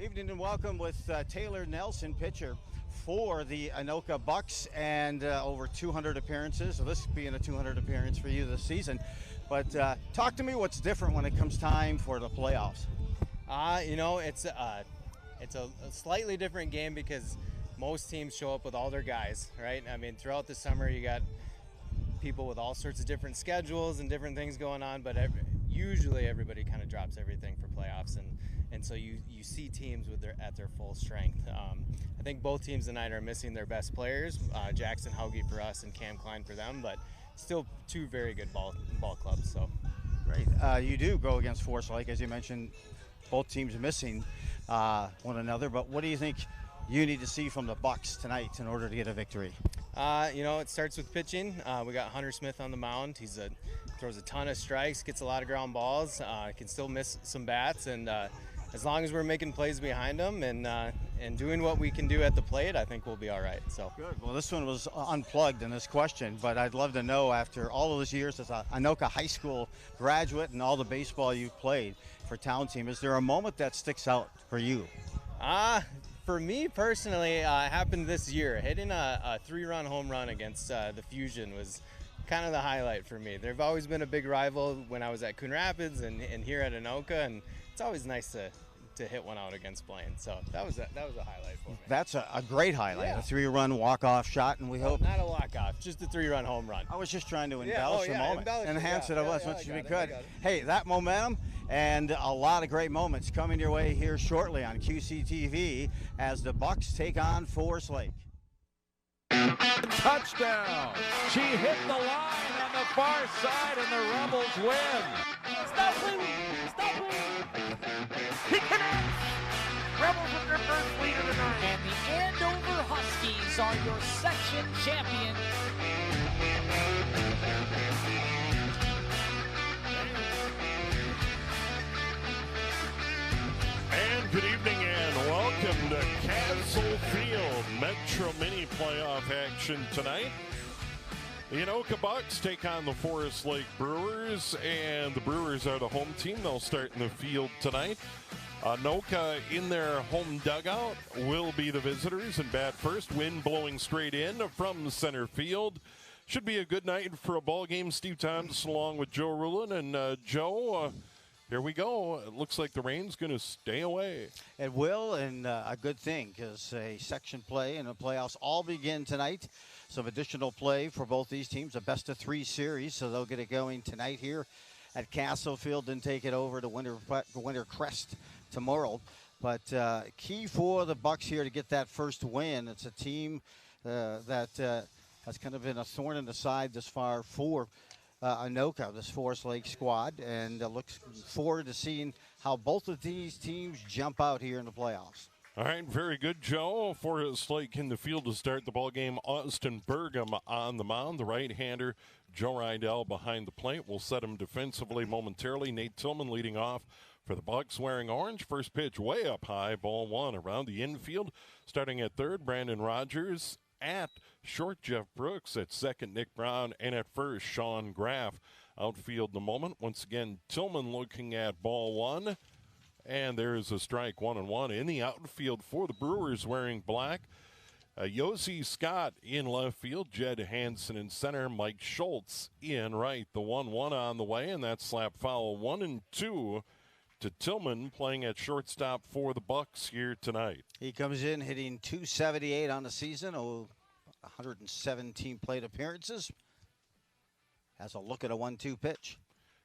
Evening and welcome with Taylor Nelson, pitcher for the Anoka Bucs, and over 200 appearances. So this being a 200 appearance for you this season. But talk to me what's different when it comes time for the playoffs. It's a slightly different game because most teams show up with all their guys, right? I mean, throughout the summer you got people with all sorts of different schedules and different things going on, but usually everybody kind of drops everything for playoffs, and so you see teams at their full strength. I think both teams tonight are missing their best players, Jackson Hauge for us and Cam Klein for them, but still two very good ball clubs. So great. You do go against Forest Lake, as you mentioned. Both teams missing one another, but what do you think you need to see from the Bucs tonight in order to get a victory? It starts with pitching. We got Hunter Smith on the mound. He throws a ton of strikes, gets a lot of ground balls, can still miss some bats, and as long as we're making plays behind him and doing what we can do at the plate, I think we'll be all right. So good. Well, this one was unplugged in this question, but I'd love to know, after all of those years as a Anoka High School graduate and all the baseball you've played for town team, is there a moment that sticks out for you? For me personally, it happened this year. Hitting a 3-run home run against the Fusion was kind of the highlight for me. They've always been a big rival when I was at Coon Rapids and here at Anoka, and it's always nice to hit one out against Blaine. So that was a highlight for me. That's a great highlight, yeah. A 3-run walk-off shot, and we hope... Not a walk-off, just a 3-run home run. I was just trying to embellish the moment, enhance it as much as we could. Hey, that momentum and a lot of great moments coming your way here shortly on QCTV as the Bucs take on Forest Lake. Touchdown! She hit the line on the far side, and the Rebels win. Stop playing! Stop playing! He connects! Rebels with their first lead of the night. And the Andover Huskies are your section champion. And good evening and welcome to Castle Field Metro Mini playoff action tonight. The Anoka Bucs take on the Forest Lake Brewers, and the Brewers are the home team. They'll start in the field tonight. Anoka in their home dugout will be the visitors and bat first. Wind blowing straight in from center field. Should be a good night for a ball game. Steve Thompson along with Joe Rulin. And Joe, here we go. It looks like the rain's going to stay away. It will, and a good thing, because a section play and the playoffs all begin tonight. Some additional play for both these teams, a best-of-3 series, so they'll get it going tonight here at Castle Field and take it over to Winter Crest tomorrow. But key for the Bucs here to get that first win. It's a team that has kind of been a thorn in the side this far for Anoka, this Forest Lake squad, and looks forward to seeing how both of these teams jump out here in the playoffs. All right, very good, Joe. Forest Lake in the field to start the ball game. Austin Pregame on the mound, the right-hander. Joe Rydell behind the plate. We'll set him defensively momentarily. Nate Tillman leading off for the Bucs wearing orange. First pitch way up high, ball one around the infield. Starting at third, Brandon Rogers. At short, Jeff Brooks. At second, Nick Brown. And at first, Sean Graff. Outfield in the moment. Once again, Tillman looking at ball one. And there's a strike, 1-1 in the outfield for the Brewers wearing black. Yossi Scott in left field. Jed Hansen in center. Mike Schultz in right. The 1-1 on the way, and that's slap foul 1-2 to Tillman playing at shortstop for the Bucs here tonight. He comes in hitting .278 on the season, 117 plate appearances. Has a look at a 1-2 pitch.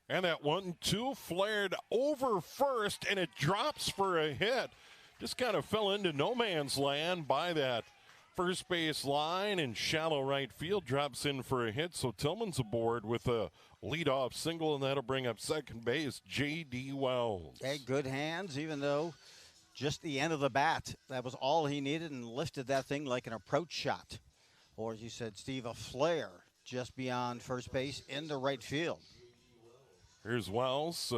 And that 1-2 flared over first, and it drops for a hit. Just kind of fell into no man's land by that first base line, and shallow right field drops in for a hit. So Tillman's aboard with a leadoff single, and that'll bring up second base, J.D. Wells. Okay, good hands, even though just the end of the bat, that was all he needed, and lifted that thing like an approach shot. Or, as you said, Steve, a flare just beyond first base into right field. Here's Wells,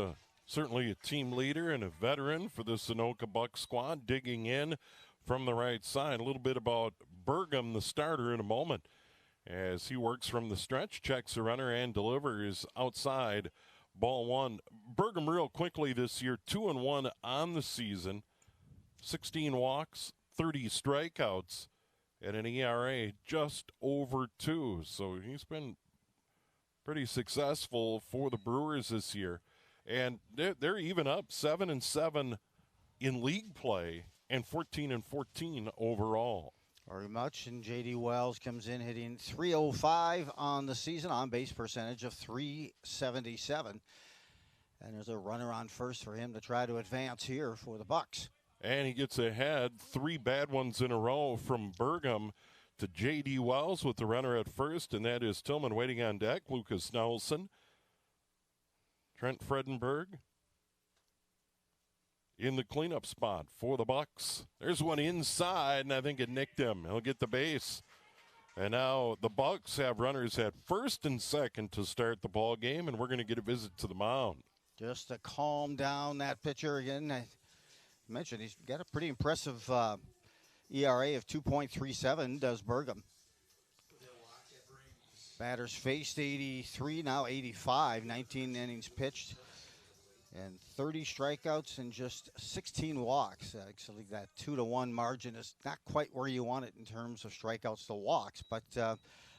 certainly a team leader and a veteran for the Anoka Bucs squad, digging in from the right side. A little bit about Pregame, the starter, in a moment, as he works from the stretch, checks the runner, and delivers outside ball one. Pregame real quickly this year, 2-1 on the season. 16 walks, 30 strikeouts, and an ERA just over 2. So he's been pretty successful for the Brewers this year. And they're even up 7-7 in league play and 14-14 overall. Very much. And J.D. Wells comes in hitting .305 on the season, on base percentage of .377. And there's a runner on first for him to try to advance here for the Bucs. And he gets ahead, 3 bad ones in a row from Pregame to J.D. Wells with the runner at first, and that is Tillman waiting on deck. Lucas Nelson, Trent Fredenberg in the cleanup spot for the Bucs. There's one inside, and I think it nicked him. He'll get the base. And now the Bucs have runners at first and second to start the ball game, and we're going to get a visit to the mound. Just to calm down that pitcher again. I mentioned he's got a pretty impressive ERA of 2.37, does Pregame. Batters faced 83, now 85, 19 innings pitched, and 30 strikeouts and just 16 walks. Actually, that 2-1 margin is not quite where you want it in terms of strikeouts to walks, but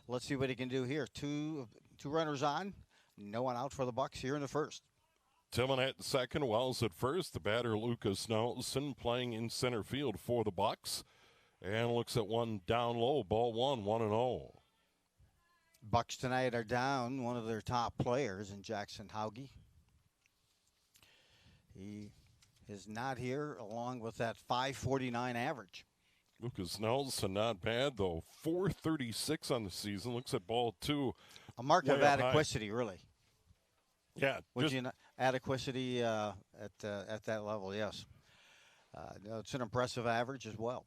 let's see what he can do here. Two runners on, no one out for the Bucs here in the first. Tillman at second, Wells at first. The batter, Lucas Nelson, playing in center field for the Bucs. And looks at one down low, ball 1-0. Bucs tonight are down one of their top players in Jackson Hauge. He is not here along with that .549 average. Lucas Nelson, not bad, though. .436 on the season. Looks at ball 2. A mark of adequacy, really. Yeah. Would you not? Adequacy at that level, yes. No, it's an impressive average as well.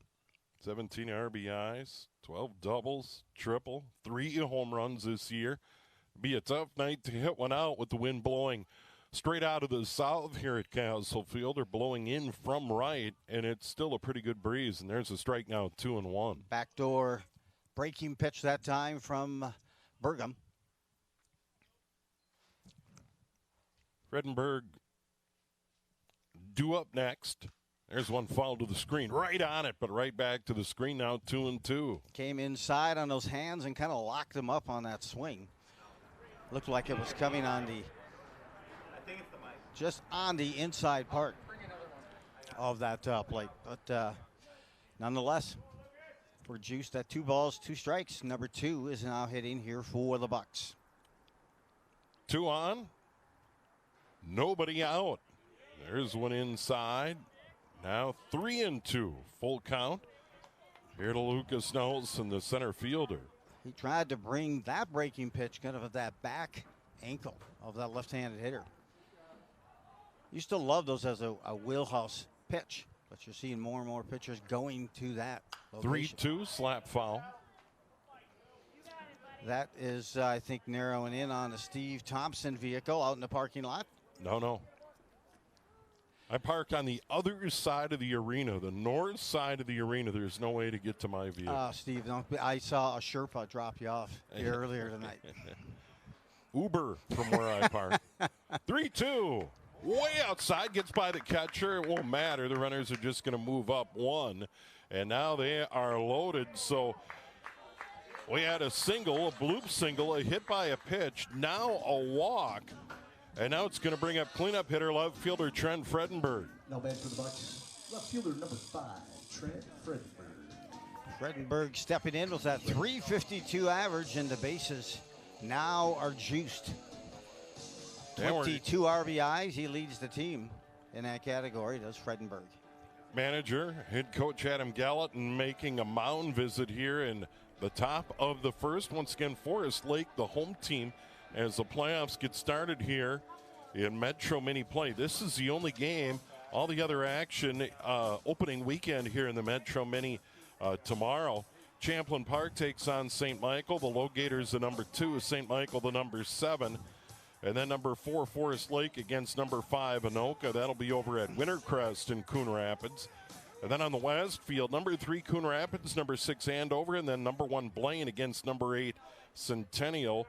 17 RBIs, 12 doubles, triple, 3 home runs this year. Be a tough night to hit one out with the wind blowing straight out of the south here at Castle Field. They're blowing in from right, and it's still a pretty good breeze. And there's a strike now, 2-1. Backdoor breaking pitch that time from Pregame. Fredenberg due up next. There's one foul to the screen, right on it, but right back to the screen now, 2-2. Came inside on those hands and kind of locked them up on that swing. Looked like it was coming on the, just on the inside part of that plate. But nonetheless, we're juiced at 2 balls, 2 strikes. Number 2 is now hitting here for the Bucs. 2 on, nobody out. There's one inside. Now 3-2, full count. Here to Lucas Nelson, the center fielder. He tried to bring that breaking pitch kind of at that back ankle of that left-handed hitter. You still love those as a wheelhouse pitch, but you're seeing more and more pitchers going to that location. 3-2, slap foul. That is, I think, narrowing in on the Steve Thompson vehicle out in the parking lot. No. I park on the other side of the arena, the north side of the arena. There's no way to get to my vehicle. Steve, I saw a Sherpa drop you off here earlier tonight. Uber from where I park. 3-2. Way outside, gets by the catcher. It won't matter. The runners are just going to move up 1. And now they are loaded. So we had a single, a bloop single, a hit by a pitch, now a walk. And now it's going to bring up cleanup hitter, left fielder Trent Fredenberg. Now bad for the Bucs. Left fielder number 5, Trent Fredenberg. Fredenberg stepping in with that .352 average, and the bases now are juiced. 22 RBIs. He leads the team in that category, does Fredenberg. Manager, head coach Adam Gallatin making a mound visit here in the top of the first. Once again, Forest Lake, the home team, as the playoffs get started here in Metro Mini play. This is the only game. All the other action opening weekend here in the Metro Mini tomorrow. Champlin Park takes on St. Michael. The Low Gators, the number 2, St. Michael, the number 7. And then number 4, Forest Lake against number 5, Anoka. That'll be over at Wintercrest in Coon Rapids. And then on the west field, number 3, Coon Rapids, number 6, Andover, and then number 1, Blaine against number 8, Centennial.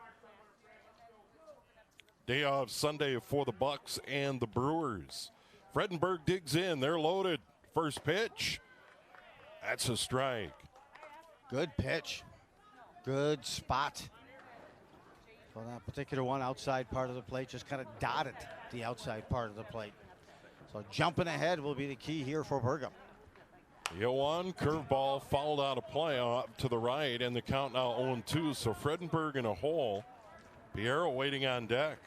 Day off Sunday for the Bucs and the Brewers. Fredenberg digs in. They're loaded. First pitch. That's a strike. Good pitch. Good spot. Well, that particular one outside part of the plate just kind of dotted the outside part of the plate. So jumping ahead will be the key here for Pregame. The 0-1 curveball fouled out of play up to the right, and the count now 0-2. So Fredenberg in a hole. Piero waiting on deck.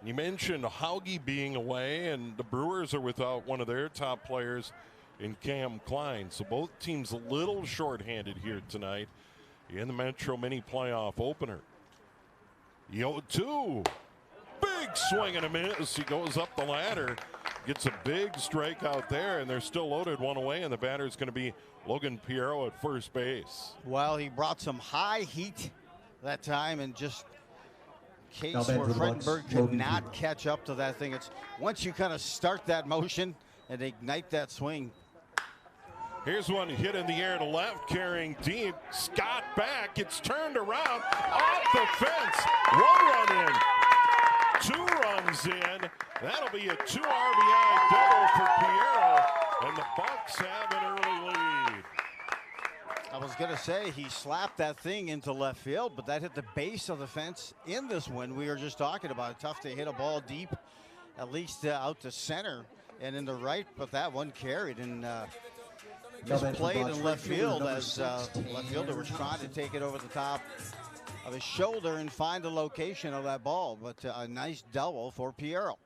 You mentioned Hauge being away, and the Brewers are without one of their top players in Cam Klein. So both teams a little shorthanded here tonight in the Metro Mini playoff opener. The 0-2. Big swing and a miss. He goes up the ladder. Gets a big strikeout there, and they're still loaded one away, and the batter is going to be Logan Piero at first base. Well, he brought some high heat that time, and just case Now where back for the Bucs, Fredenberg could Logan not Piero. catch up to that thing. It's once you kind of start that motion and ignite that swing. Here's one hit in the air to left, carrying deep. Scott back. It's turned around off the fence. 1 run in. 2 runs in. That'll be a 2 RBI double for Piero, and the Bucs have an early lead. I was going to say he slapped that thing into left field, but that hit the base of the fence in this one we were just talking about. Tough to hit a ball deep, at least out to center and in the right, but that one carried and just played in left field as left fielder was trying to take it over the top of his shoulder and find the location of that ball, but a nice double for Piero.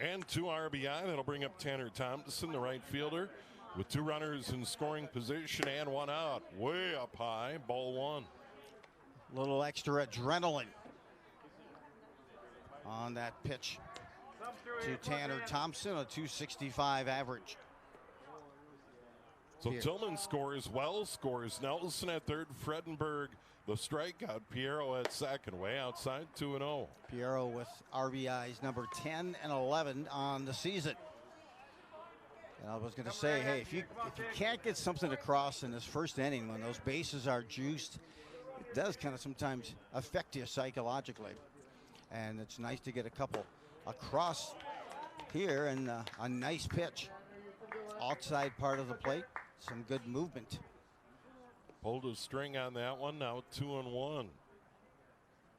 And 2 RBI. That'll bring up Tanner Thompson, the right fielder, with 2 runners in scoring position and 1 out. Way up high, ball 1. Little extra adrenaline on that pitch to Tanner Thompson, a 265 average. So Tillman scores, Wells scores, Nelson at third, Fredenberg the strikeout, Piero at second, way outside, 2-0. Piero with RBIs number 10 and 11 on the season. And I was going to say, hey, if you can't get something across in this first inning when those bases are juiced, it does kind of sometimes affect you psychologically. And it's nice to get a couple across here, and a nice pitch. Outside part of the plate, some good movement. Pulled a string on that one, now 2-1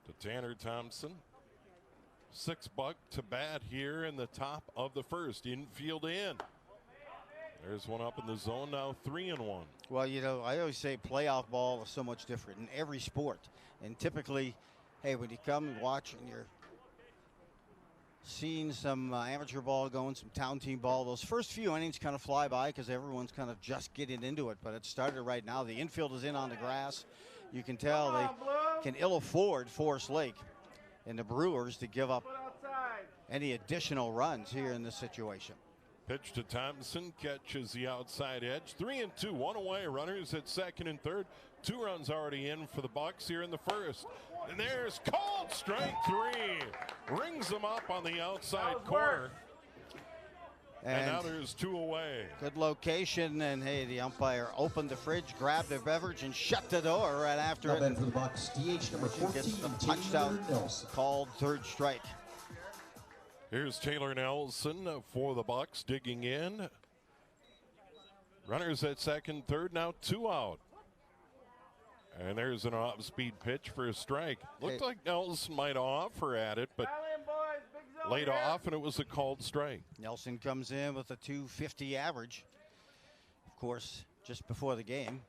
to Tanner Thompson. 6 Buck to bat here in the top of the first. Infield in. There's one up in the zone, now 3-1. Well, you know, I always say playoff ball is so much different in every sport. And typically, hey, when you come and watch and you're seeing some amateur ball going, some town team ball, those first few innings kind of fly by because everyone's kind of just getting into it. But it started right now. The infield is in on the grass. You can tell they can ill afford Forest Lake and the Brewers to give up any additional runs here in this situation. Pitch to Thompson, catches the outside edge. 3-2, 1 away. Runners at second and third. 2 runs already in for the Bucs here in the first. And there's called strike 3. Rings them up on the outside corner. And now there's 2 away. Good location, and hey, the umpire opened the fridge, grabbed the beverage, and shut the door right after Now it. batting for the Bucs, DH number 14, Gets the punched out, Nelson. called third strike. Here's Taylor Nelson for the Bucs digging in. Runners at second, third, now 2 out. And there's an off-speed pitch for a strike. Looked like Nelson might offer at it, but laid off, and it was a called strike. Nelson comes in with a 250 average. Of course, just before the game.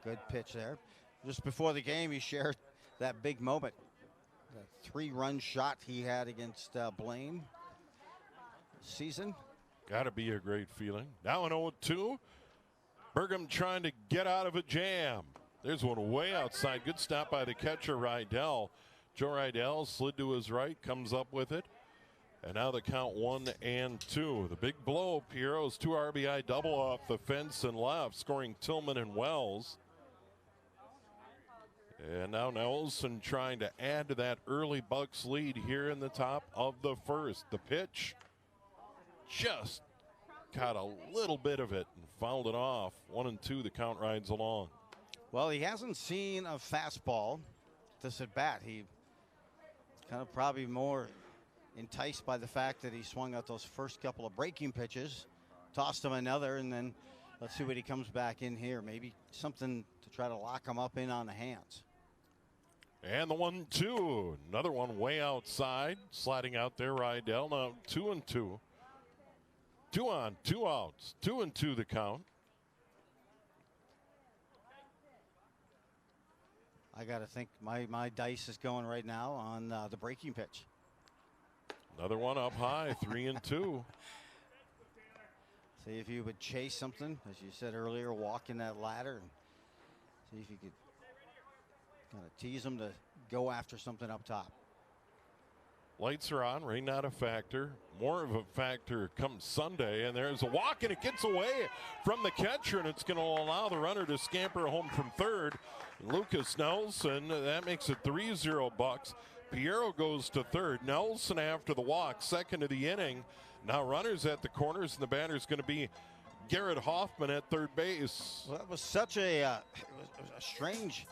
Good pitch there. Just before the game, he shared that big moment. The 3-run shot he had against Blaine season. Got to be a great feeling. Now an 0-2. Pregame trying to get out of a jam. There's one way outside. Good stop by the catcher, Rydell. Joe Rydell slid to his right, comes up with it. And now the count 1-2. The big blow, Piero's 2 RBI double off the fence and left, scoring Tillman and Wells. And now Nelson trying to add to that early Bucs lead here in the top of the first. The pitch just caught a little bit of it and fouled it off. 1-2, the count rides along. Well, he hasn't seen a fastball this at bat. He kind of probably more enticed by the fact that he swung out those first couple of breaking pitches, tossed him another, and then let's see what he comes back in here. Maybe something to try to lock him up in on the hands. And the 1-2. Another one way outside. Sliding out there, Rydell. Now 2-2. 2 on, 2 outs. 2-2 the count. I got to think my dice is going right now on the breaking pitch. Another one up high, 3-2. See if you would chase something, as you said earlier, walk in that ladder and see if you could kind of tease them to go after something up top. Lights are on, rain not a factor. More of a factor comes Sunday, and there's a walk, and it gets away from the catcher, and it's going to allow the runner to scamper home from third. Lucas Nelson, that makes it 3-0 Bucs. Piero goes to third. Nelson after the walk, second of the inning. Now runners at the corners, and the batter's going to be Garrett Hoffman at third base. Well, that was such a, it was a strange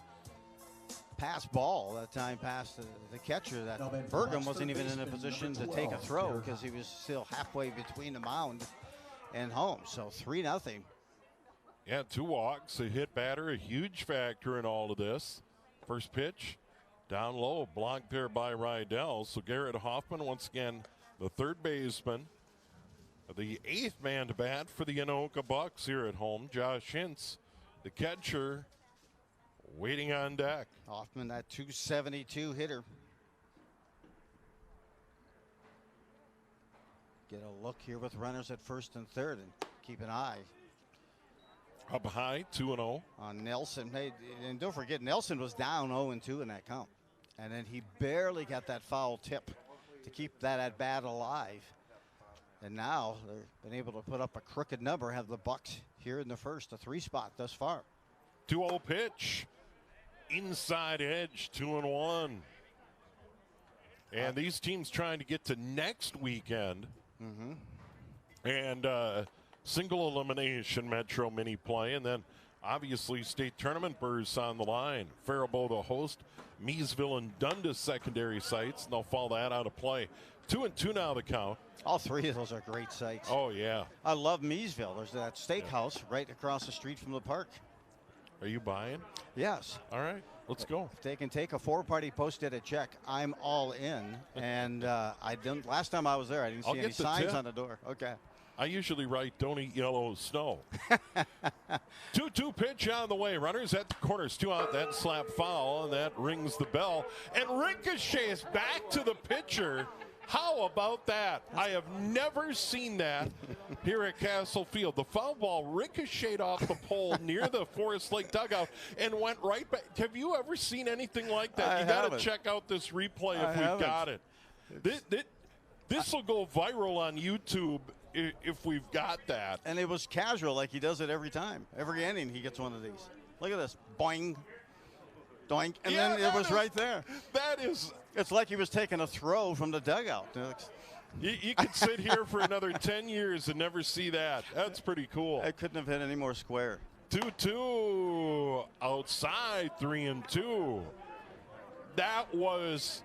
pass ball that time past the catcher that Bergam wasn't even in a position to take a throw because he was still halfway between the mound and home. So 3-0. Yeah, 2 walks, a hit batter, a huge factor in all of this. First pitch, down low, blocked there by Rydell. So Garrett Hoffman, once again, the third baseman. The 8th man to bat for the Anoka Bucs here at home. Josh Hintz, the catcher, waiting on deck. Hoffman, that 272 hitter. Get a look here with runners at first and third and keep an eye Up high, 2-0. on Nelson. Hey, and don't forget, Nelson was down 0-2 in that count. And then he barely got that foul tip to keep that at bat alive. And now they've been able to put up a crooked number, have the Bucs here in the first, a 3 spot thus far. 2-0 pitch. Inside edge, 2-1. And these teams trying to get to next weekend. And single elimination Metro Mini play. And then obviously state tournament berths on the line. Faribault the host. Meesville and Dundas secondary sites. And they'll fall that out of play. 2-2 now the count. All 3 of those are great sites. Oh, yeah. I love Meesville. There's that steakhouse right across the street from the park. Are you buying? Yes. All right, let's go. If they can take a 4-party posted a check, I'm all in. And I didn't. Last time I was there, I didn't see any signs tip on the door. Okay. I usually write, don't eat yellow snow. 2-2 pitch on the way. Runners at the corners. 2 out. That slap foul, and that rings the bell. And ricochets back to the pitcher. How about that? I have never seen that here at Castle Field. The foul ball ricocheted off the pole near the Forest Lake dugout and went right back. Have you ever seen anything like that? You got to check out this replay if we've got it. This will go viral on YouTube if we've got that. And it was casual, like he does it every time. Every inning he gets one of these. Look at this. Boing. Doink. And then it was right there. That is. It's like he was taking a throw from the dugout. You could sit here for another 10 years and never see that. That's pretty cool. I couldn't have hit any more square. 2-2 outside, 3-2. That was,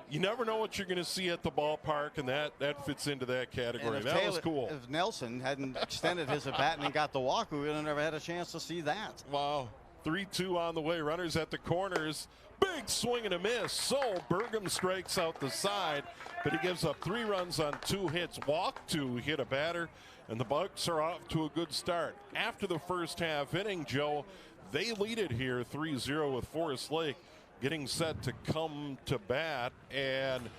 you never know what you're going to see at the ballpark, and that fits into that category. That was cool. If Nelson hadn't extended his at bat and got the walk, we would have never had a chance to see that. Wow. 3-2 on the way. Runners at the corners. Big swing and a miss. So Bergam strikes out the side, but he gives up 3 runs on 2 hits. Walk 2, hit a batter, and the Bucs are off to a good start. After the first half inning, Joe, they lead it here 3-0 with Forest Lake getting set to come to bat. And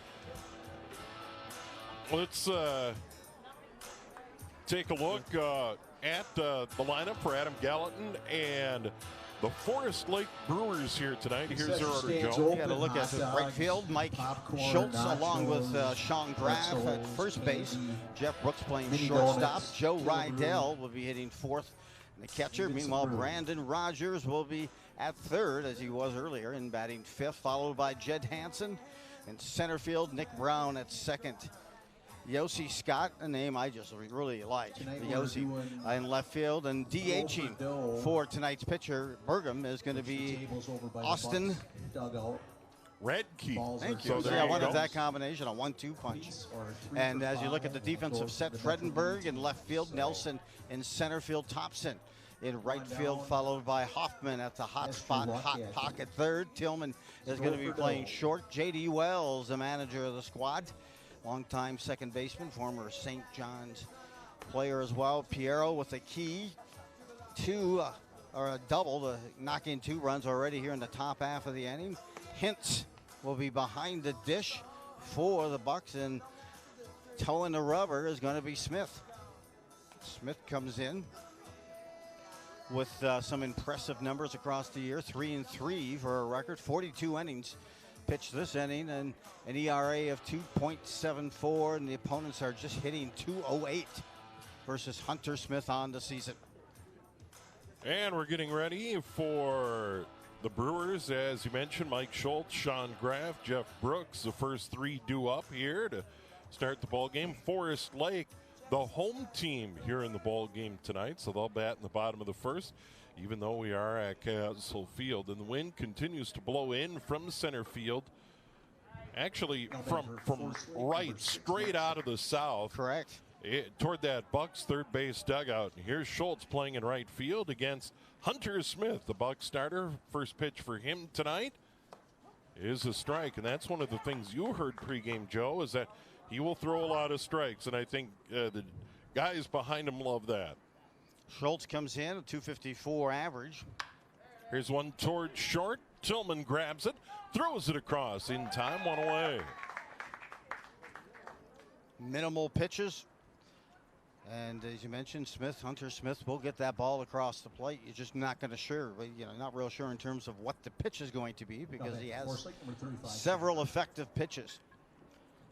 let's take a look at the lineup for Adam Gallatin and the Forest Lake Brewers here tonight. Here's their order, Joe. You got to look at the right field. Mike Schultz along with Sean Graff at first base. Jeff Brooks playing shortstop. Joe Rydell will be hitting fourth in the catcher. Meanwhile, Brandon Rogers will be at third, as he was earlier, in batting fifth, followed by Jed Hansen. In center field, Nick Brown at second. Yossi Scott, a name I just really like. Yossi in left field, and DHing for tonight's pitcher, Bergam, is going to be Austin Redkey. Balls Thank are you. So there Yeah, I you wanted go. that combination, a 1-2 punch. or 3 And for as you look at the 5, defensive goes set, to the Fredenberg in Bucs. left field, So, Nelson in center field, Thompson in right field, followed by Hoffman at the hot Extra spot, lucky, hot I think. pocket third. Tillman is going to be playing short. J.D. Wells, the manager of the squad, longtime second baseman, former St. John's player as well. Piero with a key, or a double to knock in 2 runs already here in the top half of the inning. Hintz will be behind the dish for the Bucs, and towing the rubber is going to be Smith. Smith comes in with some impressive numbers across the year, 3-3 for a record, 42 innings pitched this inning, and an ERA of 2.74, and the opponents are just hitting 208 versus Hunter Smith on the season. And we're getting ready for the Brewers, as you mentioned, Mike Schultz, Sean Graff, Jeff Brooks, the first 3 due up here to start the ball game. Forest Lake, the home team here in the ball game tonight, so they'll bat in the bottom of the first, even though we are at Castle Field. And the wind continues to blow in from center field, actually from right straight out of the south. Correct. Toward that Bucs third base dugout. And here's Schultz playing in right field against Hunter Smith, the Bucs starter. First pitch for him tonight is a strike, and that's one of the things you heard pregame, Joe, is that he will throw a lot of strikes, and I think the guys behind him love that. Schultz comes in, a 254 average. Here's one toward short. Tillman grabs it, throws it across in time, 1 away. Minimal pitches. And as you mentioned, Hunter Smith will get that ball across the plate. You're just not going to not real sure in terms of what the pitch is going to be, because he has several effective pitches.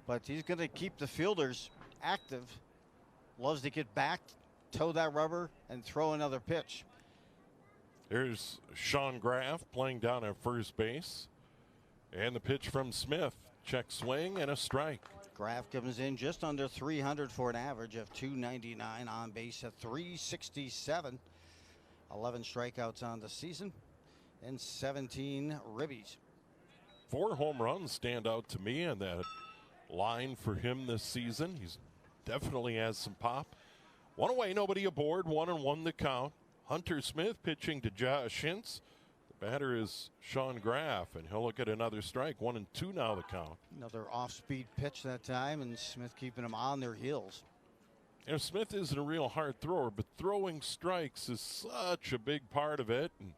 But he's going to keep the fielders active. Loves to get back, toe that rubber, and throw another pitch. Here's Sean Graff playing down at first base. And the pitch from Smith. Check swing and a strike. Graff comes in just under 300 for an average of 299, on base at 367. 11 strikeouts on the season and 17 ribbies. 4 home runs stand out to me in that line for him this season. He's definitely has some pop. 1 away, nobody aboard, 1-1 the count. Hunter Smith pitching to Josh Hintz. The batter is Sean Graff, and he'll look at another strike. 1-2 now the count. Another off-speed pitch that time, and Smith keeping them on their heels. And Smith isn't a real hard thrower, but throwing strikes is such a big part of it. And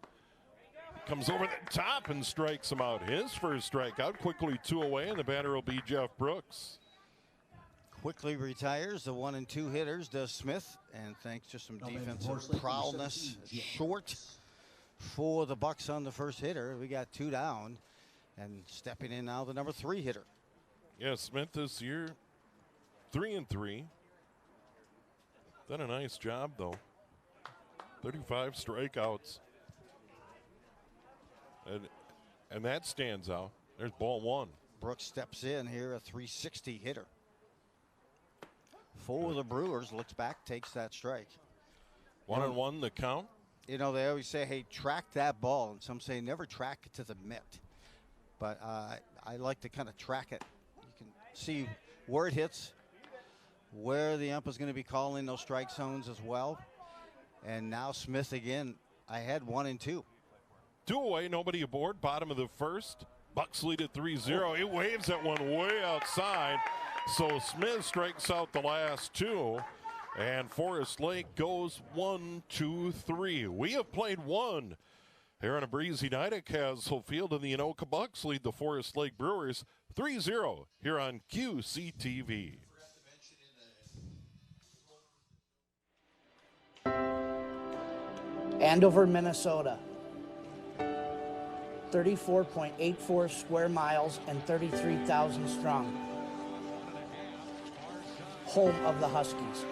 comes over the top and strikes him out. His first strikeout, quickly 2 away, and the batter will be Jeff Brooks. Quickly retires the 1 and 2 hitters, does Smith, and thanks to some defensive prowess, short for the Bucs on the first hitter. We got 2 down, and stepping in now the number 3 hitter. Yeah, Smith this year 3-3. Done a nice job though. 35 strikeouts, and that stands out. There's ball 1. Brooks steps in here, a 360 hitter. For the Brewers, looks back, takes that strike. 1-1 the count. You know, they always say, hey, track that ball. And some say never track it to the mitt. But I like to kind of track it. You can see where it hits, where the ump is going to be calling those strike zones as well. And now Smith again. I had 1 and 2. 2 away, nobody aboard. Bottom of the first. Bucs lead at 3-0. He waves that one way outside. So Smith strikes out the last 2. And Forest Lake goes 1, 2, 3. We have played 1 here on a breezy night at Castle Field, and the Anoka Bucs lead the Forest Lake Brewers 3-0 here on QCTV. Andover, Minnesota. 34.84 square miles and 33,000 strong. Home of the Huskies.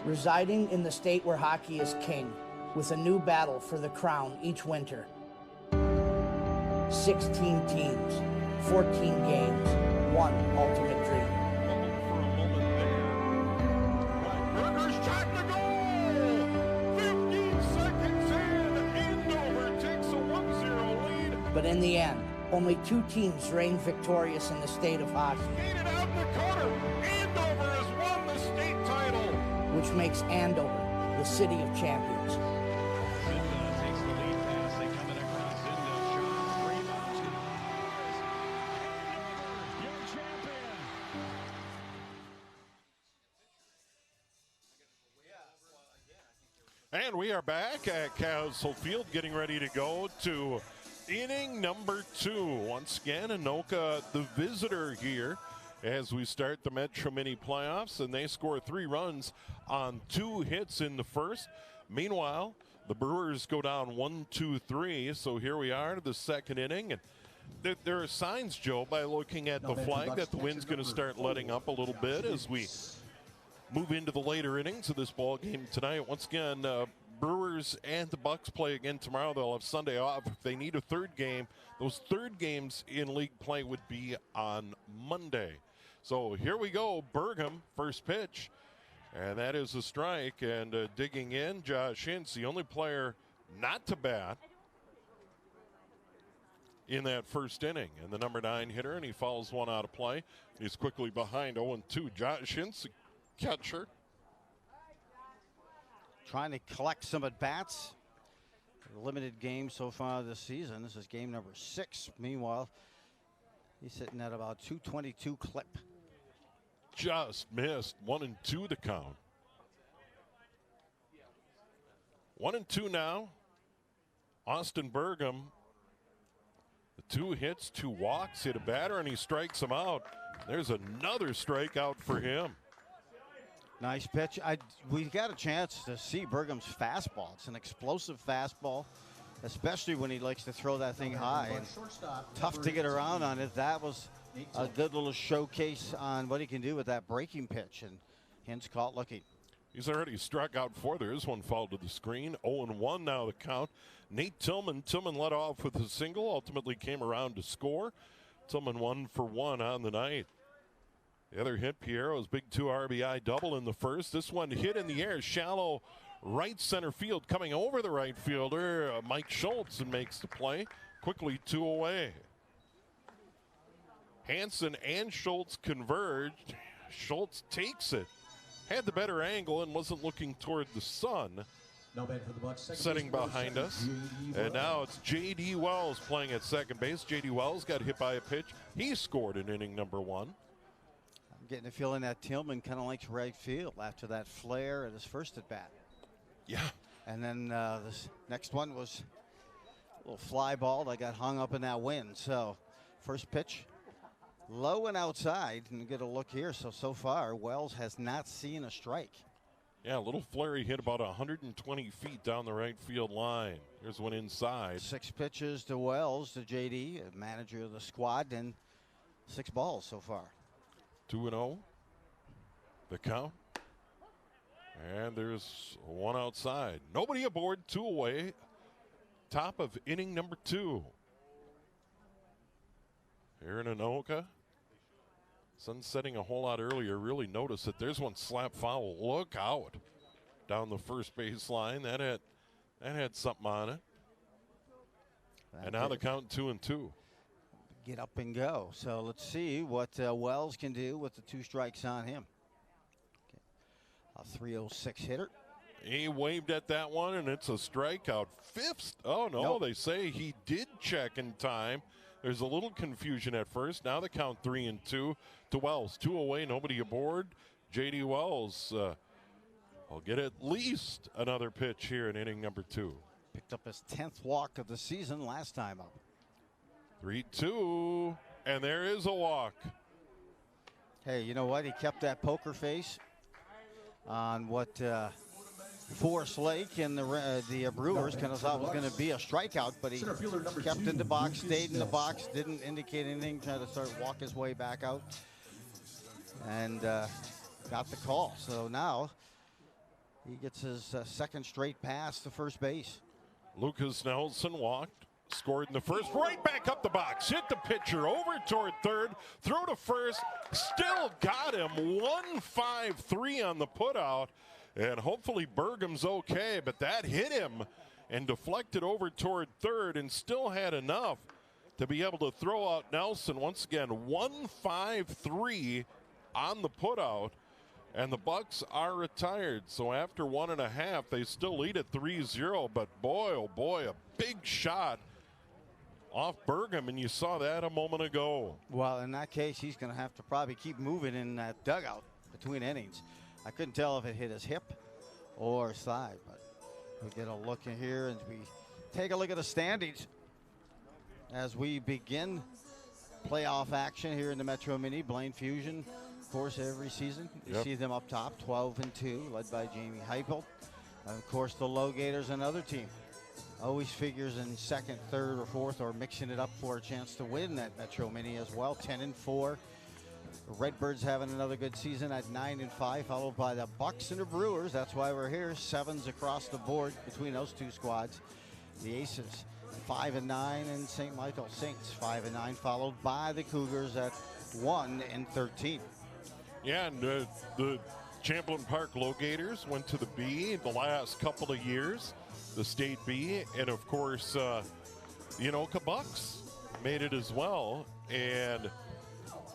Residing in the state where hockey is king, with a new battle for the crown each winter. 16 teams, 14 games, 1 ultimate dream. For a moment there. Burgers track the goal! 15 seconds in the But in the end, only 2 teams reigned victorious in the state of hockey. Skated out in the corner. Andover has won the state title. Which makes Andover the city of champions. Zinda takes the lead pass. They come in across. Zinda shot. Rebounds. Your champion. And we are back at Castle Field, getting ready to go to inning number 2. Once again, Anoka, the visitor here, as we start the Metro Mini playoffs, and they score 3 runs on 2 hits in the first. Meanwhile, the Brewers go down 1-2-3. So here we are to the second inning, and there are signs, Joe, by looking at the flag, that the wind's going to start letting up a little bit as we move into the later innings of this ball game tonight. Once again, Brewers and the Bucs play again tomorrow. They'll have Sunday off. If they need a third game, those third games in league play would be on Monday. So here we go. Pregame, first pitch, and that is a strike. And digging in, Josh Hintz, the only player not to bat in that first inning, and the number 9 hitter, and he fouls one out of play. He's quickly behind 0-2. Josh Hintz, catcher. Trying to collect some at-bats. Limited game so far this season. This is game number 6. Meanwhile, he's sitting at about 222 clip. Just missed. 1-2 the count. 1-2 now. Austin Pregame. The 2 hits, 2 walks, hit a batter, and he strikes him out. There's another strikeout for him. Nice pitch. We got a chance to see Preghame's fastball. It's an explosive fastball, especially when he likes to throw that thing high. And tough to get around on it. That was a good little showcase on what he can do with that breaking pitch. And Hintz caught looking. He's already struck out 4. There is one foul to the screen. 0-1 now the count. Nate Tillman led off with a single, ultimately came around to score. Tillman 1 for 1 on the night. The other hit, Piero's big 2 RBI double in the first. This one hit in the air, shallow right center field, coming over the right fielder, Mike Schultz, and makes the play. Quickly 2 away. Hansen and Schultz converged. Schultz takes it. Had the better angle and wasn't looking toward the sun. No bad for the Bucs. Setting behind us. And now it's J.D. Wells playing at second base. J.D. Wells got hit by a pitch. He scored in inning number 1. Getting the feeling that Tillman kind of likes right field after that flare at his first at bat. Yeah. And then this next one was a little fly ball that got hung up in that wind. So first pitch, low and outside, and get a look here. So far, Wells has not seen a strike. Yeah, a little flurry hit about 120 feet down the right field line. Here's one inside. 6 pitches to Wells, to JD, manager of the squad, and 6 balls so far. 2-0. The count. And there's one outside. Nobody aboard, 2 away. Top of inning number 2. Here in Anoka. Sun setting a whole lot earlier. Really notice that there's one slap foul. Look out down the first base line. That had something on it. And now the count 2-2. Get up and go. So let's see what Wells can do with the 2 strikes on him. Okay. A 306 hitter. He waved at that one, and it's a strikeout. 5th. Oh, no, Nope. They say he did check in time. There's a little confusion at first. Now the count 3-2 to Wells. 2 away, nobody aboard. J.D. Wells will get at least another pitch here in inning number 2. Picked up his 10th walk of the season last time up. 3-2, and there is a walk. Hey, you know what? He kept that poker face on what Forest Lake and the Brewers kind of thought was going to be a strikeout, but he kept in the box, stayed in the box, didn't indicate anything, tried to start walk his way back out, and got the call. So now he gets his second straight pass to first base. Lucas Nelson walked, scored in the first, right back up the box, hit the pitcher over toward third, throw to first, still got him. 1-5-3 on the putout, and hopefully Preghame's okay, but that hit him and deflected over toward third and still had enough to be able to throw out Nelson once again. 1-5-3 on the putout, and the Bucs are retired. So after 1.5, they still lead at 3-0. But boy, oh boy, a big shot off Pregame, and you saw that a moment ago. Well, in that case, he's going to have to probably keep moving in that dugout between innings. I couldn't tell if it hit his hip or thigh, but we get a look in here and we take a look at the standings as we begin playoff action here in the Metro Mini. Blaine Fusion, of course, every season. You see them up top, 12-2, led by Jamie Heupel. Of course, the Low Gators, another team. Always figures in second, third, or fourth, or mixing it up for a chance to win that Metro Mini as well. 10-4. The Redbirds having another good season at 9-5, followed by the Bucs and the Brewers. That's why we're here. 7s across the board between those two squads. The Aces 5-9, and St. Michael Saints 5-9, followed by the Cougars at 1-13. Yeah, and the Champlain Park Low Gators went to the B the last couple of years. The state B, and of course, the Anoka Bucs made it as well. And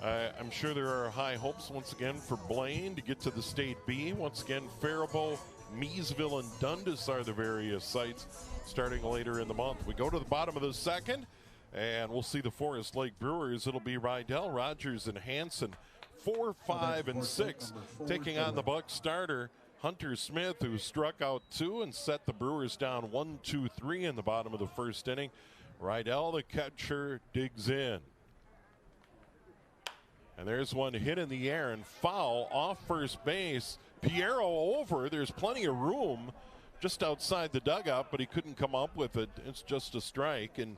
I'm sure there are high hopes once again for Blaine to get to the state B. Once again, Faribault, Meesville, and Dundas are the various sites starting later in the month. We go to the bottom of the second, and we'll see the Forest Lake Brewers. It'll be Rydell, Rogers, and Hanson, 4, 5, and 6, taking on the Bucs starter Hunter Smith, who struck out 2 and set the Brewers down 1-2-3 in the bottom of the first inning. Rydell, the catcher, digs in. And there's one hit in the air and foul off first base. Piero over. There's plenty of room just outside the dugout, but he couldn't come up with it. It's just a strike, and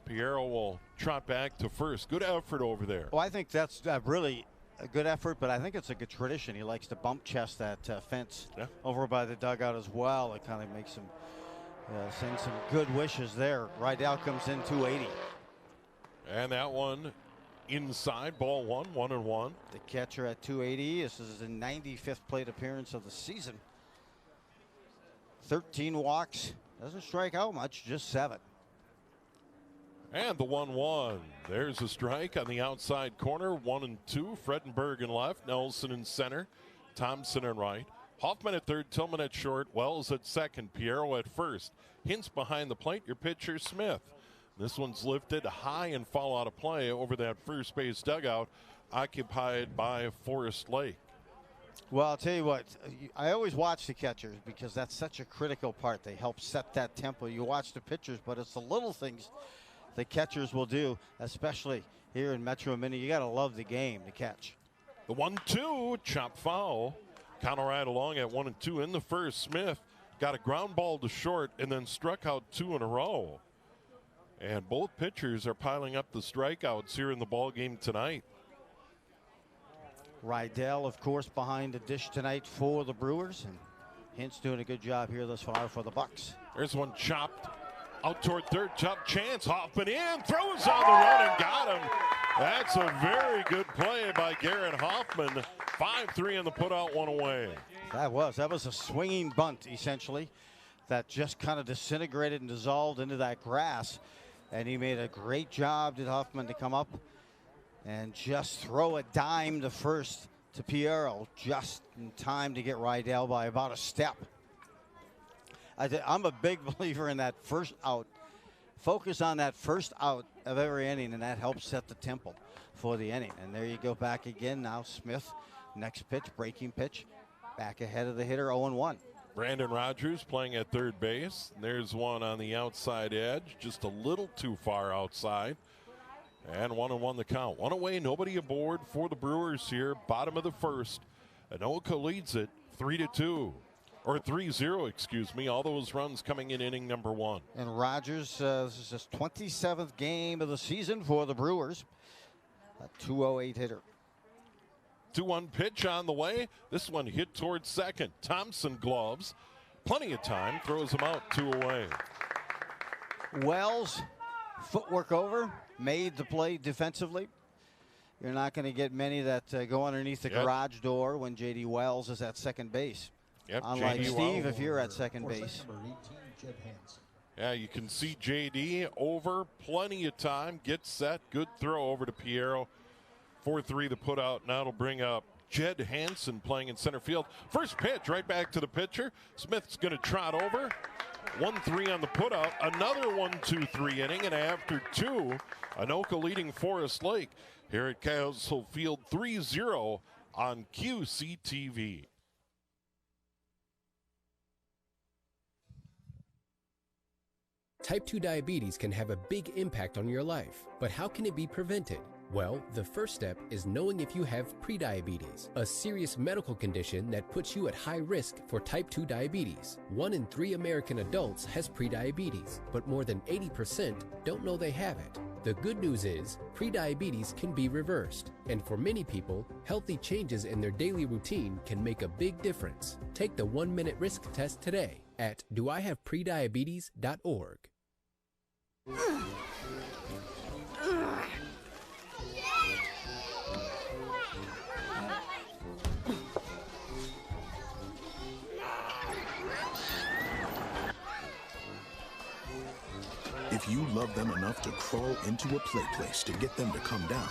Piero will trot back to first. Good effort over there. Well, I think that's really a good effort, but I think it's a good tradition. He likes to bump chest that fence over by the dugout as well. It kind of makes him send some good wishes there. Rydell comes in 280. And that one inside, ball 1-1-1. The catcher at 280. This is the 95th plate appearance of the season. 13 walks. Doesn't strike out much, just 7. And the 1-1. There's a strike on the outside corner. 1-2. Fredenberg in left. Nelson in center. Thompson in right. Hoffman at third. Tillman at short. Wells at second. Piero at first. Hintz behind the plate. Your pitcher, Smith. This one's lifted high and foul out of play over that first base dugout occupied by Forest Lake. Well, I'll tell you what, I always watch the catchers because that's such a critical part. They help set that tempo. You watch the pitchers, but it's the little things the catchers will do, especially here in Metro Mini. You got to love the game to catch. The 1-2, chop foul. Counter right along at 1-2 in the first. Smith got a ground ball to short and then struck out 2 in a row. And both pitchers are piling up the strikeouts here in the ball game tonight. Rydell, of course, behind the dish tonight for the Brewers, and Hintz doing a good job here thus far for the Bucs. There's one chopped out toward third. Chop chance. Hoffman in, throws on the run and got him. That's a very good play by Garrett Hoffman. 5-3 in the putout, 1 away. That was a swinging bunt, essentially, that just kind of disintegrated and dissolved into that grass. And he made a great job, did Hoffman, to come up and just throw a dime to first to Piero, just in time to get Rydell by about a step. I'm a big believer in that first out. Focus on that first out of every inning, and that helps set the tempo for the inning. And there you go back again. Now Smith, next pitch, breaking pitch, back ahead of the hitter, 0-1. Brandon Rogers playing at third base. There's one on the outside edge, just a little too far outside. And 1-1 the count. 1 away, nobody aboard for the Brewers here. Bottom of the first. Anoka leads it 3-2. Or 3-0, excuse me. All those runs coming in inning number 1. And Rogers, this is his 27th game of the season for the Brewers. A 208 hitter. 2-1 pitch on the way. This one hit towards second. Thompson gloves. Plenty of time. Throws him out, 2 away. Wells, footwork over. Made the play defensively. You're not going to get many that go underneath the garage door when J.D. Wells is at second base. Yep, unlike J.D. Steve, Wells. if you're at second base. Yeah, you can see JD over, plenty of time, gets set, good throw over to Piero. 4-3 the put out. Now it'll bring up Jed Hansen playing in center field. First pitch right back to the pitcher. Smith's going to trot over. 1-3 on the put out. Another 1-2-3 inning, and after two, Anoka leading Forest Lake here at Castle Field 3-0 on QCTV. Type 2 diabetes can have a big impact on your life, but how can it be prevented? Well, the first step is knowing if you have prediabetes, a serious medical condition that puts you at high risk for type 2 diabetes. 1 in 3 American adults has prediabetes, but more than 80% don't know they have it. The good news is, prediabetes can be reversed, and for many people, healthy changes in their daily routine can make a big difference. Take the 1-minute risk test today at doihaveprediabetes.org. If you love them enough to crawl into a play place to get them to come down,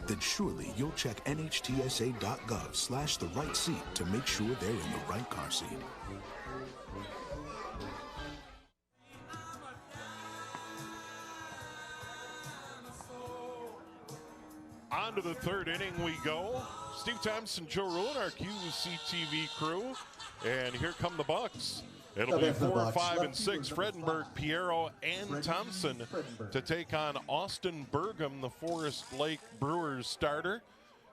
then surely you'll check nhtsa.gov/the-right seat to make sure they're in the right car seat. On to the third inning we go. Steve Thompson, Joe Rulin, our QCTV crew. And here come the Bucs. It'll be 4, 5, and 6. Fredenberg, Piero, and Thompson to take on Austin Burgum, the Forest Lake Brewers starter.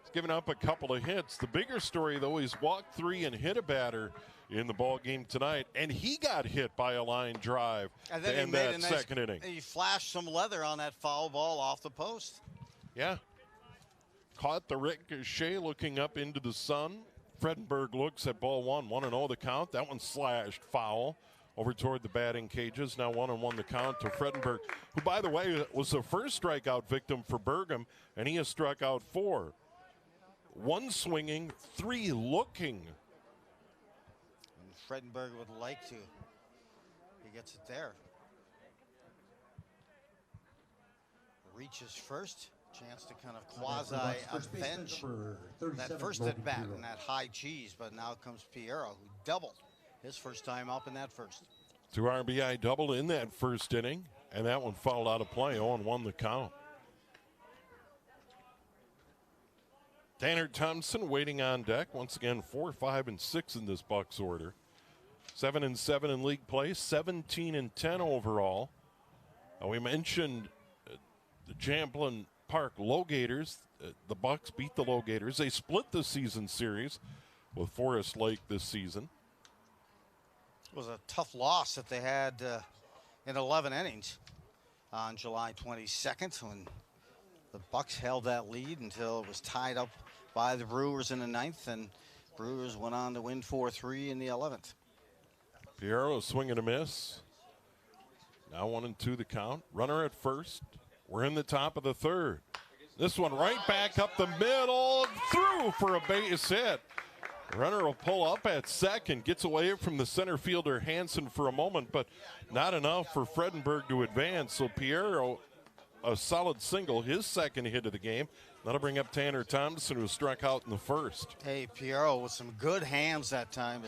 He's given up a couple of hits. The bigger story, though, he's walked 3 and hit a batter in the ball game tonight, and he got hit by a line drive And then to end that second inning. He flashed some leather on that foul ball off the post. Yeah. Caught the ricochet looking up into the sun. Fredenberg looks at ball 1, 1-0 the count. That one slashed foul over toward the batting cages. Now 1-1 the count to Fredenberg, who, by the way, was the first strikeout victim for Burgum, and he has struck out 4. 1 swinging, 3 looking. And Fredenberg would like to. He gets it there. Reaches first. Chance to kind of quasi-avenge that first at bat and that high cheese, but now comes Piero, who doubled his first time up in that first. 2 RBI double in that first inning, and that one fouled out of play. 0-1 the count. Tanner Thompson waiting on deck. Once again, 4, 5, and 6 in this Bucs order. 7 and 7 in league play, 17 and 10 overall. We mentioned the Champlain Park Low-Gators. The Bucs beat the Low-Gators. They split the season series with Forest Lake this season. It was a tough loss that they had in 11 innings on July 22nd when the Bucs held that lead until it was tied up by the Brewers in the 9th, and Brewers went on to win 4-3 in the 11th. Piero swing and a miss. Now 1-2 the count. Runner at first. We're in the top of the third. This one right back up the middle, through for a base hit. Runner will pull up at second, gets away from the center fielder Hansen for a moment, but not enough for Fredenberg to advance. So Piero, a solid single, his second hit of the game. That'll bring up Tanner Thompson, who struck out in the first. Hey, Piero with some good hands that time.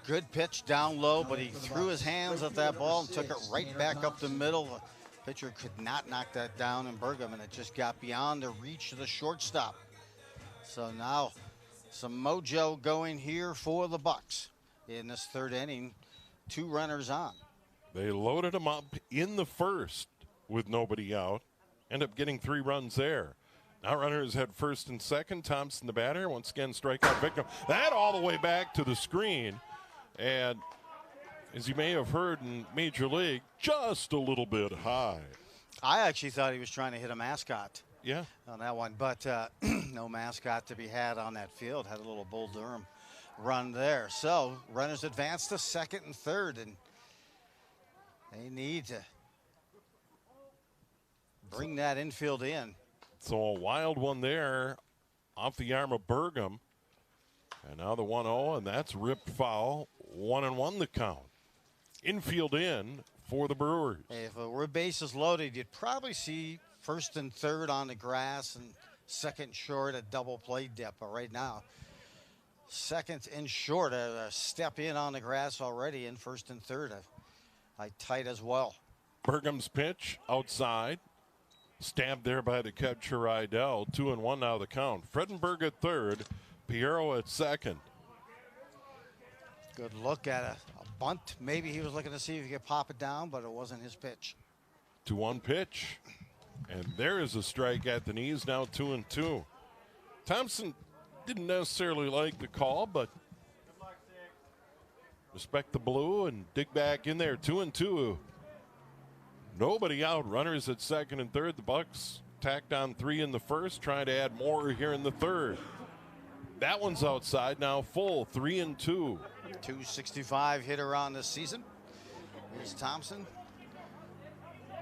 Good pitch down low, but he threw his hands at that ball and took it right back up the middle. Pitcher could not knock that down in Burgum, and it just got beyond the reach of the shortstop. So now some mojo going here for the Bucs in this third inning. 2 runners on. They loaded him up in the first with nobody out. End up getting 3 runs there. Now runners at first and second. Thompson the batter. Once again, strikeout victim. That all the way back to the screen. And as you may have heard in Major League, just a little bit high. I actually thought he was trying to hit a mascot. Yeah. On that one, but no mascot to be had on that field. Had a little Bull Durham run there. So runners advance to second and third, and they need to bring that infield in. So a wild one there off the arm of Burgum. And now the 1-0, and that's ripped foul. 1-1 the count. Infield in for the Brewers. Hey, if it were bases loaded, you'd probably see first and third on the grass and second short a double play dip. But right now, second and short, a step in on the grass already, and first and third a tight as well. Bergam's pitch outside. Stabbed there by the catcher Rydell. 2-1 now the count. Fredenberg at third. Piero at second. Good look at a bunt. Maybe he was looking to see if he could pop it down, but it wasn't his pitch. 2-1 pitch. And there is a strike at the knees, now 2-2. Thompson didn't necessarily like the call, but respect the blue and dig back in there. 2-2. Nobody out. Runners at second and third. The Bucs tacked on 3 in the first, trying to add more here in the third. That one's outside now, full 3-2. 265 hitter on the season. Here's Thompson.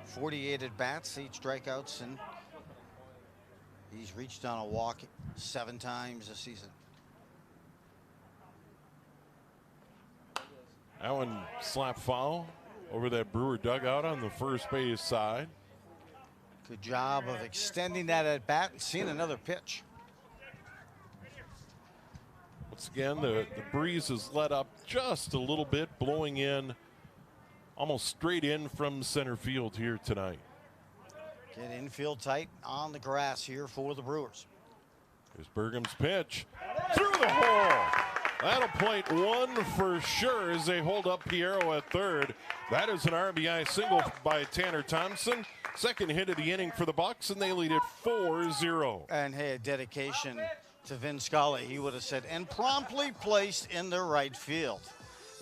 48 at bats, 8 strikeouts, and he's reached on a walk 7 times this season. That one slap foul over that Brewer dugout on the first base side. Good job of extending that at bat and seeing another pitch. Once again, the breeze is let up just a little bit, blowing in almost straight in from center field here tonight. Get infield tight on the grass here for the Brewers. Here's Bergam's pitch through the hole. That'll plate one for sure as they hold up Piero at third. That is an RBI single by Tanner Thompson. Second hit of the inning for the Bucs, and they lead it 4-0. And hey, a dedication to Vin Scully. He would have said, and promptly placed in the right field.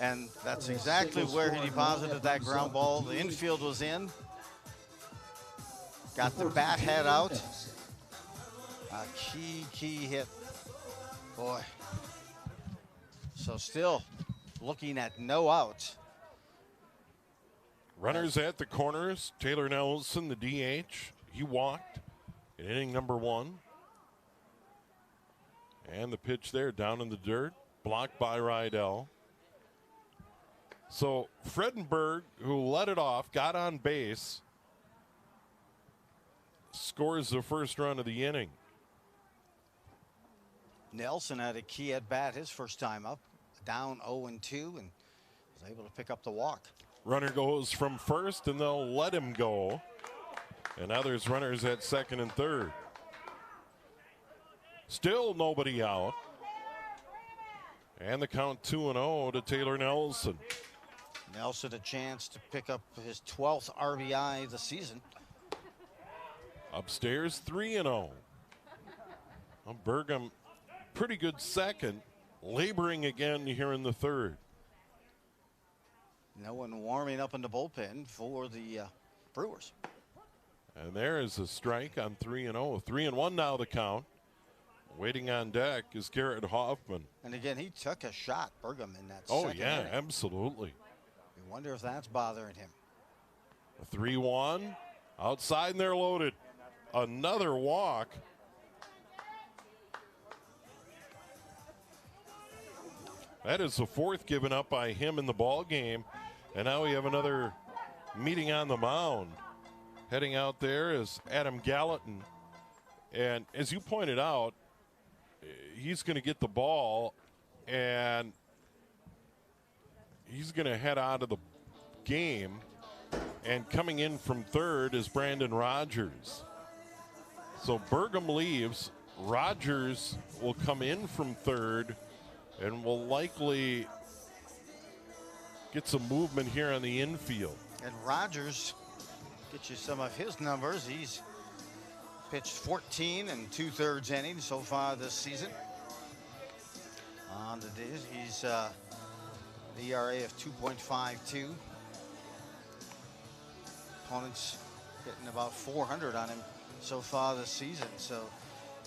And that's exactly where he deposited that ground ball. The infield was in. Got the bat head out. A key hit. Boy. So still looking at no outs. Runners at the corners. Taylor Nelson, the DH. He walked in inning number 1. And the pitch there down in the dirt. Blocked by Rydell. So Fredenberg, who led it off, got on base, scores the first run of the inning. Nelson had a key at bat his first time up, down 0-2, and was able to pick up the walk. Runner goes from first, and they'll let him go. And now there's runners at second and third. Still nobody out. And the count 2-0 to Taylor Nelson. Nelson a chance to pick up his 12th RBI of the season. Upstairs 3-0. Bergam, pretty good second, laboring again here in the third. No one warming up in the bullpen for the Brewers. And there is a strike on 3-0. 3-1 now the count. Waiting on deck is Garrett Hoffman. And again, he took a shot, Bergam, in that second inning. Absolutely. You wonder if that's bothering him. A 3-1. Outside, and they're loaded. Another walk. That is the 4th given up by him in the ball game. And now we have another meeting on the mound. Heading out there is Adam Gallatin. And as you pointed out, he's going to get the ball, and he's going to head out of the game. And coming in from third is Brandon Rogers. So Bergam leaves. Rogers will come in from third and will likely get some movement here on the infield. And Rogers, get you some of his numbers. He's pitched 14 and 2/3 innings so far this season. On the days, he's ERA of 2.52. Opponents hitting about 400 on him so far this season. So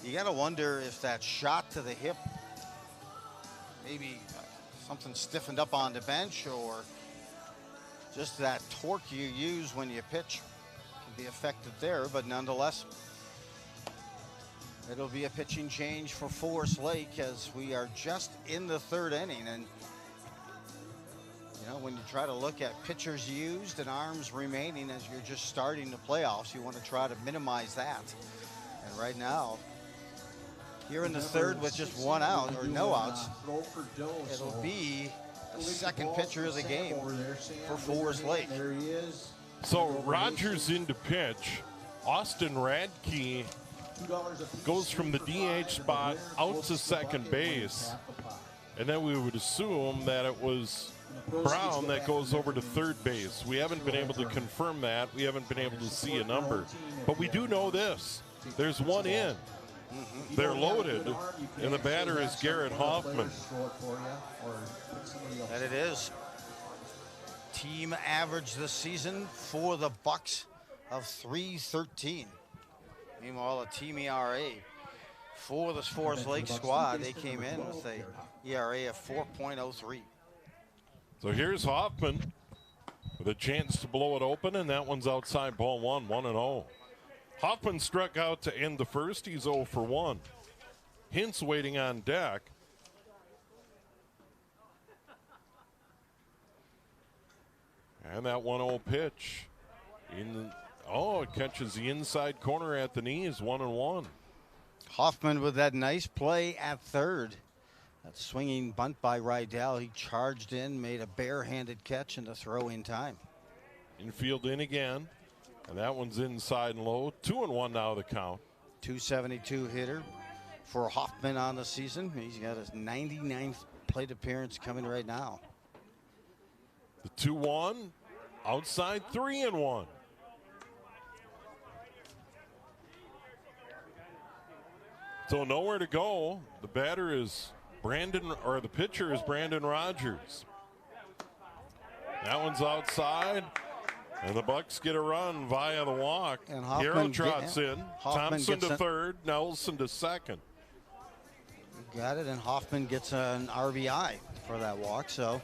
you got to wonder if that shot to the hip, maybe something stiffened up on the bench, or just that torque you use when you pitch can be affected there. But nonetheless, It'll be a pitching change for Forest Lake as we are just in the third inning. And, you know, when you try to look at pitchers used and arms remaining as you're just starting the playoffs, you want to try to minimize that. And right now, here in the third with just one out or no outs, it'll be the second pitcher of the game for Forest Lake. So Rogers into pitch. Austin Radke goes from the DH spot out to second base. And then we would assume that it was Brown that goes over to third base. We haven't been able to confirm that. We haven't been able to see a number. But we do know this. There's one in. They're loaded, and the batter is Garrett Hoffman. And it is. Team average this season for the Bucs of .313. Meanwhile, a team ERA for the Forest Lake squad, they came in with a ERA of 4.03. So here's Hoffman with a chance to blow it open, and that one's outside ball one, 1-0. Hoffman struck out to end the first. He's 0 for 1. Hintz waiting on deck. And that 1-0 pitch. It catches the inside corner at the knees, 1-1. Hoffman with that nice play at third. That swinging bunt by Rydell. He charged in, made a barehanded catch in the throw in time. Infield in again. And that one's inside and low. 2-1 now the count. 272 hitter for Hoffman on the season. He's got his 99th plate appearance coming right now. The 2-1, outside 3-1. So nowhere to go. The batter is the pitcher is Brandon Rogers. That one's outside. And the Bucs get a run via the walk. And Hero trots in. Hoffman Thompson to third. Nelson to second. Got it, and Hoffman gets an RBI for that walk, so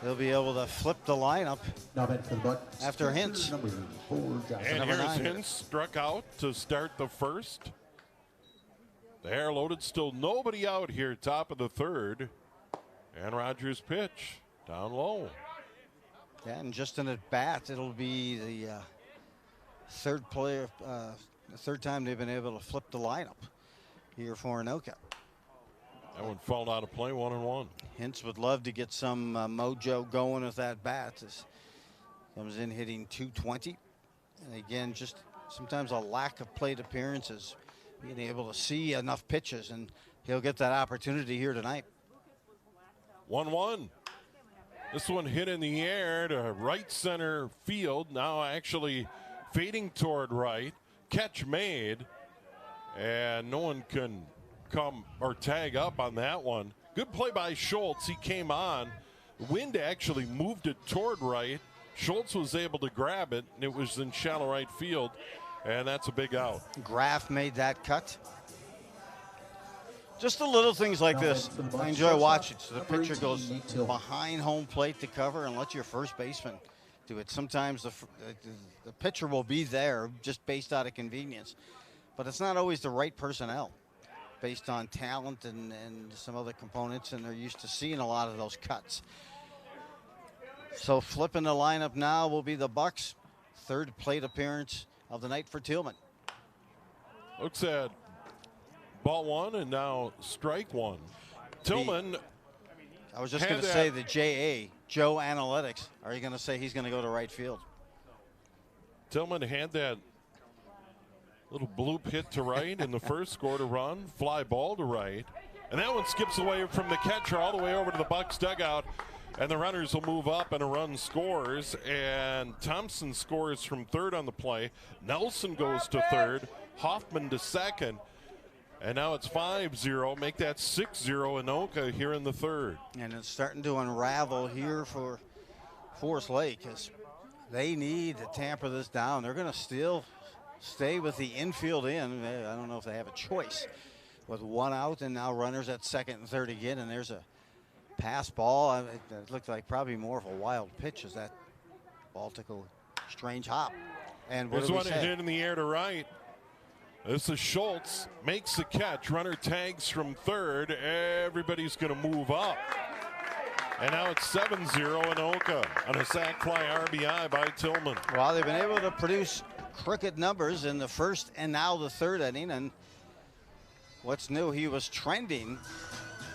they'll be able to flip the lineup after Hintz. And here's Hintz struck out to start the first. The air loaded, still nobody out here, top of the third. And Rogers pitch down low. Yeah, and just an at bat, it'll be the third time they've been able to flip the lineup here for Anoka. That one fouled out of play, 1-1. Hintz would love to get some mojo going with that bat. Comes in hitting .220. And again, just sometimes a lack of plate appearances, being able to see enough pitches, and he'll get that opportunity here tonight. 1-1. This one hit in the air to right center field. Now actually fading toward right. Catch made. And no one can come or tag up on that one. Good play by Schultz. He came on. Wind actually moved it toward right. Schultz was able to grab it, and it was in shallow right field. And that's a big out. Graff made that cut. Just the little things like this, I enjoy watching. So the pitcher goes behind home plate to cover and let your first baseman do it. Sometimes the pitcher will be there just based out of convenience, but it's not always the right personnel based on talent and some other components, and they're used to seeing a lot of those cuts. So flipping the lineup now will be the Bucs' third plate appearance of the night for Tillman. Looks at ball one and now strike one. Tillman. I was just going to say the Joe Analytics. Are you going to say he's going to go to right field? Tillman had that little bloop hit to right in the first, scored a run, fly ball to right. And that one skips away from the catcher all the way over to the Bucs dugout. And the runners will move up and a run scores. And Thompson scores from third on the play. Nelson goes to third. Hoffman to second. And now it's 5-0. Make that 6-0 Anoka here in the third. And it's starting to unravel here for Forest Lake as they need to tamper this down. They're going to still stay with the infield in. I don't know if they have a choice with one out and now runners at second and third again. And there's a pass ball. It looked like probably more of a wild pitch as that ball took a strange hop. And what There's one hit in the air to right. This is Schultz, makes the catch. Runner tags from third. Everybody's going to move up. And now it's 7-0 Anoka on a sac fly RBI by Tillman. Well, they've been able to produce crooked numbers in the first and now the third inning. And what's new, he was trending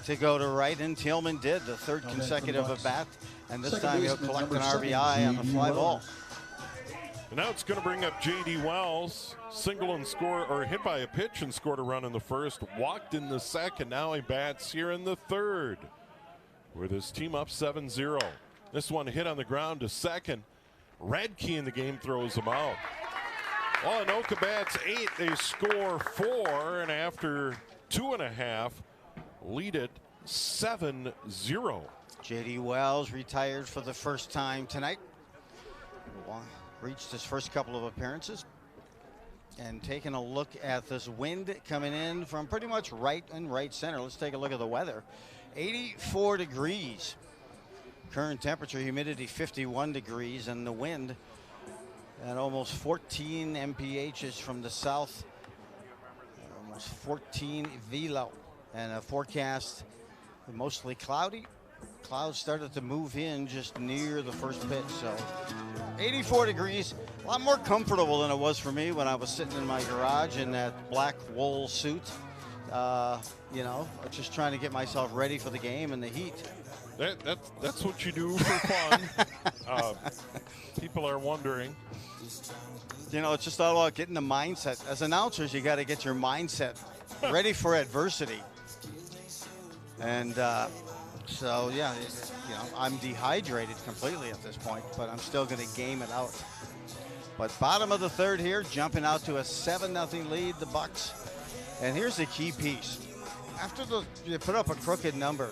to go to right, and Tillman did the third consecutive at bat. And this time he'll collect an RBI on the fly ball. And now it's going to bring up J.D. Wells. Single and score, or hit by a pitch and scored a run in the first. Walked in the second. Now he bats here in the third, with his team up 7-0. This one hit on the ground to second. Radke in the game throws him out. Well, Anoka bats 8. They score 4, and after 2.5, lead it 7-0. J.D. Wells retired for the first time tonight. Reached his first couple of appearances. And taking a look at this wind coming in from pretty much right and right center. Let's take a look at the weather. 84 degrees. Current temperature, humidity 51 degrees, and the wind at almost 14 mph from the south. Almost 14 velo. And a forecast mostly cloudy. Clouds started to move in just near the first pitch. So 84 degrees, a lot more comfortable than it was for me when I was sitting in my garage in that black wool suit. You know, just trying to get myself ready for the game and the heat. That's what you do for fun. People are wondering. You know, it's just all about getting the mindset. As announcers, you got to get your mindset ready for adversity. And so, yeah, you know, I'm dehydrated completely at this point, but I'm still going to game it out. But bottom of the third here, jumping out to a 7-0 lead, the Bucs. And here's the key piece. After you put up a crooked number,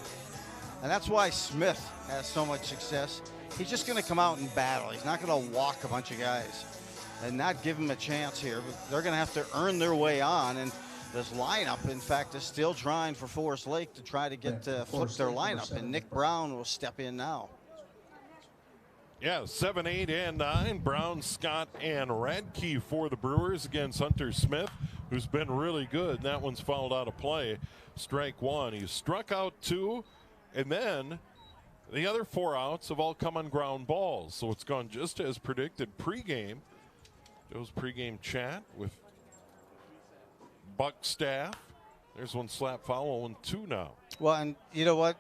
and that's why Smith has so much success, he's just going to come out and battle. He's not going to walk a bunch of guys and not give them a chance here. They're going to have to earn their way on. And this lineup, in fact, is still trying for Forest Lake to try to get flip their lineup. And Nick Brown will step in now. Yeah, 7, 8, and 9. Brown, Scott, and Radke for the Brewers against Hunter Smith, who's been really good. And that one's fouled out of play. Strike one. He struck out 2, and then the other 4 outs have all come on ground balls. So it's gone just as predicted. Pregame, Joe's pregame chat with Buck staff. There's one slap foul, 1-2 now. Well, and you know what?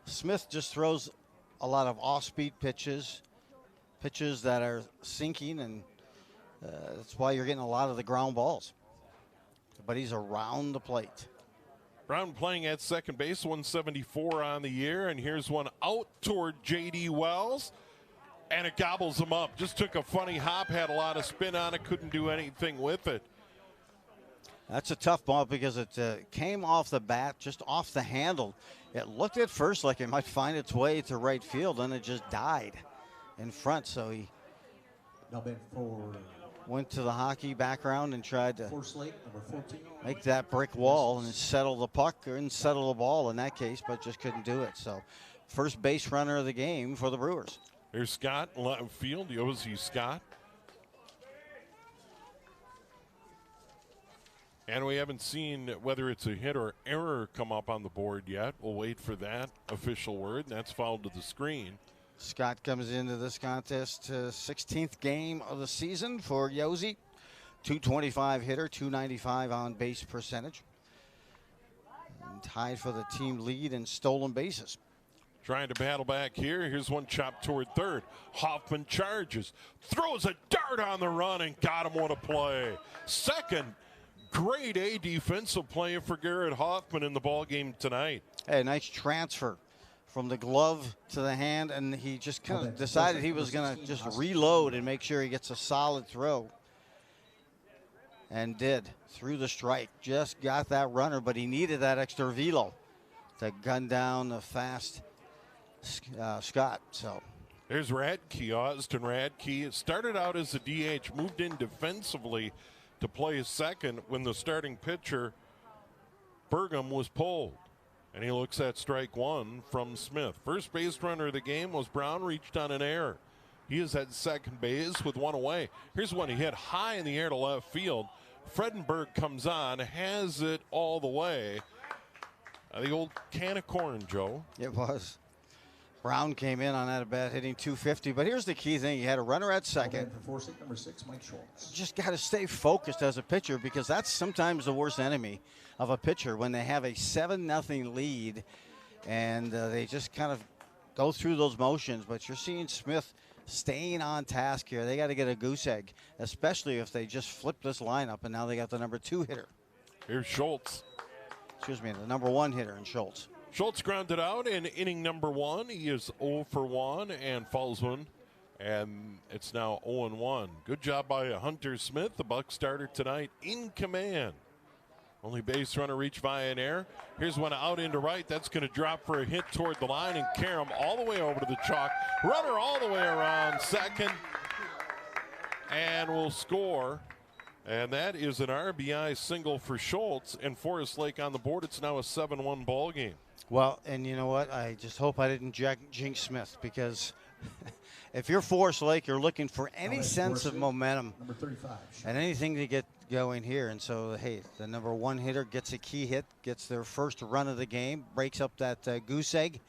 Smith just throws a lot of off-speed pitches that are sinking, and that's why you're getting a lot of the ground balls. But he's around the plate. Brown playing at second base, 174 on the year, and here's one out toward J.D. Wells, and it gobbles him up. Just took a funny hop, had a lot of spin on it, couldn't do anything with it. That's a tough ball because it came off the bat, just off the handle. It looked at first like it might find its way to right field, and it just died in front. So he went to the hockey background and tried to make that brick wall and settle the puck and settle the ball in that case, but just couldn't do it. So first base runner of the game for the Brewers. Here's Scott, left field. Yossi Scott. And we haven't seen whether it's a hit or error come up on the board yet. We'll wait for that official word, and that's fouled to the screen. Scott comes into this contest, 16th game of the season for Yossi. 225 hitter, 295 on base percentage. And tied for the team lead in stolen bases. Trying to battle back here. Here's one chopped toward third. Hoffman charges, throws a dart on the run, and got him on a play. Second, grade A defensive play for Garrett Hoffman in the ball game tonight. Hey, nice transfer from the glove to the hand, and he just kind of decided he was going to just reload and make sure he gets a solid throw. And did. Through the strike. Just got that runner, but he needed that extra velo to gun down the fast Scott. So there's Radke, Austin Radke. It started out as a DH, moved in defensively to play second when the starting pitcher, Pregame, was pulled. And he looks at strike one from Smith. First base runner of the game was Brown, reached on an error. He is at second base with one away. Here's one he hit high in the air to left field. Fredenberg comes on, has it all the way. The old can of corn, Joe. It was. Brown came in on that at bat, hitting 250. But here's the key thing. You had a runner at second. Number 6, Mike Schultz. Just got to stay focused as a pitcher, because that's sometimes the worst enemy of a pitcher, when they have a 7-0 lead and they just kind of go through those motions. But you're seeing Smith staying on task here. They got to get a goose egg, especially if they just flip this lineup and now they got the number 2 hitter. Here's Schultz. Excuse me, the number 1 hitter in Schultz. Schultz grounded out in inning number 1. He is 0 for 1 and falls one. And it's now 0-1. Good job by Hunter Smith, the Bucs starter tonight, in command. Only base runner reached via an error. Here's one out into right. That's going to drop for a hit toward the line, and Karam all the way over to the chalk. Runner all the way around second, and will score. And that is an RBI single for Schultz, and Forest Lake on the board. It's now a 7-1 ball game. Well, and you know what? I just hope I didn't jinx Smith, because if you're Forest Lake, you're looking for any sense of momentum Number 35. and anything to get going here. And so, hey, the number 1 hitter gets a key hit, gets their first run of the game, breaks up that goose egg,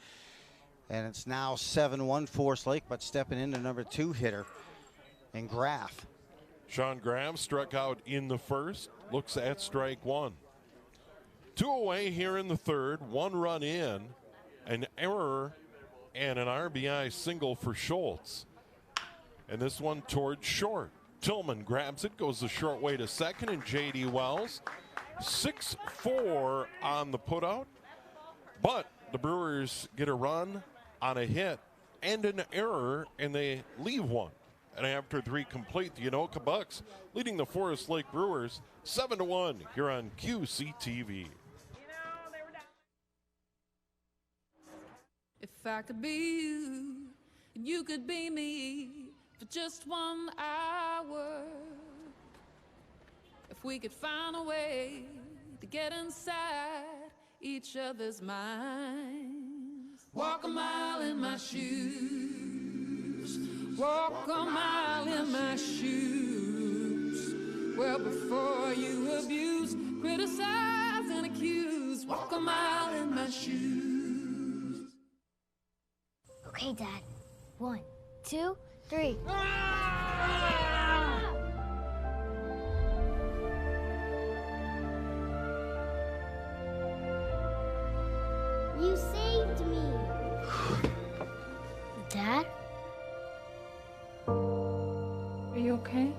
and it's now 7-1 Forest Lake. But stepping into number 2 hitter in Graff. Sean Graham struck out in the first, looks at strike 1. 2 away here in the third, 1 run in, an error and an RBI single for Schultz. And this one towards short. Tillman grabs it, goes the short way to second, and J.D. Wells 6-4 on the putout. But the Brewers get a run on a hit and an error, and they leave one. And after 3 complete, the Anoka Bucs leading the Forest Lake Brewers 7-1 here on QCTV. If I could be you, and you could be me for just 1 hour. If we could find a way to get inside each other's minds. Walk a mile in my shoes. Walk a mile in my shoes. Well, before you abuse, criticize, and accuse. Walk a mile in my shoes. Okay, Dad. 1, 2, 3. You saved me. Dad? Are you okay?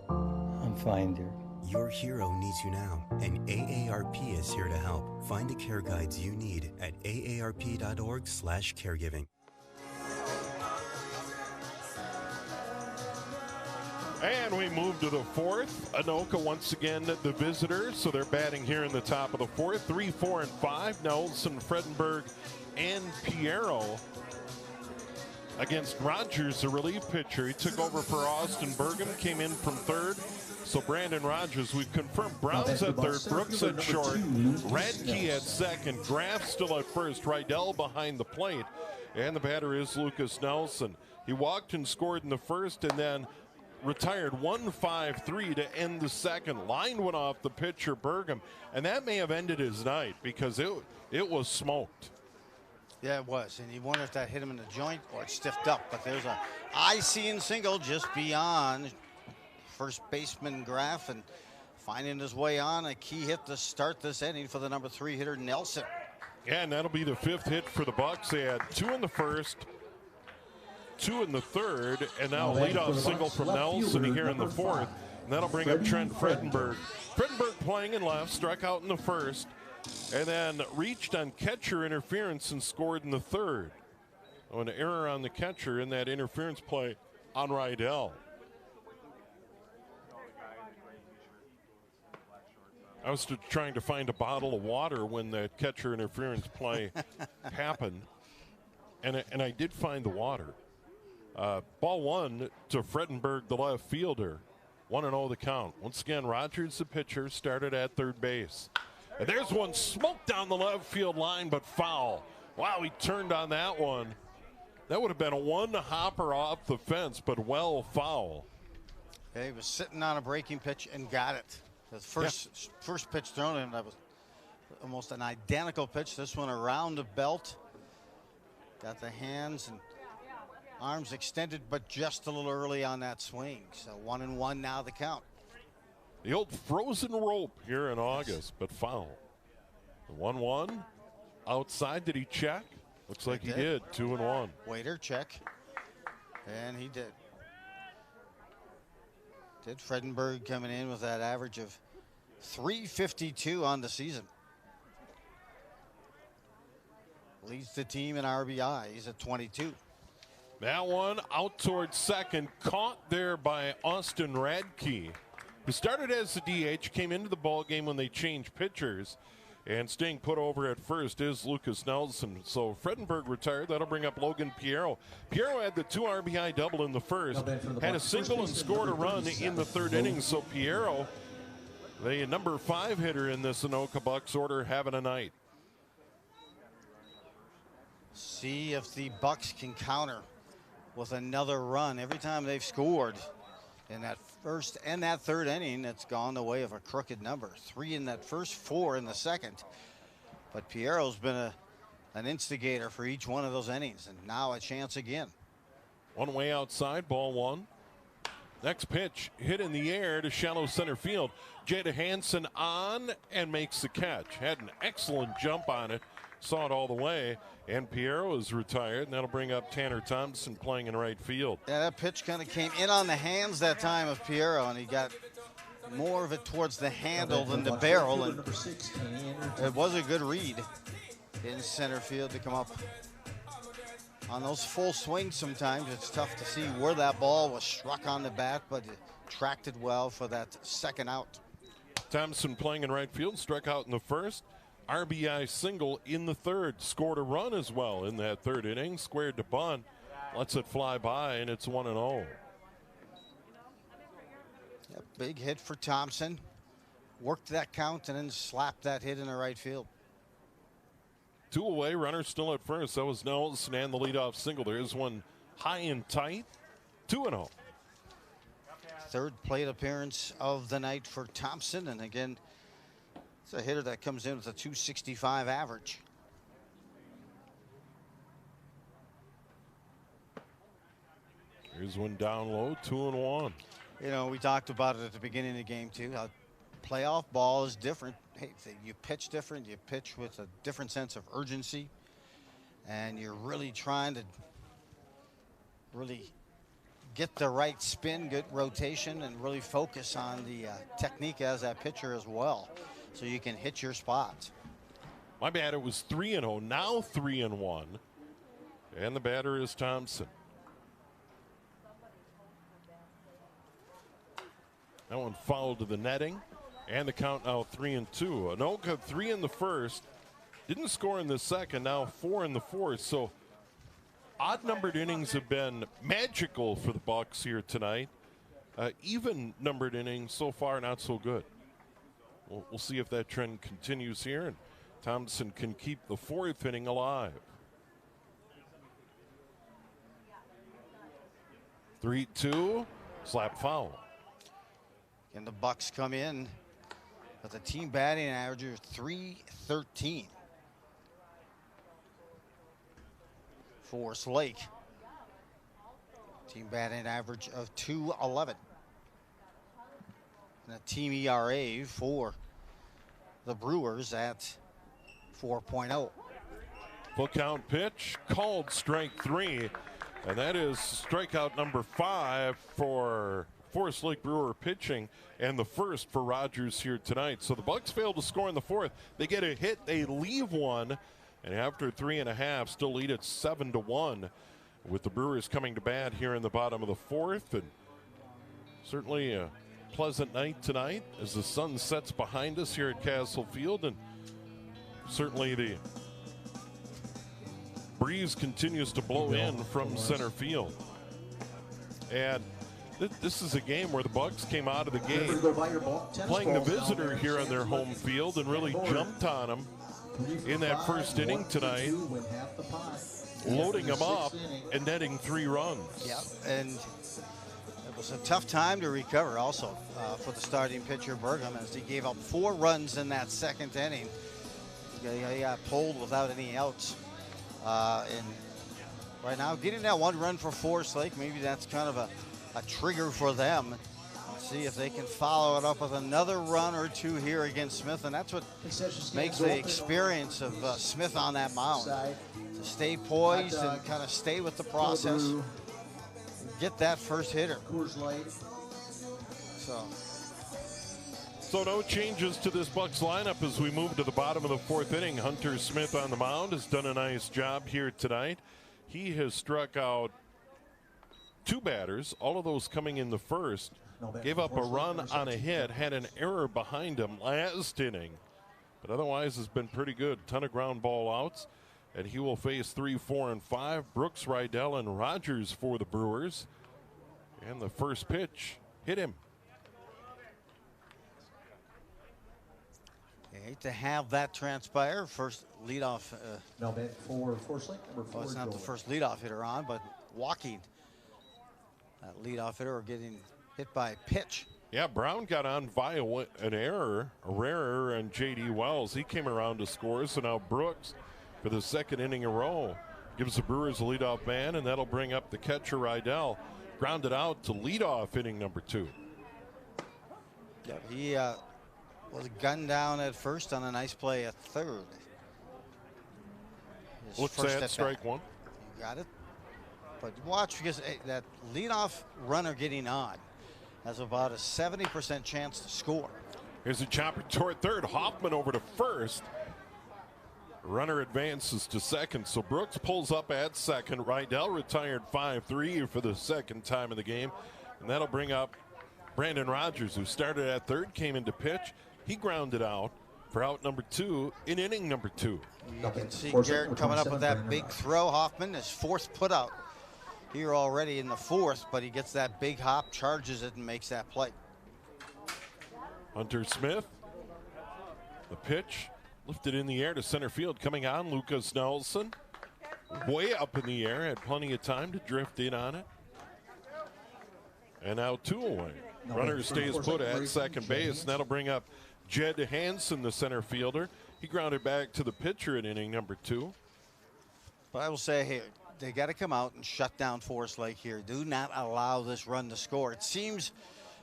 I'm fine, dear. Your hero needs you now, and AARP is here to help. Find the care guides you need at aarp.org/caregiving. And we move to the fourth. Anoka once again the visitor, so they're batting here in the top of the fourth. 3, 4, and 5. Nelson, Fredenberg, and Piero against Rogers, the relief pitcher. He took over for Austin Bergam, came in from third. So Brandon Rogers, we've confirmed Brown's at third, Brooks at short, Radke at second, Graff still at first, Rydell behind the plate, and the batter is Lucas Nelson. He walked and scored in the first, and then retired 1-5-3 to end the second. Line went off the pitcher, Bergam, and that may have ended his night because it was smoked. Yeah, it was, and you wonder if that hit him in the joint or it stiffed up. But there's a eye-seeing single just beyond first baseman Graff, and finding his way on a key hit to start this inning for the number 3 hitter Nelson. Yeah, and that'll be the 5th hit for the Bucs. They had 2 in the first, 2 in the third, and now a leadoff single from Nelson here in the 4th. And that'll bring up Trent Fredenberg. Fredenberg playing in left, struck out in the first, and then reached on catcher interference and scored in the 3rd. Oh, an error on the catcher in that interference play on Rydell. I was trying to find a bottle of water when the catcher interference play happened, and I did find the water. Ball 1 to Fredenberg, the left fielder. 1-0 the count. Once again, Rogers, the pitcher, started at third base. And there's one smoked down the left field line, but foul. Wow, he turned on that one. That would have been a one hopper off the fence, but well foul. Yeah, he was sitting on a breaking pitch and got it. The first pitch thrown in, that was almost an identical pitch. This one around the belt. Got the hands and arms extended, but just a little early on that swing. So 1-1 now the count. The old frozen rope here in August, but foul. The 1-1 outside. Did he check? Looks like he did. 2-1. Waiter check, and he did. Fredenberg coming in with that average of .352 on the season. Leads the team in RBI. He's at 22. That one out towards second, caught there by Austin Radke, who started as the DH, came into the ball game when they changed pitchers, and staying put over at first is Lucas Nelson. So Fredenberg retired. That'll bring up Logan Piero. Piero had the 2 RBI double in the first, had a single and scored a run in the third inning. So Piero, the number 5 hitter in this Anoka Bucs order, having a night. See if the Bucs can counter with another run. Every time they've scored in that first and that third inning, it's gone the way of a crooked number. 3 in that first, 4 in the second. But Piero's been an instigator for each one of those innings, and now a chance again. One way outside, ball 1. Next pitch, hit in the air to shallow center field. Jada Hansen on and makes the catch. Had an excellent jump on it. Saw it all the way, and Piero is retired, and that'll bring up Tanner Thompson playing in right field. Yeah, that pitch kind of came in on the hands that time of Piero, and he got more of it towards the handle than the barrel, and it was a good read in center field to come up. On those full swings sometimes it's tough to see where that ball was struck on the bat, but it tracked it well for that second out. Thompson playing in right field, struck out in the first. RBI single in the third, scored a run as well in that third inning, squared to bunt, lets it fly by, and it's 1-0. Yeah, big hit for Thompson. Worked that count and then slapped that hit in the right field. 2 away, runner still at first. That was Nelson and the leadoff single. There is one high and tight, 2-0. Third plate appearance of the night for Thompson, and again, it's a hitter that comes in with a .265 average. Here's one down low, 2-1. You know, we talked about it at the beginning of the game too. How playoff ball is different. Hey, you pitch different. You pitch with a different sense of urgency, and you're really trying to get the right spin, good rotation, and really focus on the technique as that pitcher as well, so you can hit your spots. My batter was 3-0, now 3-1, and the batter is Thompson. That one fouled to the netting, and the count now 3-2. Anoka 3 in the first, didn't score in the second, now 4 in the fourth. So odd-numbered innings have been magical for the Bucs here tonight. Even-numbered innings so far not so good. We'll see if that trend continues here, and Thompson can keep the fourth inning alive. 3-2, slap foul. And the Bucs come in with a team batting average of .313. Forrest Lake, team batting average of .211. And a team ERA for the Brewers at 4.0. Full count pitch, called strike 3. And that is strikeout number 5 for Forest Lake Brewer pitching, and the first for Rogers here tonight. So the Bucs failed to score in the fourth. They get a hit, they leave one, and after 3.5, still lead at 7-1, with the Brewers coming to bat here in the bottom of the fourth. And certainly a pleasant night tonight as the sun sets behind us here at Castle Field, and certainly the breeze continues to blow in from center field. And this is a game where the Bucs came out of the gate playing the visitor here on their home field and really jumped on them in that first inning tonight. loading them up and netting 3 runs. Yeah, and it was a tough time to recover also for the starting pitcher, Pregame, as he gave up 4 runs in that second inning. He got pulled without any outs. And right now, getting that 1 run for Forest Lake, maybe that's kind of a trigger for them. See if they can follow it up with another run or 2 here against Smith, and that's what makes the experience of Smith on that mound. To stay poised and kind of stay with the process, and get that first hitter. So no changes to this Bucs lineup as we move to the bottom of the 4th inning. Hunter Smith on the mound has done a nice job here tonight. He has struck out 2 batters, all of those coming in the first. Gave up a run on a hit, had an error behind him last inning, but otherwise has been pretty good. Ton of ground ball outs, and he will face 3, 4, and 5. Brooks, Rydell, and Rogers for the Brewers. And the first pitch hit him. You hate to have that transpire. First leadoff. Now bat for Forest Lake, number 4. Well, it's not the first leadoff hitter on, but walking. That leadoff hitter getting hit by a pitch. Yeah, Brown got on via an error, a rare error, and J.D. Wells. He came around to score, so now Brooks, for the 2nd inning in a row, gives the Brewers a leadoff man, and that'll bring up the catcher, Rydell. Grounded out to leadoff inning number 2. Yeah, he was gunned down at first on a nice play at third. Looks at strike 1. You got it. But watch, because that leadoff runner getting on has about a 70% chance to score. Here's a chopper toward third. Hoffman over to first. Runner advances to second, so Brooks pulls up at second. Rydell retired 5-3 for the 2nd time in the game, and that'll bring up Brandon Rogers, who started at third, came into pitch. He grounded out for out number 2 in inning number 2. You can see Garrett coming up with that big throw. Hoffman, his 4th putout here already in the 4th, but he gets that big hop, charges it, and makes that play. Hunter Smith, the pitch lifted in the air to center field. Coming on, Lucas Nelson, way up in the air, had plenty of time to drift in on it. And now 2 away. Runner stays put at second base, and that'll bring up Jed Hansen, the center fielder. He grounded back to the pitcher in inning number 2. But I will say here, they got to come out and shut down Forest Lake here. Do not allow this run to score. It seems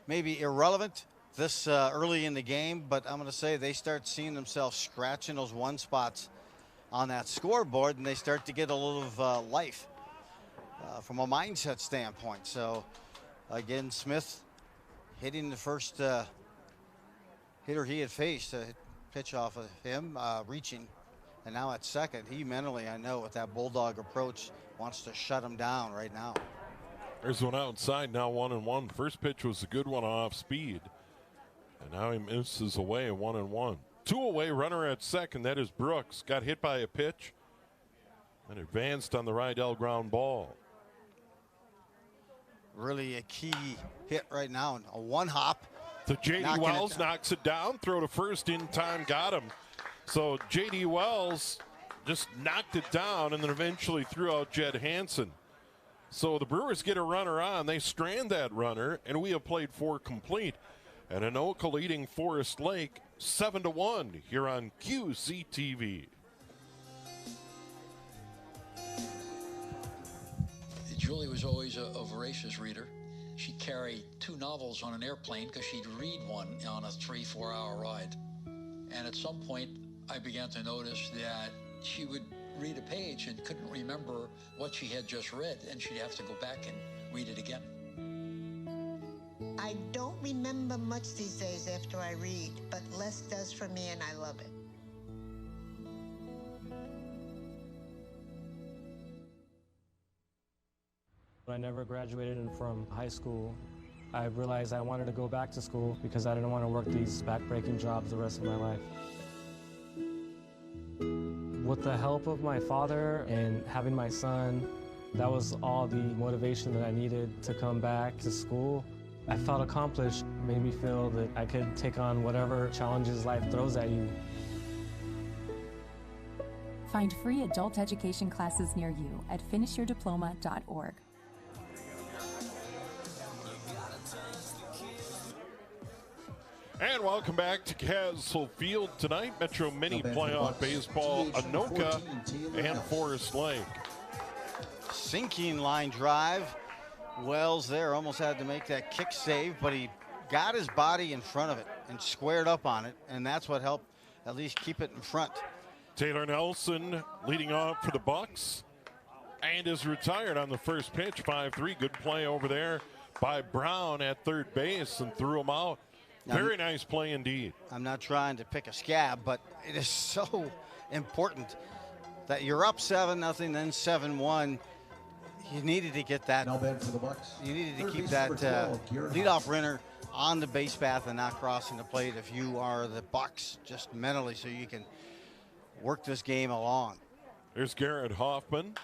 maybe irrelevant this early in the game, but I'm going to say they start seeing themselves scratching those 1 spots on that scoreboard, and they start to get a little of life from a mindset standpoint. So, again, Smith hitting the first hitter he had faced, a pitch off of him, reaching. And now at second, he mentally, I know, with that bulldog approach, wants to shut him down right now. There's one outside, now 1-1. First pitch was a good one off speed. And now he misses away, 1-1. 2 away, runner at second, that is Brooks. Got hit by a pitch and advanced on the Rydell ground ball. Really a key hit right now. A 1 hop. To J.D. Wells, knocks it down, throw to first in time, got him. So J.D. Wells just knocked it down and then eventually threw out Jed Hansen. So the Brewers get a runner on. They strand that runner, and we have played 4 complete. And Anoka leading Forest Lake 7-1 here on QCTV. Julie was always a voracious reader. She'd carry 2 novels on an airplane because she'd read one on a 3-4 hour ride. And at some point, I began to notice that she would read a page and couldn't remember what she had just read, and she'd have to go back and read it again. I don't remember much these days after I read, but less does for me, and I love it. When I never graduated from high school, I realized I wanted to go back to school because I didn't want to work these back-breaking jobs the rest of my life. With the help of my father and having my son, that was all the motivation that I needed to come back to school. I felt accomplished, made me feel that I could take on whatever challenges life throws at you. Find free adult education classes near you at finishyourdiploma.org. And welcome back to Castle Field tonight. Metro Mini Playoff Baseball, Anoka and Forest Lake. Sinking line drive. Wells there almost had to make that kick save, but he got his body in front of it and squared up on it, and that's what helped at least keep it in front. Taylor Nelson leading off for the Bucs and is retired on the first pitch. 5-3. Good play over there by Brown at third base and threw him out. Very nice play indeed. I'm not trying to pick a scab, but it is so important that you're up 7-0, then 7-1. You needed to get that. Now back for the Bucs. You needed to keep that leadoff runner on the base path and not crossing the plate if you are the Bucs, just mentally, so you can work this game along. There's Garrett Hoffman.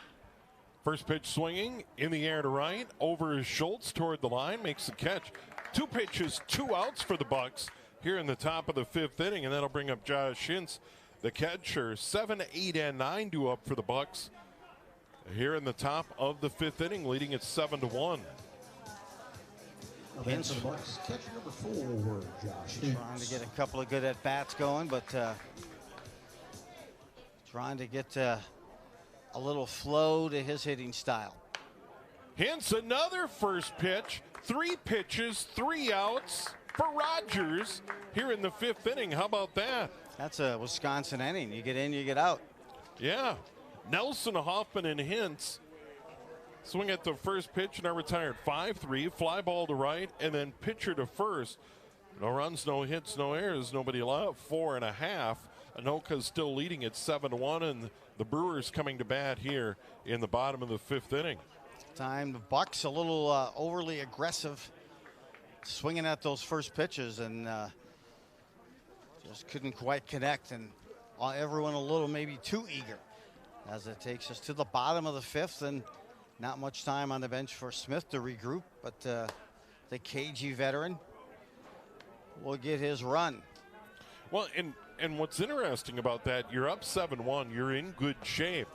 First pitch swinging in the air to right, over his Schultz toward the line, makes the catch. 2 pitches, 2 outs for the Bucs here in the top of the 5th inning, and that'll bring up Josh Shintz, the catcher. 7, 8, and 9 due up for the Bucs here in the top of the 5th inning, leading it 7-1. Hintz catcher number 4, Josh. Trying to get a couple of good at bats going, but trying to get a little flow to his hitting style. Hintz, another first pitch. 3 pitches, 3 outs for Rogers here in the 5th inning. How about that? That's a Wisconsin inning. You get in, you get out. Yeah. Nelson, Hoffman, and Hintz swing at the first pitch and are retired. 5-3, fly ball to right, and then pitcher to first. No runs, no hits, no errors, nobody left. 4.5. Anoka still leading at 7-1, and the Brewers coming to bat here in the bottom of the 5th inning. Time the Bucs a little overly aggressive, swinging at those first pitches, and just couldn't quite connect, and everyone a little maybe too eager, as it takes us to the bottom of the 5th, and not much time on the bench for Smith to regroup, but the KG veteran will get his run. Well, and what's interesting about that, you're up 7-1, you're in good shape.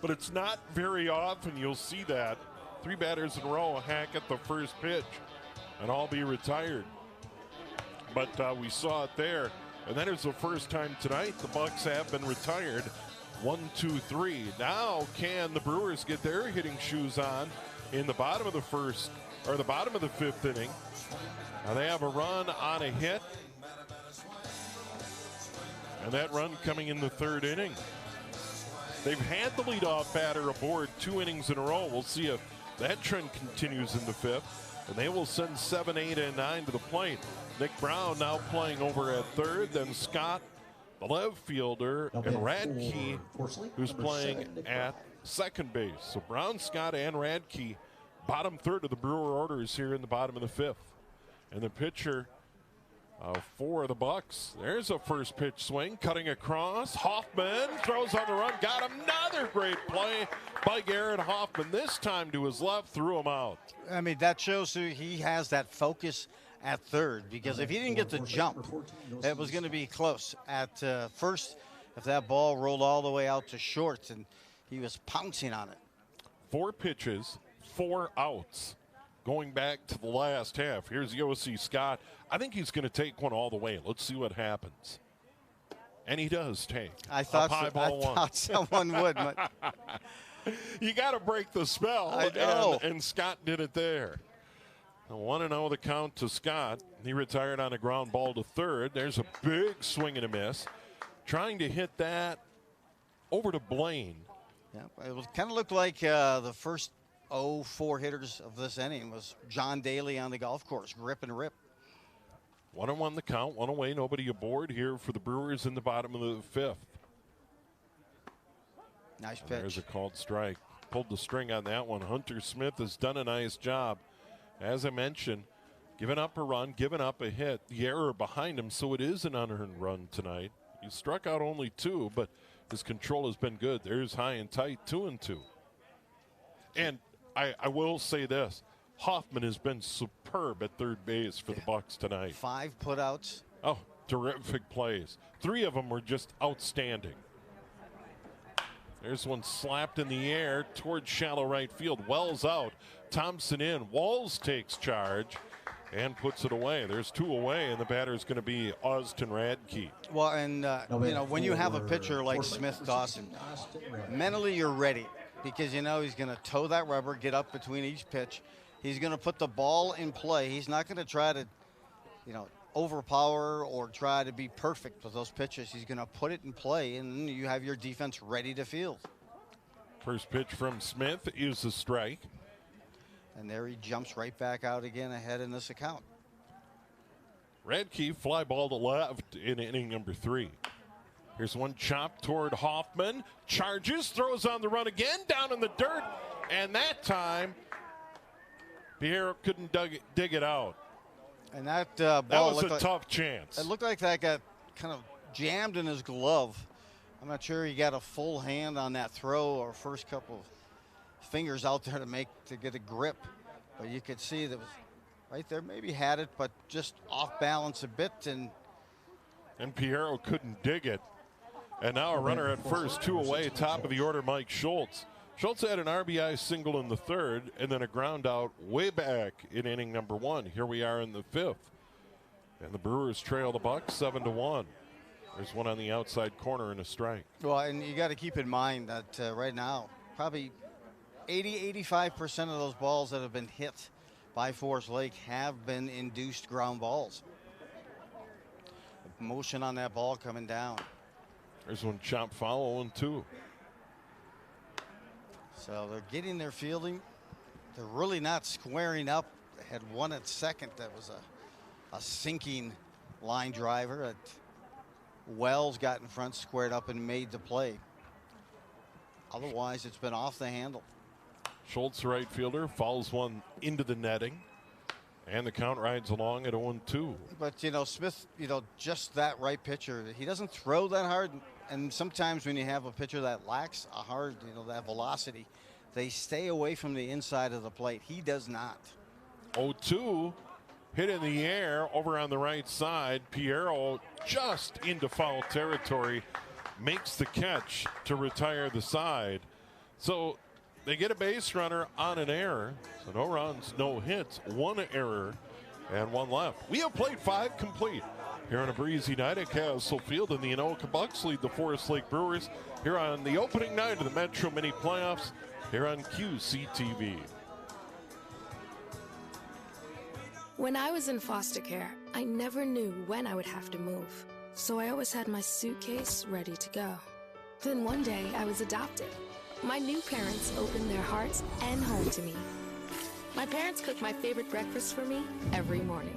But it's not very often you'll see that. 3 batters in a row hack at the first pitch and all be retired. But we saw it there. And that is the first time tonight the Bucs have been retired. 1, 2, 3. Now can the Brewers get their hitting shoes on in the bottom of the 5th inning? Now they have a run on a hit. And that run coming in the 3rd inning. They've had the leadoff batter aboard 2 innings in a row. We'll see if that trend continues in the 5th. And they will send 7, 8, and 9 to the plate. Nick Brown now playing over at 3rd. Then Scott, the left fielder, and Radke, who's playing at 2nd base. So Brown, Scott, and Radke, bottom 3rd of the Brewer orders here in the bottom of the 5th. And the pitcher for the Bucs. There's a first pitch swing, cutting across. Hoffman throws on the run. Got another great play by Garrett Hoffman. This time to his left, threw him out. I mean, that shows he has that focus at 3rd, because if he didn't get the jump, it was going to be close at first if that ball rolled all the way out to short, and he was pouncing on it. 4 pitches, 4 outs. Going back to the last half, here's Yossi Scott. I think he's going to take one all the way. Let's see what happens. And he does take. I thought someone would. But you got to break the spell. I know. And Scott did it there. 1-0 the count to Scott. He retired on a ground ball to 3rd. There's a big swing and a miss. Trying to hit that over to Blaine. Yeah, it kind of looked like the first 4 hitters of this inning was John Daly on the golf course, rip and rip. 1-1 the count, 1 away, nobody aboard here for the Brewers in the bottom of the 5th. Nice pitch. There's a called strike. Pulled the string on that one. Hunter Smith has done a nice job. As I mentioned, giving up a run, giving up a hit, the error behind him, so it is an unearned run tonight. He struck out only 2, but his control has been good. There's high and tight, 2-2. And I will say this, Hoffman has been superb at 3rd base for the Bucs tonight. 5 putouts. Oh, terrific plays. 3 of them were just outstanding. There's one slapped in the air towards shallow right field. Wells out. Thompson in. Walls takes charge and puts it away. There's 2 away, and the batter is going to be Austin Radke. Well, and, when you have a pitcher like Smith Dawson, mentally you're ready because you know he's going to toe that rubber, get up between each pitch. He's going to put the ball in play. He's not going to try to, overpower or try to be perfect with those pitches. He's going to put it in play, and then you have your defense ready to field. First pitch from Smith is a strike. And there he jumps right back out again ahead in this account. Radke fly ball to left in inning number 3. Here's one chop toward Hoffman. Charges, throws on the run again, down in the dirt. And that time, Piero couldn't dig it out. And that ball that was a like, tough chance. It looked like that got kind of jammed in his glove. I'm not sure he got a full hand on that throw or first couple of fingers out there to get a grip. But you could see that was right there. Maybe had it, but just off balance a bit. And Piero couldn't dig it. And now a runner at first, 2 away, top of the order, Mike Schultz. Schultz had an RBI single in the 3rd and then a ground out way back in inning number 1. Here we are in the 5th. And the Brewers trail the Bucs 7-1. There's one on the outside corner and a strike. Well, and you got to keep in mind that right now, probably 80-85% of those balls that have been hit by Forest Lake have been induced ground balls. Motion on that ball coming down. There's one chop foul, 0-2. So they're getting their fielding. They're really not squaring up. They had one at second that was a sinking line driver. Wells got in front, squared up, and made the play. Otherwise, it's been off the handle. Schultz, right fielder, fouls one into the netting. And the count rides along at 0-2. But, Smith, just that right pitcher. He doesn't throw that hard. And sometimes when you have a pitcher that lacks a hard, that velocity, they stay away from the inside of the plate. He does not. 0-2, hit in the air over on the right side. Piero just into foul territory, makes the catch to retire the side. So they get a base runner on an error. So no runs, no hits, 1 error, and 1 left. We have played 5 complete here on a breezy night at Castle Field, and the Anoka Bucs lead the Forest Lake Brewers here on the opening night of the Metro Mini Playoffs here on QCTV. When I was in foster care, I never knew when I would have to move, so I always had my suitcase ready to go. Then one day I was adopted. My new parents opened their hearts and home to me. My parents cook my favorite breakfast for me every morning.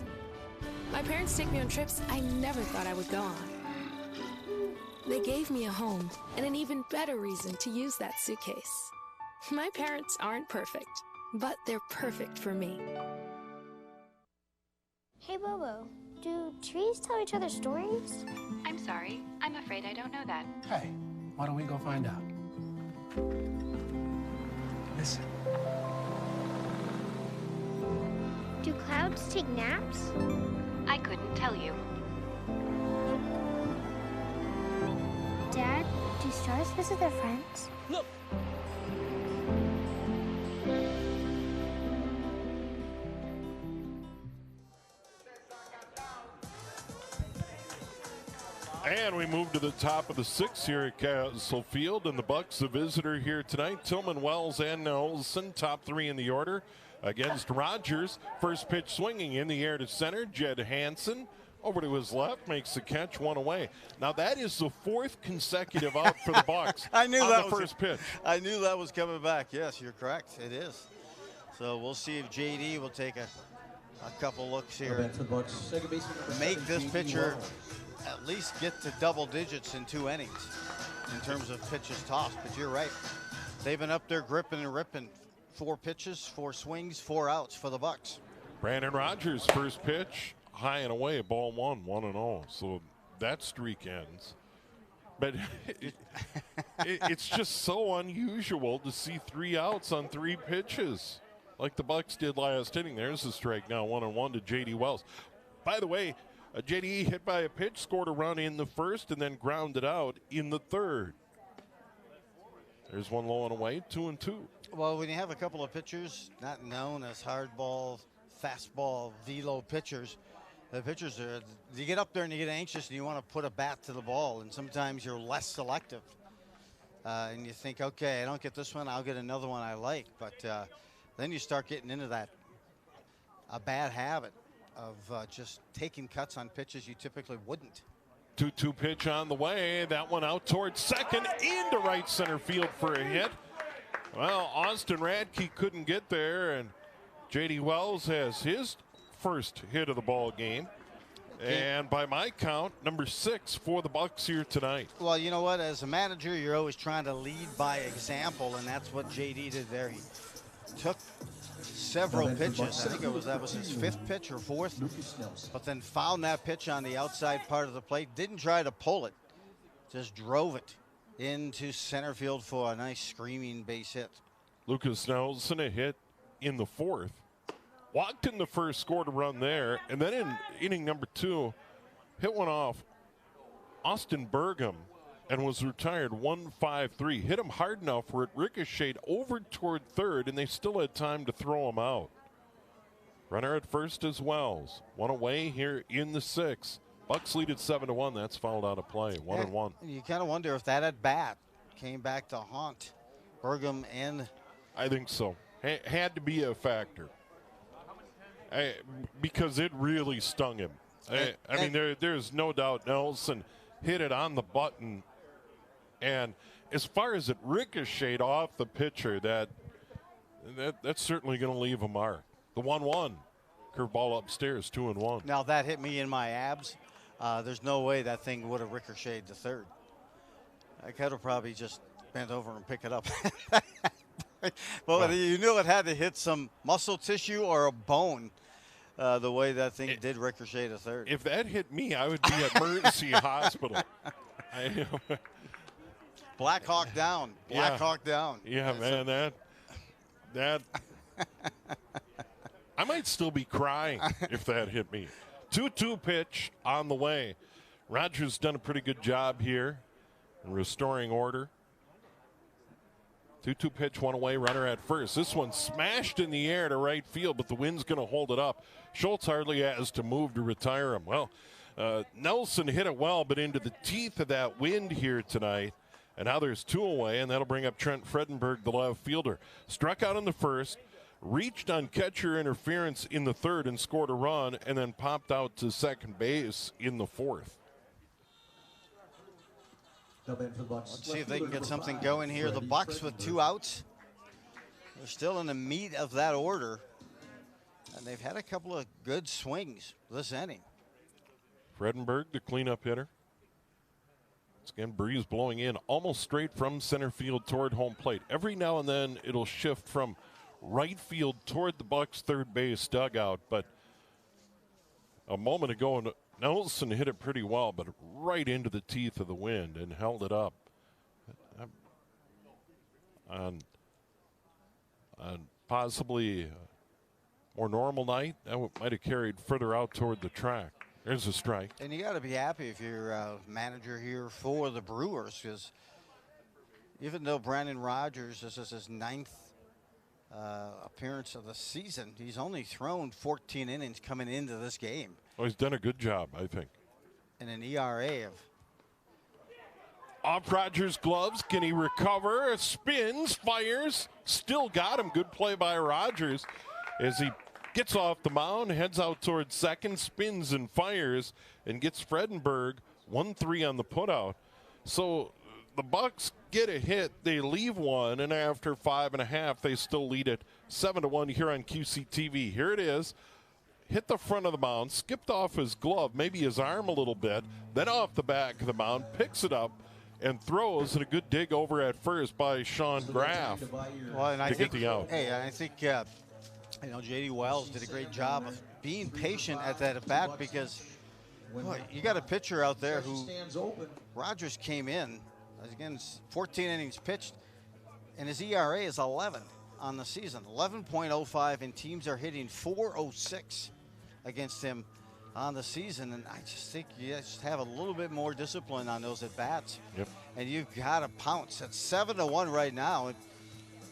My parents take me on trips I never thought I would go on. They gave me a home and an even better reason to use that suitcase. My parents aren't perfect, but they're perfect for me. Hey, Bobo, do trees tell each other stories? I'm sorry. I'm afraid I don't know that. Hey, why don't we go find out? Listen. Do clouds take naps? I couldn't tell you. Dad, do stars visit their friends? Look! And we move to the top of the 6th here at Castle Field, and the Bucs, the visitor here tonight. Tillman, Wells, and Nelson, top 3 in the order against Rogers. First pitch swinging in the air to center. Jed Hansen over to his left, makes the catch, 1 away. Now that is the 4th consecutive out for the Bucs. I knew that was first pitch. I knew that was coming back. Yes, you're correct. It is. So we'll see if JD will take a couple looks here. Make this pitcher at least get to double digits in 2 innings in terms of pitches tossed. But you're right. They've been up there gripping and ripping. 4 pitches, 4 swings, 4 outs for the Bucs. Brandon Rogers, first pitch, high and away, ball 1, 1-0. So that streak ends. But it's just so unusual to see 3 outs on 3 pitches like the Bucs did last inning. There's the strike now, 1-1 to J.D. Wells. By the way, J.D. hit by a pitch, scored a run in the 1st, and then grounded out in the 3rd. There's one low and away, 2-2. Well, when you have a couple of pitchers not known as hardball, fastball, velo pitchers, the pitchers are, you get up there and you get anxious and you want to put a bat to the ball, and sometimes you're less selective. And you think, okay, I don't get this one, I'll get another one I like. But then you start getting into a bad habit of just taking cuts on pitches you typically wouldn't. 2-2 pitch on the way. That one out towards second, into right center field for a hit. Well, Austin Radke couldn't get there, and J.D. Wells has his first hit of the ball game. And by my count, number 6 for the Bucs here tonight. Well, you know what? As a manager, you're always trying to lead by example, and that's what J.D. did there. He took several pitches. I think that was his 5th pitch or 4th, but then found that pitch on the outside part of the plate. Didn't try to pull it, just drove it into center field for a nice screaming base hit. Lucas Nelson a hit in the 4th. Walked in the first, scored a run there, and then in inning number 2, hit one off Austin Pregame and was retired 1-5-3. Hit him hard enough where it ricocheted over toward third, and they still had time to throw him out. Runner at first as Wells. One away here in the 6th. Bucs lead at 7-1. That's fouled out of play. 1-1. You kind of wonder if that at bat came back to haunt Pregame and. I think so. Had to be a factor. Because it really stung him. I mean, there's no doubt Nelson hit it on the button. And as far as it ricocheted off the pitcher, that's certainly going to leave a mark. The 1-1. Curveball upstairs, 2-1. Now, that hit me in my abs. There's no way that thing would have ricocheted to third. I could have probably just bent over and picked it up. Well, you knew it had to hit some muscle tissue or a bone. The way that thing did ricochet to third. If that hit me, I would be at Emergency Hospital. Black Hawk down. Black Hawk down. Yeah, man, that I might still be crying if that hit me. 2-2 pitch on the way. Rogers done a pretty good job here in restoring order. 2-2 pitch, one away, runner at first. This one smashed in the air to right field, but the wind's going to hold it up. Schultz hardly has to move to retire him. Well, Nelson hit it well, but into the teeth of that wind here tonight. And now there's 2 away, and that'll bring up Trent Fredenberg, the left fielder. Struck out in the first, reached on catcher interference in the 3rd and scored a run, and then popped out to second base in the 4th. Let's see if they can get something going here. The Bucs with 2 outs. They're still in the meat of that order. And they've had a couple of good swings this inning. Fredenberg, the cleanup hitter. Once again, breeze blowing in almost straight from center field toward home plate. Every now and then it'll shift from right field toward the Bucs' third base dugout. But a moment ago, Nelson hit it pretty well, but right into the teeth of the wind and held it up. On possibly a more normal night, that might have carried further out toward the track. There's a strike. And you got to be happy if you're a manager here for the Brewers, because even though Brandon Rogers, this is his 9th appearance of the season, he's only thrown 14 innings coming into this game. Oh, he's done a good job, I think. And an ERA of. Off Rogers' gloves. Can he recover? Spins, fires. Still got him. Good play by Rogers as he gets off the mound, heads out towards second, spins and fires, and gets Fredenberg 1-3 on the putout. So the Bucs get a hit. They leave one, and after 5.5, they still lead it 7-1 here on QCTV. Here it is. Hit the front of the mound, skipped off his glove, maybe his arm a little bit, then off the back of the mound, picks it up, and throws, and a good dig over at first by Sean Graff to get the out. Hey, I think J.D. Wells did a great job of being patient at that at bat, because you got a pitcher out there who Rogers came in, again, 14 innings pitched, and his ERA is 11 on the season, 11.05, and teams are hitting .406 against him on the season, and I just think you just have a little bit more discipline on those at bats. Yep. And you've got to pounce. It's 7-1 right now. And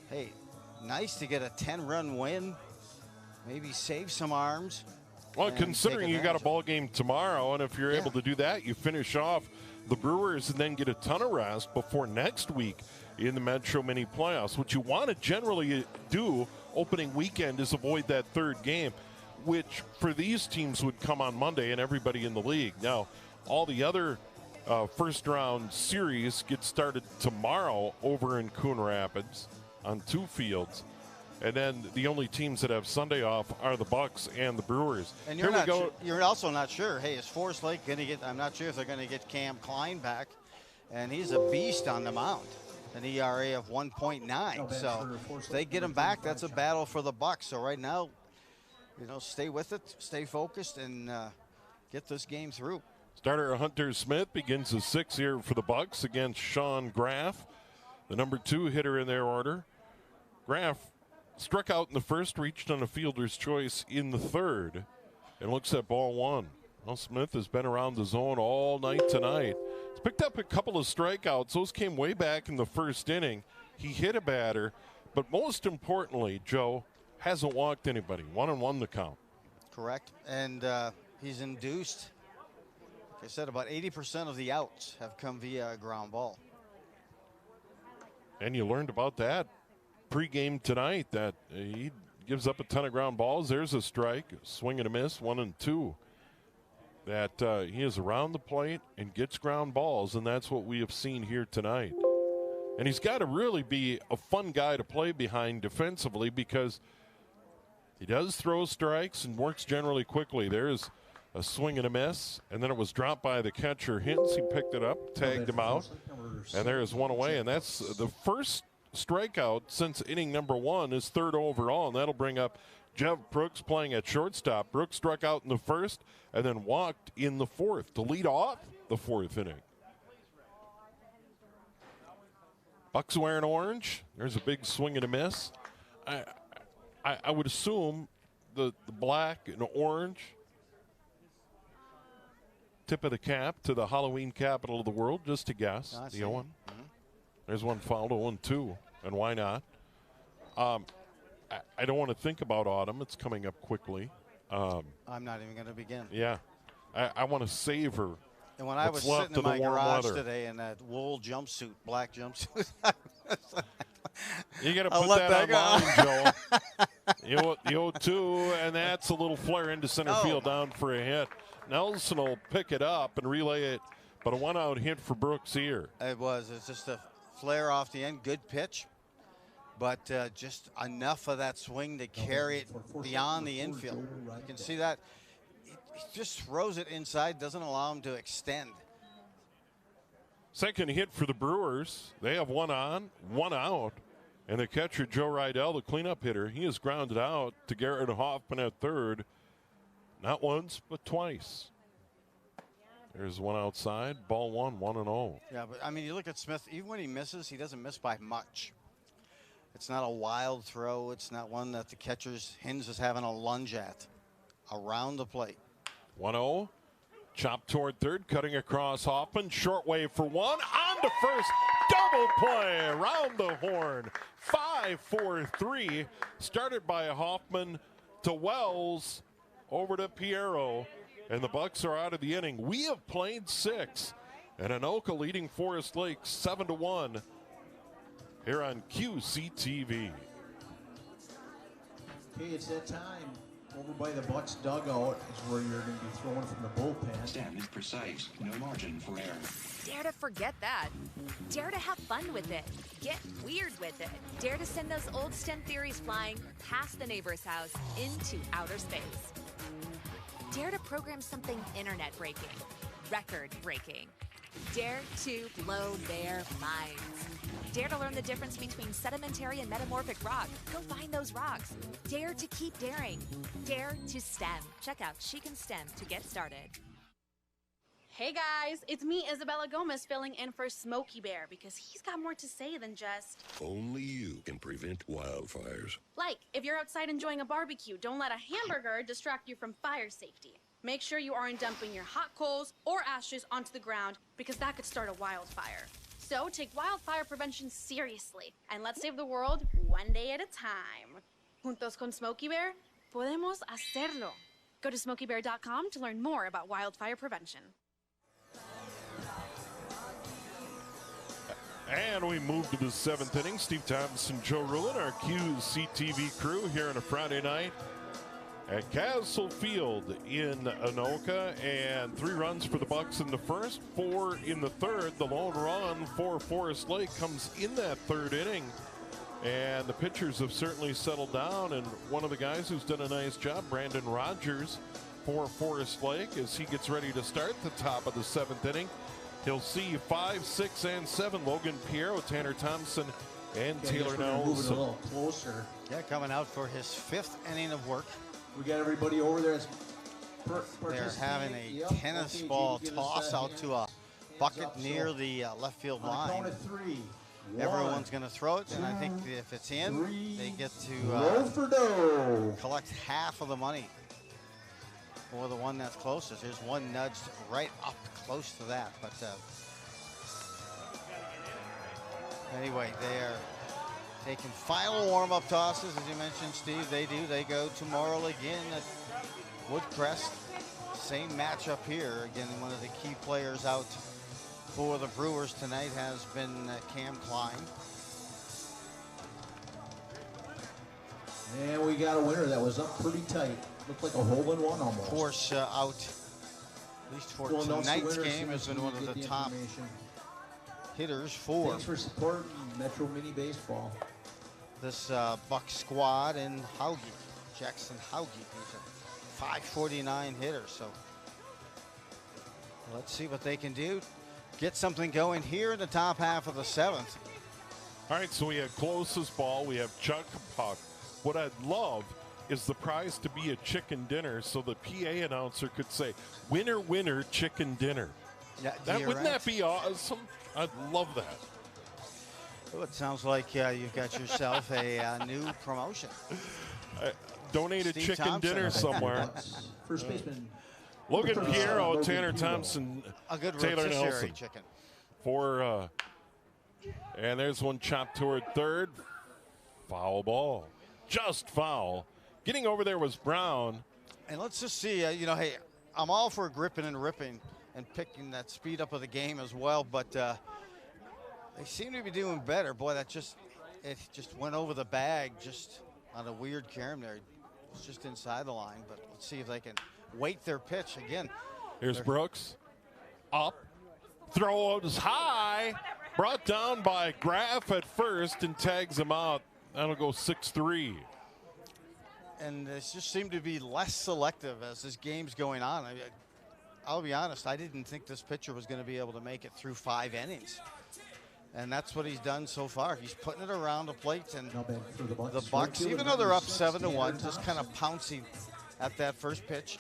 hey, nice to get a 10-run win. Maybe save some arms. Well, considering you got a ball game tomorrow, and if you're able to do that, you finish off the Brewers and then get a ton of rest before next week in the Metro Mini playoffs. What you want to generally do opening weekend is avoid that third game, which for these teams would come on Monday and everybody in the league. Now, all the other first-round series get started tomorrow over in Coon Rapids on 2 fields. And then the only teams that have Sunday off are the Bucs and the Brewers. And you're also not sure, hey, is Forest Lake going to get, I'm not sure if they're going to get Cam Klein back. And he's a beast on the mound. An ERA of 1.9. So if they get him back, that's a battle for the Bucs. So right now, stay with it, stay focused, and get this game through. Starter Hunter Smith begins his 6th year for the Bucs against Sean Graff, the number 2 hitter in their order. Graff struck out in the first, reached on a fielder's choice in the third, and looks at ball 1. Well, Smith has been around the zone all night tonight. He's picked up a couple of strikeouts. Those came way back in the first inning. He hit a batter, but most importantly, Joe, hasn't walked anybody. 1-1 the count. Correct. And he's induced, like I said, about 80% of the outs have come via a ground ball. And you learned about that pregame tonight, that he gives up a ton of ground balls. There's a strike, swing and a miss, 1-2. That he is around the plate and gets ground balls, and that's what we have seen here tonight. And he's got to really be a fun guy to play behind defensively, because he does throw strikes and works generally quickly. There's a swing and a miss, and then it was dropped by the catcher Hintz. He picked it up, tagged him out, and there is one away. And that's the first strikeout since inning number 1, his 3rd overall, and that'll bring up Jeff Brooks playing at shortstop. Brooks struck out in the 1st and then walked in the 4th to lead off the 4th inning. Bucs wearing orange. There's a big swing and a miss. I would assume the black and orange, tip of the cap to the Halloween capital of the world, just to guess. The 0-1. There's one fouled, 0-2, and why not? I don't want to think about autumn. It's coming up quickly. I'm not even going to begin. Yeah. I want to savor. And when I was sitting in my garage today in that wool jumpsuit, black jumpsuit, you got to put that online, Joe. The 0-2, and that's a little flare into center field down for a hit. Nelson will pick it up and relay it, but a 1-out hit for Brooks here. It's just a flare off the end. Good pitch, but just enough of that swing to carry it beyond the infield. You can see that. He just throws it inside, doesn't allow him to extend. Second hit for the Brewers. They have 1 on, 1 out. And the catcher, Joe Rydell, the cleanup hitter, he is grounded out to Garrett Hoffman at 3rd. Not once, but twice. There's one outside. Ball 1, 1-0. Yeah, but I mean, you look at Smith, even when he misses, he doesn't miss by much. It's not a wild throw. It's not one that the catcher's Hins is having a lunge at. Around the plate. 1-0. Chop toward 3rd, cutting across Hoffman. Short wave for 1. On to first. Double play around the horn. 5-4-3. Started by Hoffman to Wells. Over to Piero. And the Bucs are out of the inning. We have played 6. And Anoka leading Forest Lake 7-1. Here on QCTV. Okay, it's that time. Over by the Bucs dugout is where you're going to be throwing from the bullpen. Stand is precise. No margin for error. Dare to forget that. Dare to have fun with it. Get weird with it. Dare to send those old STEM theories flying past the neighbor's house into outer space. Dare to program something internet-breaking, record-breaking. Dare to blow their minds. Dare to learn the difference between sedimentary and metamorphic rock. Go find those rocks. Dare to keep daring. Dare to STEM. Check out She Can STEM to get started. Hey guys, it's me, Isabella Gomez, filling in for Smokey Bear because he's got more to say than just... Only you can prevent wildfires. Like, if you're outside enjoying a barbecue, don't let a hamburger distract you from fire safety. Make sure you aren't dumping your hot coals or ashes onto the ground because that could start a wildfire. So take wildfire prevention seriously and let's save the world one day at a time. Juntos con Smokey Bear, podemos hacerlo. Go to smokeybear.com to learn more about wildfire prevention. And we move to the 7th inning. Steve Thompson, Joe Rulin, our QCTV crew here on a Friday night at Castle Field in Anoka. And 3 runs for the Bucs in the first, 4 in the third. The lone run for Forest Lake comes in that 3rd inning. And the pitchers have certainly settled down. And one of the guys who's done a nice job, Brandon Rogers, for Forest Lake, as he gets ready to start the top of the 7th inning. He'll see 5, 6, and 7. Logan Piero, Tanner Thompson, and Taylor Nelson. Moving a little closer. Yeah, coming out for his 5th inning of work. We got everybody over there. They're having a tennis ball toss out to a bucket near the left field line. On a count of 3. Everyone's going to throw it, and I think if it's in, they get to collect half of the money for the one that's closest. There's one nudged right up close to that, but anyway, they're taking final warm-up tosses, as you mentioned, Steve. They do. They go tomorrow again at Woodcrest. Same matchup here. Again, one of the key players out for the Brewers tonight has been Cam Klein. And we got a winner that was up pretty tight. Looked like a hole-in-one almost. Of course, out, at least for tonight's game, has been one of the top hitters for. Thanks for supporting Metro Mini Baseball. This Bucs squad in Hauge, Jackson Hauge. He's a .549 hitter, so let's see what they can do. Get something going here in the top half of the 7th. All right, so we have closest ball. We have Chuck Puck. What I'd love is the prize to be a chicken dinner, so the PA announcer could say, "Winner, winner, chicken dinner." Yeah, wouldn't that be awesome? I'd love that. Well, it sounds like you've got yourself a new promotion. Donate a chicken Thompson. Dinner somewhere. First baseman. Logan Piero, Tanner Thompson, a good Taylor Nelson. Chicken. And there's one chopped toward third. Foul ball. Just foul. Getting over there was Brown. And let's just see, hey, I'm all for gripping and ripping and picking that speed up of the game as well, but they seem to be doing better. Boy, it just went over the bag just on a weird carom there. It's just inside the line, but let's see if they can wait their pitch again. Here's Brooks. Up. Throws high. Brought down by Graff at first and tags him out. That'll go 6-3. And they just seem to be less selective as this game's going on. I'll be honest, I didn't think this pitcher was going to be able to make it through 5 innings. And that's what he's done so far. He's putting it around the plate, and the Bucs, even though they're up 7-1, just kind of pouncing at that first pitch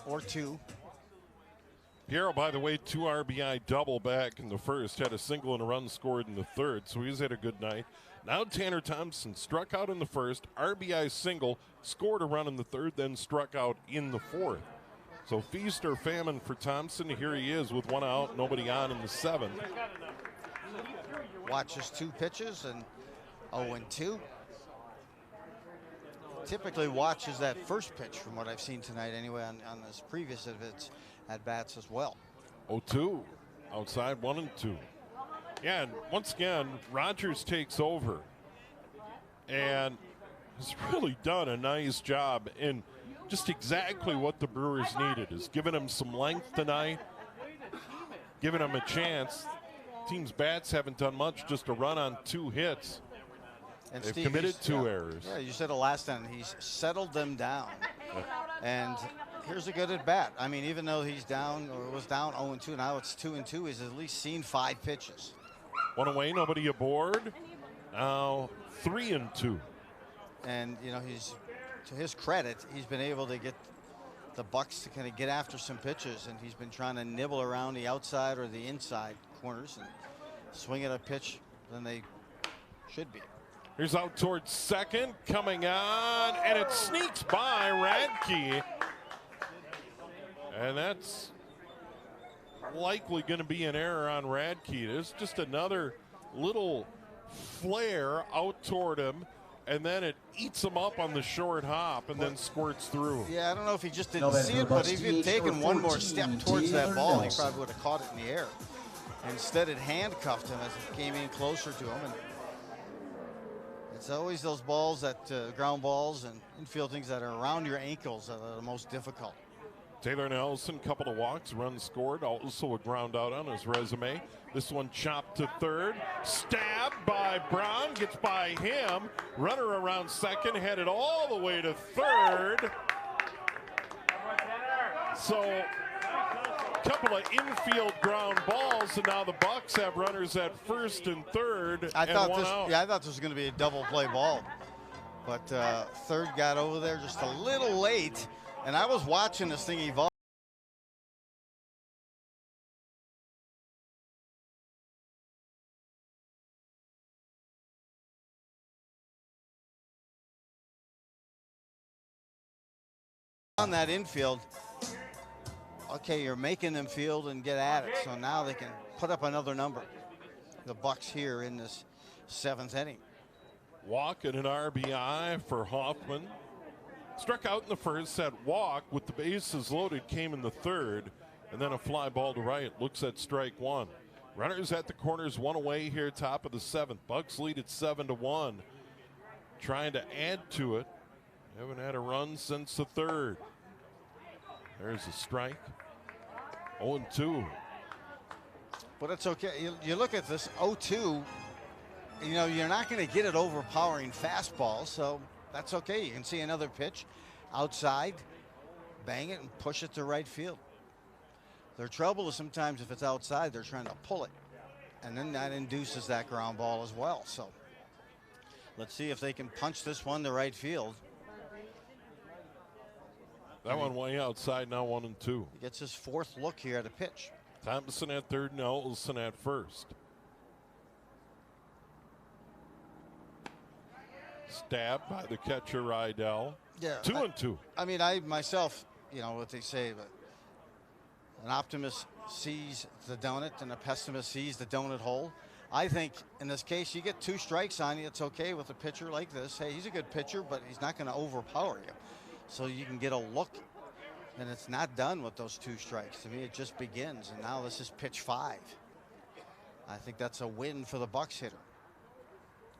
or 2. Piero, by the way, 2 RBI double back in the first, had a single and a run scored in the third, so he's had a good night. Now Tanner Thompson struck out in the first, RBI single, scored a run in the third, then struck out in the fourth. So feast or famine for Thompson. Here he is with 1 out, nobody on in the 7th. Watches 2 pitches and 0-2. Typically watches that first pitch from what I've seen tonight anyway on his previous at bats as well. 0-2, outside 1-2. Yeah, and once again, Rogers takes over and has really done a nice job in just exactly what the Brewers needed, is giving them some length tonight, giving them a chance. Team's bats haven't done much, just a run on 2 hits. And they've Steve, committed 2 errors. Yeah, you said it last time. He's settled them down. And here's a good at bat. I mean, even though he's down or was down 0-2, now it's 2-2. He's at least seen 5 pitches. 1 away, nobody aboard. Now 3-2. And he's, to his credit, he's been able to get the Bucs to kind of get after some pitches, and he's been trying to nibble around the outside or the inside corners and swing at a pitch than they should be. Here's out towards second, coming on, and it sneaks by Radke. And that's likely going to be an error on Radke. There's just another little flare out toward him, and then it eats him up on the short hop and then squirts through. Yeah, I don't know if he just didn't see it, but if he'd taken one more step towards that ball, he probably would have caught it in the air. Instead, it handcuffed him as it came in closer to him. And it's always those balls, that ground balls and infield things that are around your ankles that are the most difficult. Taylor Nelson, couple of walks, runs scored, also a ground out on his resume. This one chopped to third, stabbed by Brown, gets by him. Runner around second, headed all the way to third. So, a couple of infield ground balls, and now the Bucs have runners at first and third. I thought this was going to be a double play ball, but third got over there just a little late. And I was watching this thing evolve. On that infield, okay, you're making them field and get at it. So now they can put up another number. The Bucs here in this 7th inning. Walk and an RBI for Hoffman. Struck out in the first, had walk with the bases loaded, came in the third, and then a fly ball to right. Looks at strike one. Runners at the corners, one away here, top of the 7th. Bucs lead at 7-1. Trying to add to it. Haven't had a run since the third. There's a strike. 0-2. But it's okay. You look at this 0-2. You know, you're not going to get it overpowering fastball, so that's okay. You can see another pitch outside, bang it, and push it to right field. Their trouble is sometimes if it's outside, they're trying to pull it, and then that induces that ground ball as well. So let's see if they can punch this one to right field. That one way outside, now 1-2. He gets his 4th look here at a pitch. Thompson at third, Nelson at first. Stabbed by the catcher, Rydell. Yeah. 2-2. I mean, I myself, you know what they say, but an optimist sees the donut and a pessimist sees the donut hole. I think in this case, you get 2 strikes on you. It's okay with a pitcher like this. Hey, he's a good pitcher, but he's not going to overpower you. So you can get a look, and it's not done with those 2 strikes. To me, it just begins, and now this is pitch 5. I think that's a win for the Bucs hitter.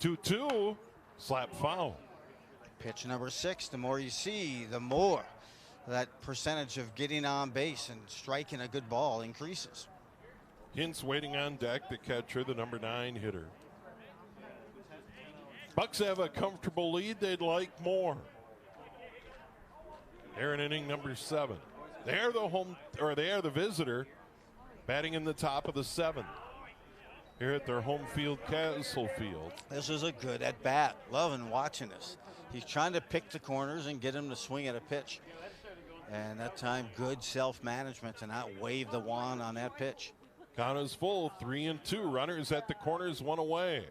2-2, slap foul. Pitch number 6, the more you see, the more that percentage of getting on base and striking a good ball increases. Hintz waiting on deck, the catcher, the number 9 hitter. Bucs have a comfortable lead. They'd like more. They're in inning number 7. They are the visitor, batting in the top of the 7th. Here at their home field, Castle Field. This is a good at bat. Loving watching this. He's trying to pick the corners and get him to swing at a pitch. And that time, good self-management to not wave the wand on that pitch. Count is full, 3-2. Runners at the corners, 1 away.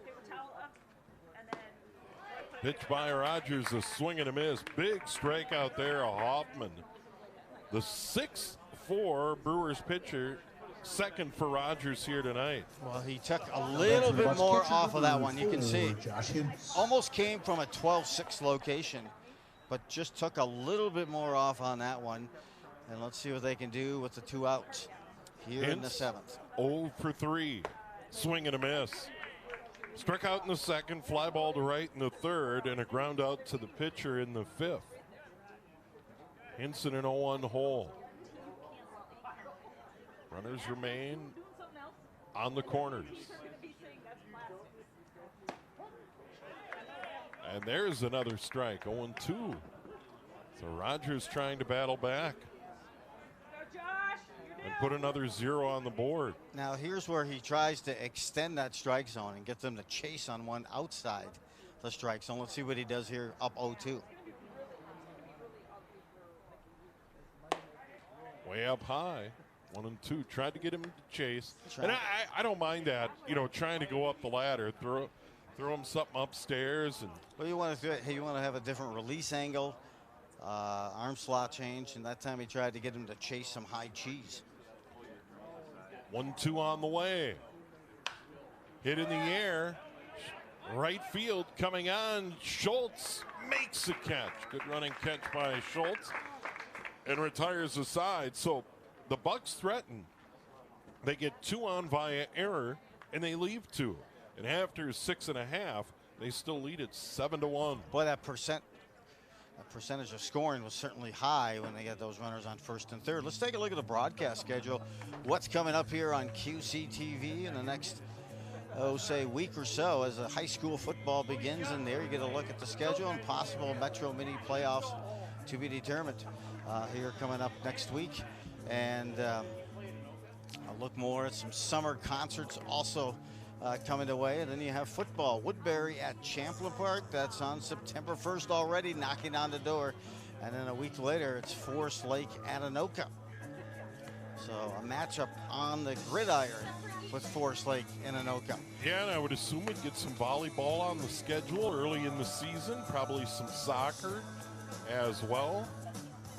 Pitch by Rogers, a swing and a miss. Big strikeout there, Hoffman. The 6'4" Brewers pitcher, second for Rogers here tonight. Well, he took a little bit more off of that one. You can see almost came from a 12-6 location, but just took a little bit more off on that one. And let's see what they can do with the 2 outs here in the 7th. 0 for 3. Swing and a miss. Struck out in the 2nd, fly ball to right in the 3rd, and a ground out to the pitcher in the 5th. Hinson in 0-1 hole. Runners remain on the corners. And there's another strike, 0-2. So Rogers trying to battle back and put another 0 on the board. Now here's where he tries to extend that strike zone and get them to chase on one outside the strike zone. Let's see what he does here, up 0-2. Way up high, 1-2. Tried to get him to chase. And I don't mind that, you know, trying to go up the ladder, throw him something upstairs. And well, you want to do it. Hey, you want to have a different release angle. Arm slot change, and that time he tried to get him to chase some high cheese. 1-2 on the way. Hit in the air. Right field coming on. Schultz makes the catch. Good running catch by Schultz. And retires the side. So the Bucs threaten. They get 2 on via error, and they leave 2. And after 6.5, they still lead it 7-1. Boy, that percentage of scoring was certainly high when they got those runners on first and third. Let's take a look at the broadcast schedule. What's coming up here on QCTV in the next, say, week or so as the high school football begins. And there you get a look at the schedule and possible Metro Mini playoffs to be determined here coming up next week. And I'll look more at some summer concerts also coming away. And then you have football. Woodbury at Champlain Park. That's on September 1st already, knocking on the door. And then a week later, it's Forest Lake at Anoka. So a matchup on the gridiron with Forest Lake and Anoka. Yeah, and I would assume we'd get some volleyball on the schedule early in the season, probably some soccer as well.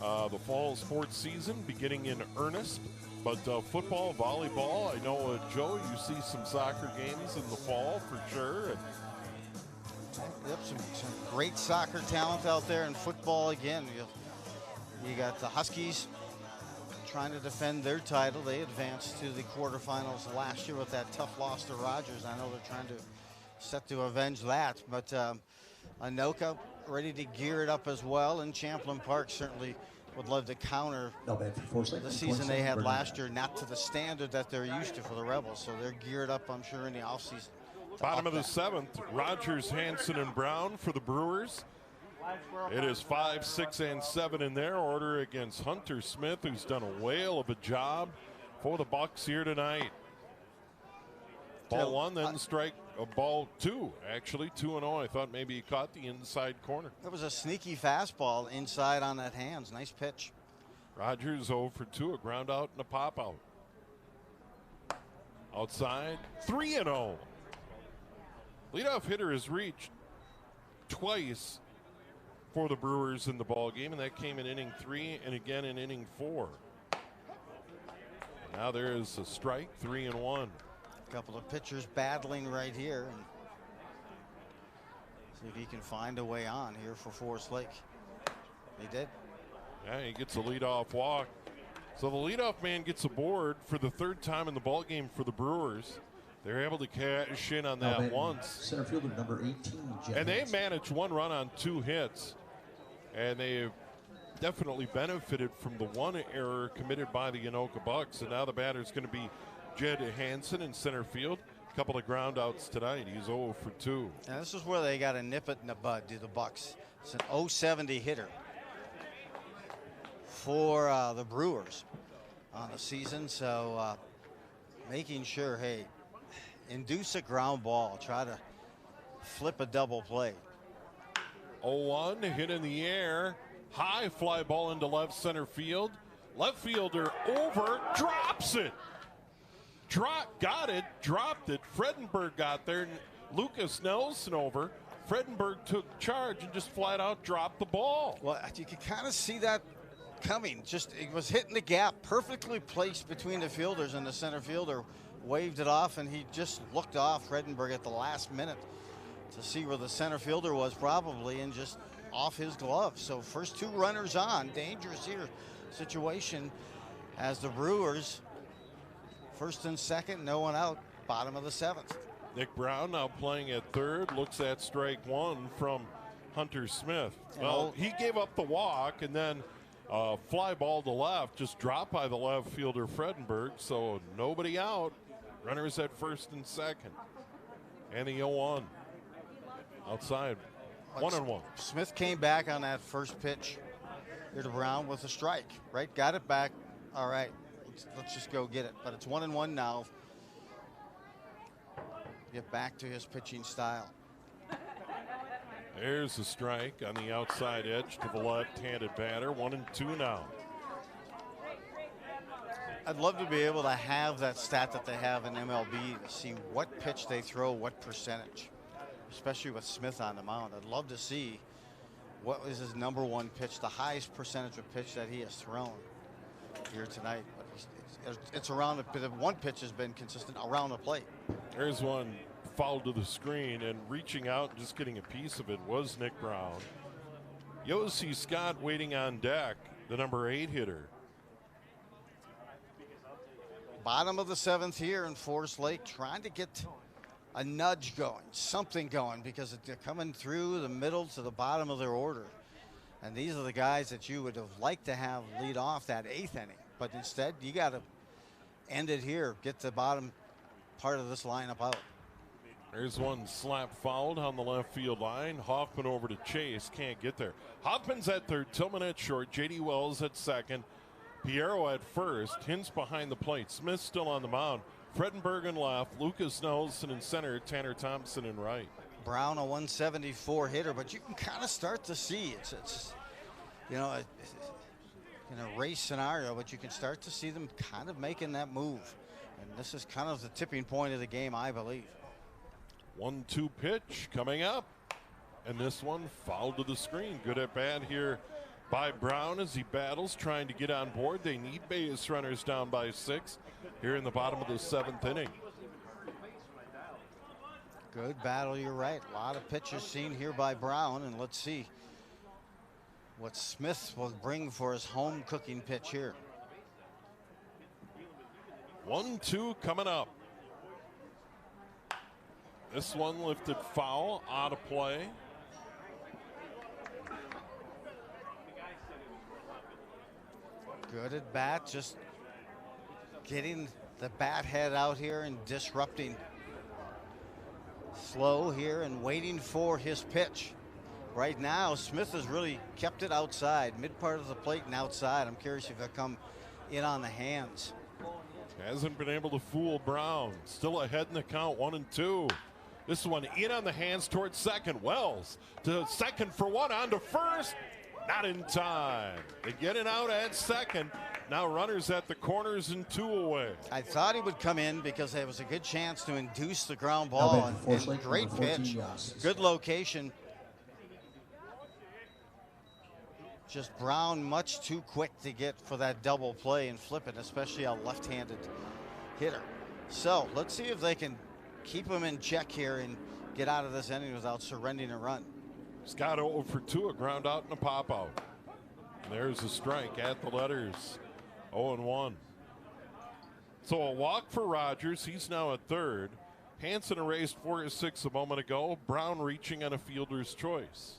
The fall sports season beginning in earnest. But football, volleyball, I know, Joe, you see some soccer games in the fall for sure. And yep, some great soccer talent out there, and football again. You got the Huskies trying to defend their title. They advanced to the quarterfinals last year with that tough loss to Rogers. I know they're trying to set to avenge that. But Anoka ready to gear it up as well, and Champlain Park certainly would love to counter the season they had last year, not to the standard that they're used to for the Rebels. So they're geared up, I'm sure, in the offseason. Bottom of the 7th, Rogers, Hanson, and Brown for the Brewers. It is 5, 6, and 7 in their order against Hunter Smith, who's done a whale of a job for the Bucs here tonight. Ball 1, then strike ball 2, actually 2-0. I thought maybe he caught the inside corner. That was a sneaky fastball inside on that hands. Nice pitch. Rogers 0 for 2, a ground out and a pop out. Outside, 3-0. Leadoff hitter has reached twice for the Brewers in the ball game, and that came in inning 3 and again in inning 4. Now there is a strike, 3-1. A couple of pitchers battling right here, and see if he can find a way on here for Forest Lake. He did. Yeah, he gets a leadoff walk. So the leadoff man gets aboard for the 3rd time in the ball game for the Brewers. They're able to cash in on that once. Center fielder number 18. And they managed 1 run on 2 hits. And they've definitely benefited from the 1 error committed by the Anoka Bucs. And now the batter's going to be Jed Hansen in center field. A couple of ground outs tonight. He's 0 for 2. Now this is where they got to nip it in the bud, do the Bucs. It's an 070 hitter for the Brewers on the season. So making sure, hey, induce a ground ball. Try to flip a double play. 0-1, hit in the air. High fly ball into left center field. Left fielder over, drops it. Got it, dropped it. Fredenberg got there. Lucas Nelson over. Fredenberg took charge and just flat out dropped the ball. Well, you could kind of see that coming. Just it was hitting the gap, perfectly placed between the fielders, and the center fielder waved it off, and he just looked off Fredenberg at the last minute to see where the center fielder was probably, and just off his glove. So first 2 runners on, dangerous here situation as the Brewers, 1st and 2nd, no one out, bottom of the 7th. Nick Brown now playing at 3rd, looks at strike 1 from Hunter Smith. Well, he gave up the walk, and then fly ball to left, just dropped by the left fielder Fredenberg, so nobody out. Runners at 1st and 2nd. And the 0-1. Outside, 1-1. Smith came back on that first pitch here to Brown with a strike, right? Got it back. All right, let's just go get it. But it's 1-1 now. Get back to his pitching style. There's a strike on the outside edge to the left-handed batter. 1-2 now. I'd love to be able to have that stat that they have in MLB to see what pitch they throw, what percentage, especially with Smith on the mound. I'd love to see what was his number one pitch, the highest percentage of pitch that he has thrown here tonight. But it's around the one pitch has been consistent around the plate. There's one foul to the screen, and reaching out and just getting a piece of it was Nick Brown. Yossi Scott waiting on deck, the number 8 hitter. Bottom of the 7th here in Forest Lake, trying to get a nudge going, something going, because they're coming through the middle to the bottom of their order. And these are the guys that you would have liked to have lead off that 8th inning. But instead, you got to end it here, get the bottom part of this lineup out. There's one slap fouled on the left field line. Hoffman over to Chase, can't get there. Hoffman's at third, Tillman at short, J.D. Wells at second, Piero at first, Hintz behind the plate, Smith still on the mound, Fredenberg in left, Lucas Nelson in center, Tanner Thompson in right. Brown a 174 hitter, but you can kind of start to see it's you know, in a race scenario, but you can start to see them kind of making that move. And this is kind of the tipping point of the game, I believe. 1-2 pitch coming up, and this one fouled to the screen. Good at bat here by Brown as he battles, trying to get on board. They need base runners down by 6 here in the bottom of the 7th inning. Good battle, you're right. A lot of pitches seen here by Brown, and let's see what Smith will bring for his home cooking pitch here. 1-2 coming up. This one lifted foul, out of play. Good at bat, just getting the bat head out here and disrupting. Slow here and waiting for his pitch. Right now, Smith has really kept it outside, mid part of the plate and outside. I'm curious if he'll come in on the hands. Hasn't been able to fool Brown. Still ahead in the count, 1-2. This one in on the hands towards second. Wells to second for one, on to first. Not in time. They get it out at second. Now runners at the corners and 2 away. I thought he would come in because there was a good chance to induce the ground ball. And great pitch. Good location. Just Brown much too quick to get for that double play and flip it, especially a left-handed hitter. So let's see if they can keep him in check here and get out of this inning without surrendering a run. Scott 0 for 2, a ground out and a pop out. And there's a strike at the letters. 0-1. So a walk for Rogers. He's now at third. Hansen erased 4-6 a moment ago. Brown reaching on a fielder's choice.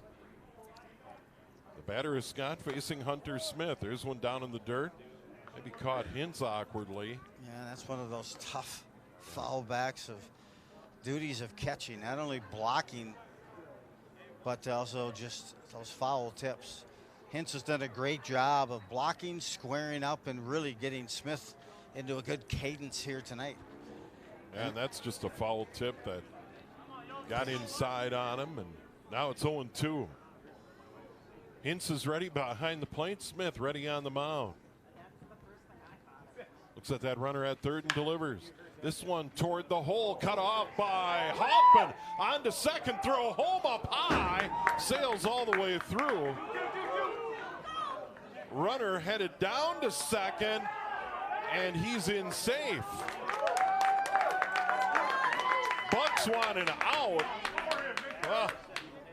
The batter is Scott facing Hunter Smith. There's one down in the dirt. Maybe caught Hintz awkwardly. Yeah, that's one of those tough foul backs of duties of catching, not only blocking, but also just those foul tips. Hintz has done a great job of blocking, squaring up, and really getting Smith into a good cadence here tonight. And that's just a foul tip that got inside on him, and now it's 0-2. Hintz is ready behind the plate. Smith ready on the mound. Looks at that runner at third and delivers. This one toward the hole, cut off by Hoffman. On to second, throw home up high. Sails all the way through. Runner headed down to second, and he's in safe. Bucs want an out.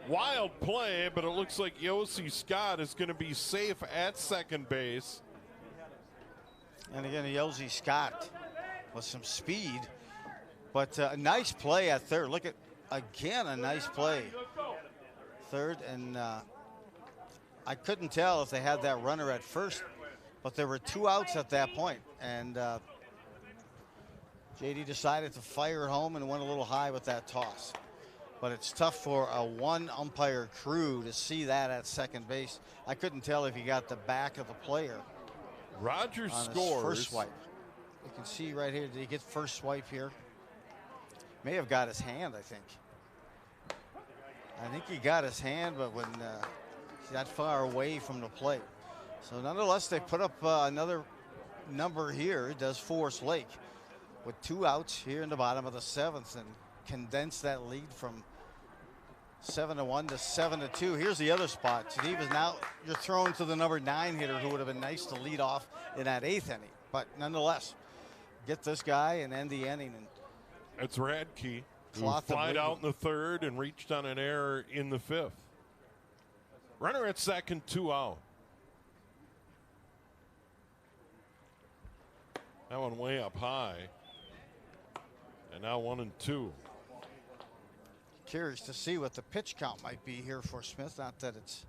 Wild play, but it looks like Yossi Scott is going to be safe at second base. And again, Yossi Scott with some speed, but a nice play at third. Look at, again, a nice play. Third, and I couldn't tell if they had that runner at first, but there were 2 outs at that point, and JD decided to fire it home and went a little high with that toss. But it's tough for a 1-umpire crew to see that at second base. I couldn't tell if he got the back of the player. Rogers on scores. First swipe. You can see right here, did he get first swipe here? May have got his hand, I think. I think he got his hand, but when he's that far away from the plate. So nonetheless, they put up another number here. It does Forest Lake with 2 outs here in the bottom of the 7th and condense that lead from 7-1 to 7-2. Here's the other spot. Steve is now, you're throwing to the number 9 hitter who would have been nice to lead off in that 8th inning. But nonetheless, get this guy and end the inning. And it's Radke, who flied out in the 3rd and reached on an error in the 5th. Runner at second, 2 out. That one way up high. And now 1-2. Curious to see what the pitch count might be here for Smith. Not that it's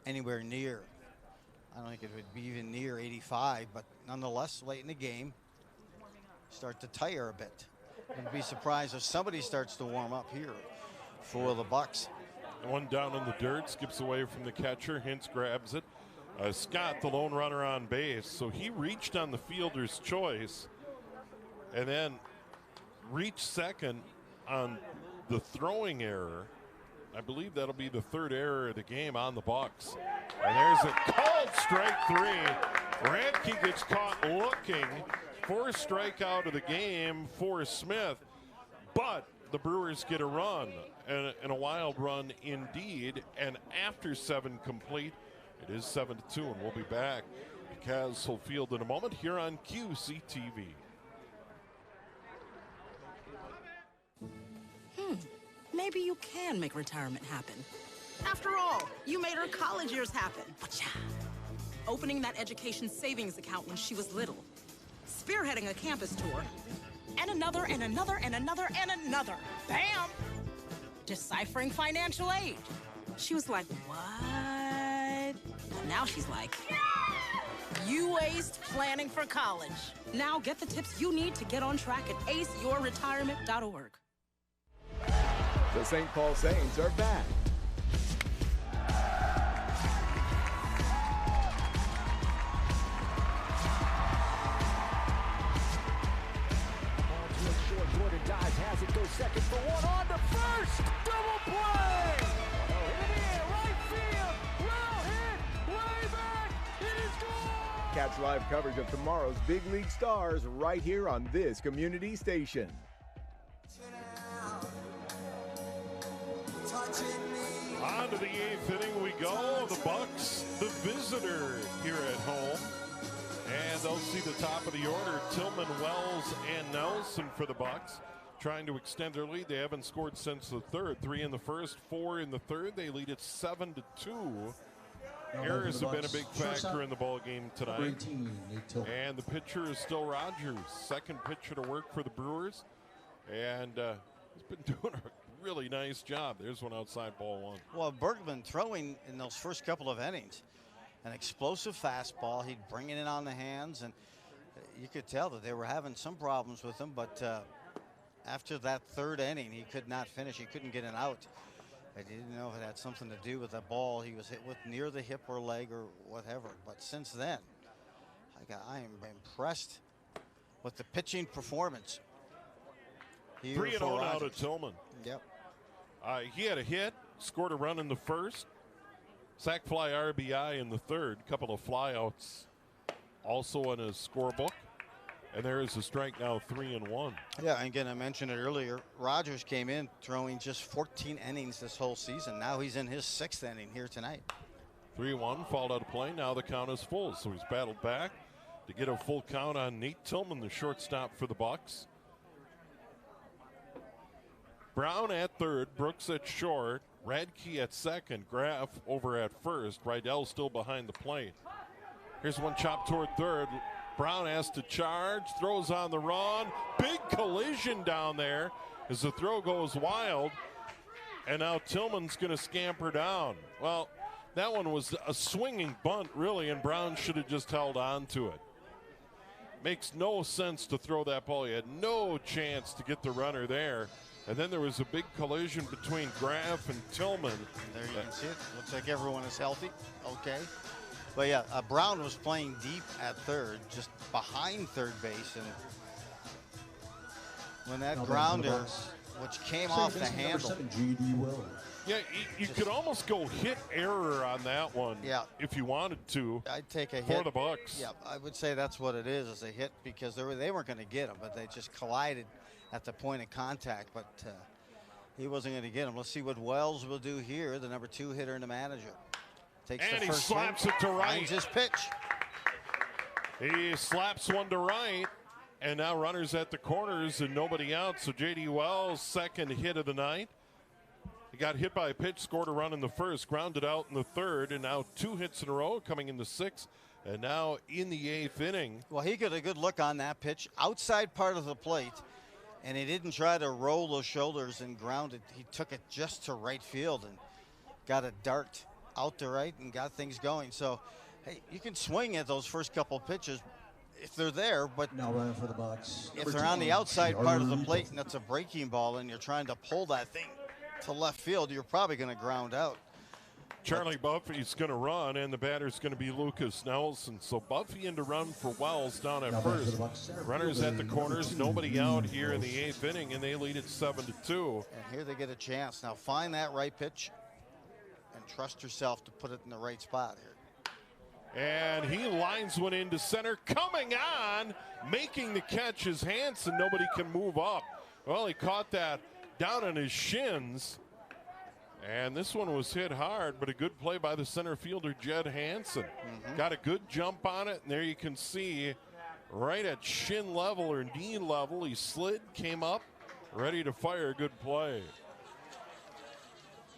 anywhere near. I don't think it would be even near 85, but nonetheless, late in the game, start to tire a bit. Wouldn't be surprised if somebody starts to warm up here for the Bucs. One down in the dirt, skips away from the catcher. Hintz grabs it. Scott, the lone runner on base. So he reached on the fielder's choice and then reached second on the throwing error. I believe that'll be the 3rd error of the game on the Bucs. And there's a called strike 3. Radke gets caught looking. 4th strikeout of the game for Smith. But the Brewers get a run, and a wild run indeed. And after 7 complete, it is 7-2, and we'll be back at Castle Field in a moment here on QCTV. Maybe you can make retirement happen. After all, you made her college years happen. Opening that education savings account when she was little. Spearheading a campus tour. And another, and another, and another, and another. Bam! Deciphering financial aid. She was like, what? But now she's like, you aced planning for college. Now get the tips you need to get on track at aceyourretirement.org. The St. Paul Saints are back. Jordan dives, has it, goes second for 1 on to first. Double play. In the air, right field. Well hit, way back. It is gone. Catch live coverage of tomorrow's big league stars right here on this community station. On to the 8th inning we go. The Bucs, the visitor here at home. And they'll see the top of the order. Tillman, Wells, and Nelson for the Bucs. Trying to extend their lead. They haven't scored since the 3rd. 3 in the 1st, 4 in the 3rd. They lead it 7-2. Errors have been a big factor in the ball game tonight. And the pitcher is still Rogers. 2nd pitcher to work for the Brewers. And he's been doing a really nice job. There's one outside, ball 1. Well, Bergman throwing in those first couple of innings. An explosive fastball. He'd bring it in on the hands, and you could tell that they were having some problems with him. But after that 3rd inning, he could not finish. He couldn't get an out. I didn't know if it had something to do with that ball he was hit with near the hip or leg or whatever. But since then, I am impressed with the pitching performance. 3-0 out of Tillman. Yep. He had a hit, scored a run in the 1st. Sac fly RBI in the 3rd. Couple of flyouts also in his scorebook. And there is a strike now, 3-1. Yeah, and again, I mentioned it earlier. Rogers came in throwing just 14 innings this whole season. Now he's in his 6th inning here tonight. 3-1, fouled out of play. Now the count is full. So he's battled back to get a full count on Nate Tillman, the shortstop for the Bucs. Brown at 3rd, Brooks at short, Radke at 2nd, Graff over at 1st. Rydell still behind the plate. Here's one chopped toward 3rd. Brown has to charge, throws on the run. Big collision down there as the throw goes wild. And now Tillman's going to scamper down. Well, that one was a swinging bunt, really, and Brown should have just held on to it. Makes no sense to throw that ball. He had no chance to get the runner there. And then there was a big collision between Graff and Tillman. There you can see it. Looks like everyone is healthy. Okay. But yeah, Brown was playing deep at 3rd, just behind 3rd base. And when that grounder, which came off the handle. Yeah, you could almost go hit error on that one if you wanted to. I'd take a hit. For the Bucs. Yeah, I would say that's what it is a hit, because they weren't going to get him, but they just collided at the point of contact. But He wasn't going to get him. Let's see what Wells will do here, the number 2 hitter and the manager. Takes And the he first slaps swing, it to right. finds his pitch. He slaps one to right, and now runners at the corners and nobody out. So J.D. Wells, second hit of the night. He got hit by a pitch, scored a run in the first, grounded out in the third, and now 2 hits in a row coming in the 6th, and now in the 8th inning. Well, he got a good look on that pitch, outside part of the plate, and he didn't try to roll those shoulders and ground it. He took it just to right field and got a dart out to right and got things going. So, hey, you can swing at those first couple pitches if they're there, but now running for the Bucs. if they're on the outside part of the plate and that's a breaking ball and you're trying to pull that thing to left field, you're probably going to ground out. Charlie Buffy's going to run, and the batter's going to be Lucas Nelson. So Buffy in to run for Wells down at first. Runners at the corners, nobody out here in the 8th inning, and they lead it 7-2. And here they get a chance. Now find that right pitch and trust yourself to put it in the right spot here. And he lines one into center. Coming on, making the catch is Hansen. Nobody can move up. Well, he caught that down on his shins. And this one was hit hard, but a good play by the center fielder, Jed Hansen. Got a good jump on it, and there you can see right at shin level or knee level, he slid, came up, ready to fire. A good play.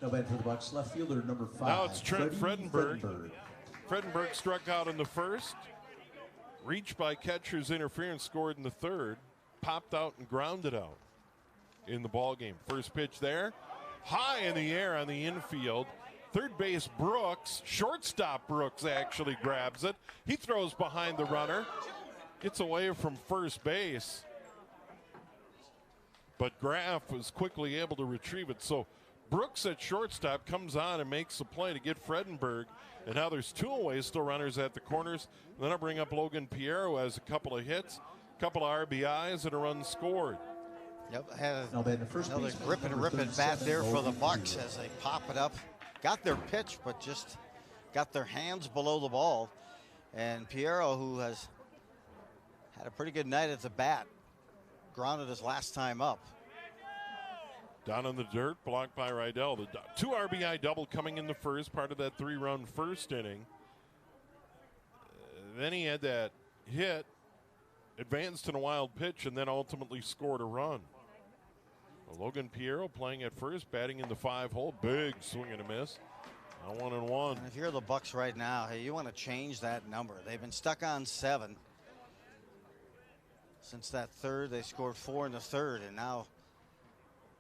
No bad for the Bucs. Left fielder number 5. Now it's Trent Fredenberg. Fredenberg struck out in the first. Reached by catcher's interference, scored in the third. Popped out and grounded out in the ball game. First pitch there. High in the air on the infield. Third base Brooks, shortstop Brooks actually grabs it. He throws behind the runner. Gets away from first base. But Graff was quickly able to retrieve it. So Brooks at shortstop comes on and makes the play to get Fredenberg. And now there's 2 away, still runners at the corners. And then I'll bring up Logan Pierre, who has a couple of hits, a couple of RBIs, and a run scored. Yep, had another grip and rip at bat there for the Bucs as they pop it up. Got their pitch, but just got their hands below the ball. And Piero, who has had a pretty good night at the bat, grounded his last time up. Down in the dirt, blocked by Rydell. The 2 RBI double coming in the first, part of that 3-run first inning. Then he had that hit, advanced in a wild pitch, and then ultimately scored a run. Logan Piero playing at first, batting in the 5-hole. Big swing and a miss. Now 1-1. And if you're the Bucs right now, hey, you want to change that number. They've been stuck on 7. Since that third, they scored 4 in the third, and now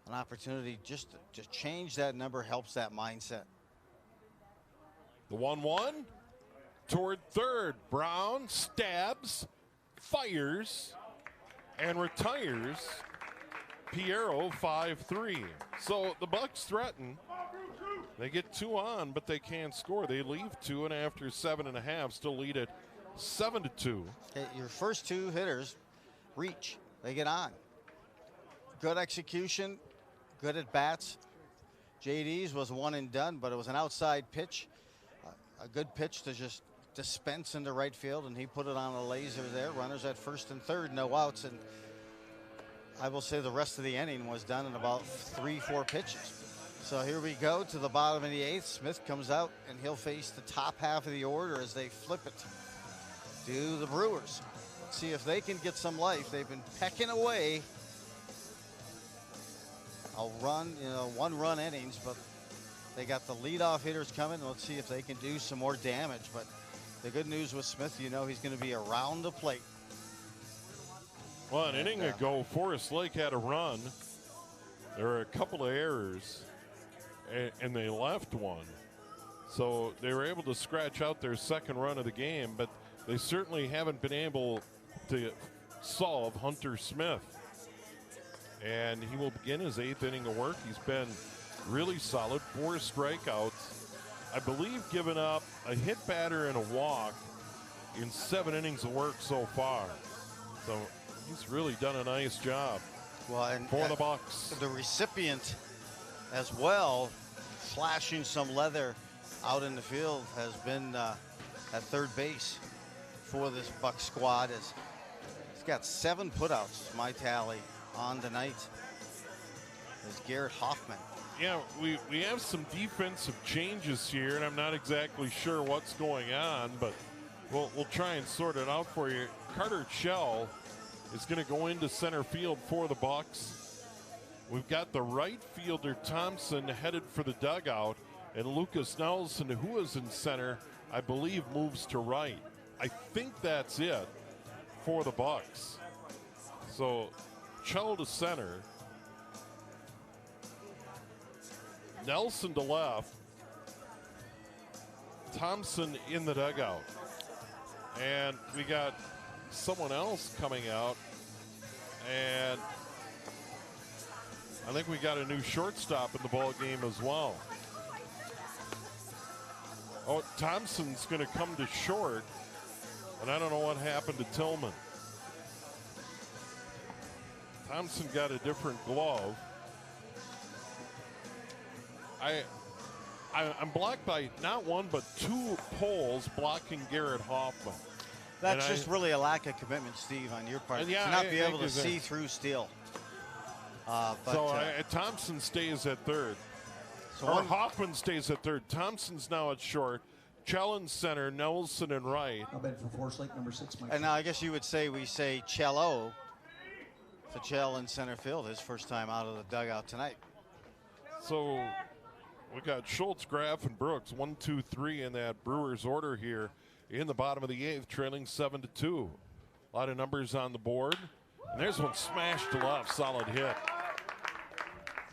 an opportunity just to change that number helps that mindset. The 1-1 toward third. Brown stabs, fires, and retires. Piero 5-3. So the Bucs threaten. They get 2 on, but they can't score. They leave 2, and after 7.5, still lead it 7-2. Okay, your first 2 hitters reach. They get on. Good execution, good at bats. JD's was 1 and done, but it was an outside pitch. A good pitch to just dispense into right field, and he put it on a laser there. Runners at first and third, no outs, and I will say the rest of the inning was done in about 3-4 pitches. So here we go to the bottom of the 8th. Smith comes out, and he'll face the top half of the order as they flip it to the Brewers. Let's see if they can get some life. They've been pecking away. I'll run, 1-run innings, but they got the leadoff hitters coming. Let's see if they can do some more damage. But the good news with Smith, he's going to be around the plate. Well, an inning ago, Forest Lake had a run. There were a couple of errors, and they left one. So they were able to scratch out their second run of the game, but they certainly haven't been able to solve Hunter Smith. And he will begin his 8th inning of work. He's been really solid, 4 strikeouts. I believe given up a hit batter and a walk in 7 innings of work so far. So he's really done a nice job for the Bucs. The recipient as well, flashing some leather out in the field, has been at third base for this Bucs squad. He's got 7 putouts, my tally, on tonight. is Garrett Hoffman. Yeah, we have some defensive changes here, and I'm not exactly sure what's going on, but we'll try and sort it out for you. Carter Chell is going to go into center field for the Bucs. We've got the right fielder Thompson headed for the dugout, and Lucas Nelson, who is in center, I believe moves to right. I think that's it for the Bucs. So Chell to center, Nelson to left, Thompson in the dugout. And we got someone else coming out, and I think we got a new shortstop in the ball game as well. Oh, Thompson's going to come to short, and I don't know what happened to Tillman. Thompson got a different glove. I'm blocked by not one but two poles blocking Garrett Hoffman. That's just really a lack of commitment, Steve, on your part. Yeah, to not be able to see through steel. Thompson stays at third. Hoffman stays at third. Thompson's now at short. Chell in center, Nelson in right. I'll bet for Force Lake, number 6, Mike. And now I guess you would say we say Cello to Chell in center field, his first time out of the dugout tonight. So we got Schultz, Graff, and Brooks. 1, 2, 3 in that Brewers order here in the bottom of the 8th, trailing 7-2. A lot of numbers on the board. And there's one smashed to left, solid hit.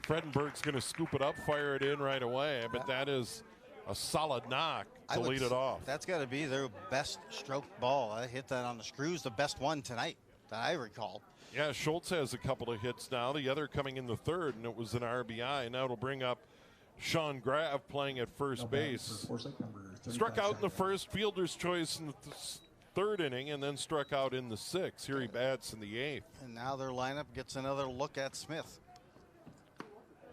Fredenberg's going to scoop it up, fire it in right away, but that is a solid knock to lead it off. That's got to be their best stroke ball. I hit that on the screws, the best one tonight that I recall. Yeah, Schultz has a couple of hits now. The other coming in the third, and it was an RBI. Now it'll bring up Sean Graff playing at first base. Struck out in the first, fielder's choice in the third inning, and then struck out in the 6th. Here he bats in the 8th. And now their lineup gets another look at Smith.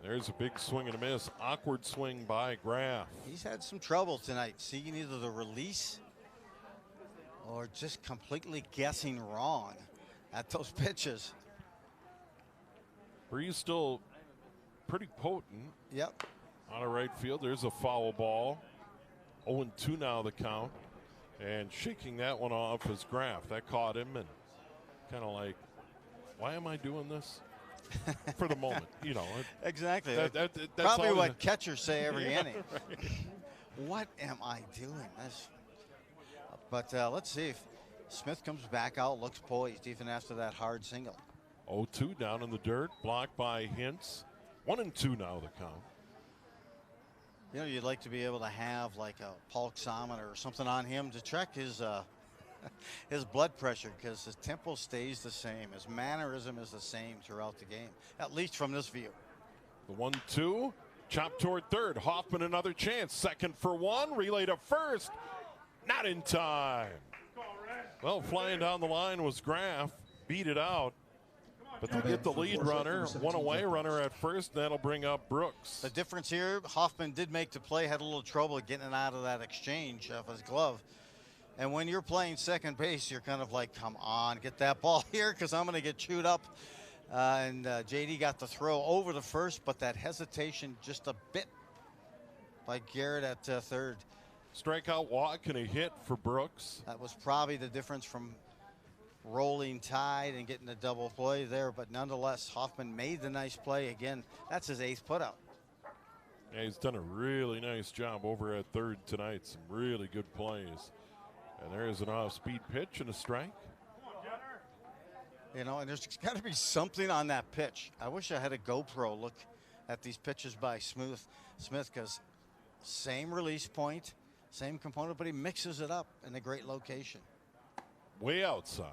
There's a big swing and a miss. Awkward swing by Graff. He's had some trouble tonight, seeing either the release or just completely guessing wrong at those pitches. Bree's still pretty potent. Yep. On a right field, there's a foul ball. 0-2 now the count. And shaking that one off is Graff. That caught him and kind of like, why am I doing this? For the moment, you know. Exactly. That's probably what catchers say every inning. Right. What am I doing? But let's see if Smith comes back out, looks poised even after that hard single. 0-2 down in the dirt, blocked by Hintz. 1-2 now the count. You know, you'd like to be able to have like a pulsometer or something on him to check his blood pressure, because his tempo stays the same. His mannerism is the same throughout the game, at least from this view. The 1-2, chop toward third. Hoffman another chance. Second for one, relay to first. Not in time. Well, flying down the line was Graff. Beat it out. But they get the lead runner, one away runner at first. That'll bring up Brooks. The difference here, Hoffman did make the play, had a little trouble getting it out of that exchange of his glove. And when you're playing second base, you're kind of like, come on, get that ball here, because I'm going to get chewed up. And JD got the throw over the first, but that hesitation just a bit by Garrett at third. Strikeout walk and a hit for Brooks. That was probably the difference from rolling tide and getting a double play there. But nonetheless, Hoffman made the nice play. Again, that's his 8th putout. Yeah, he's done a really nice job over at third tonight. Some really good plays. And there's an off-speed pitch and a strike. You know, and there's got to be something on that pitch. I wish I had a GoPro look at these pitches by Smith, because same release point, same component, but he mixes it up in a great location. Way outside.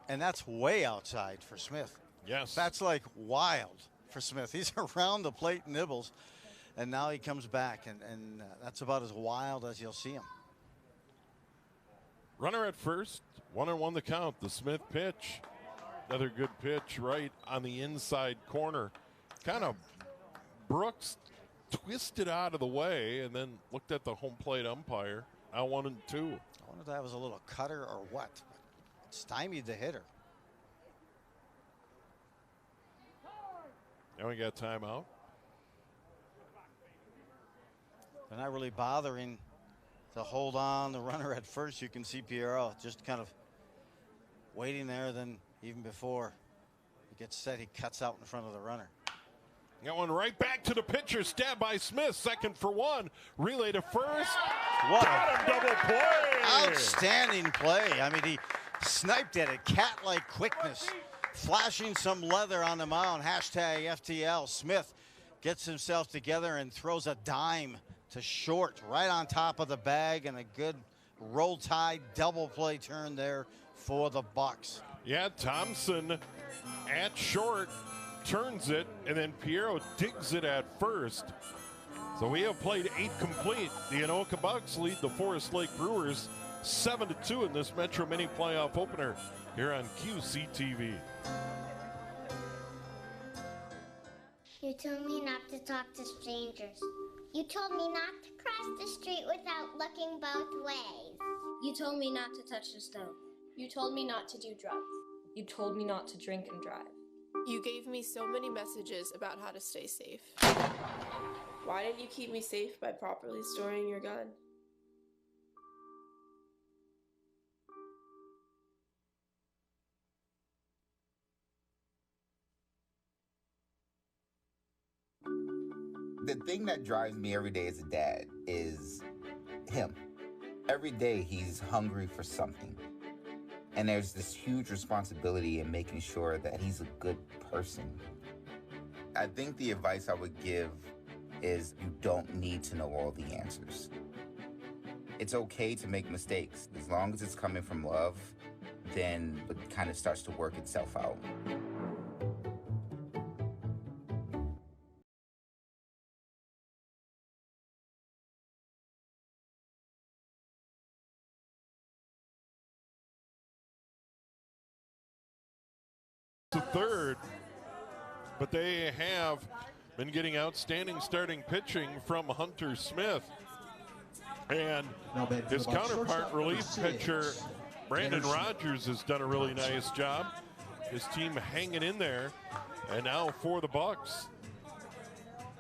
And that's way outside for Smith. Yes. That's like wild for Smith. He's around the plate, nibbles, and now he comes back, and that's about as wild as you'll see him. Runner at first, 1-1 the count. The Smith pitch, another good pitch right on the inside corner. Kind of Brooks twisted out of the way and then looked at the home plate umpire. Now 1-2. I wonder if that was a little cutter or what. Stymied the hitter. And we got timeout. They're not really bothering to hold on the runner at first. You can see Piero just kind of waiting there. Then even before he gets set, he cuts out in front of the runner. Got one right back to the pitcher. Stab by Smith. Second for one. Relay to first. What got him, double play. Outstanding play. I mean, he sniped at it. Cat-like quickness. Flashing some leather on the mound. Hashtag FTL. Smith gets himself together and throws a dime to short right on top of the bag, and a good roll tide double play turn there for the Bucs. Yeah, Thompson at short turns it, and then Piero digs it at first. So we have played 8 complete. The Anoka Bucs lead the Forest Lake Brewers 7-2 in this Metro Mini playoff opener here on QCTV. You told me not to talk to strangers. You told me not to cross the street without looking both ways. You told me not to touch the stove. You told me not to do drugs. You told me not to drink and drive. You gave me so many messages about how to stay safe. Why didn't you keep me safe by properly storing your gun? The thing that drives me every day as a dad is him. Every day he's hungry for something. And there's this huge responsibility in making sure that he's a good person. I think the advice I would give is you don't need to know all the answers. It's okay to make mistakes. As long as it's coming from love, then it kind of starts to work itself out. To third, but they have been getting outstanding starting pitching from Hunter Smith. And his counterpart relief pitcher, Brandon Rogers, has done a really nice job. His team hanging in there. And now for the Bucs,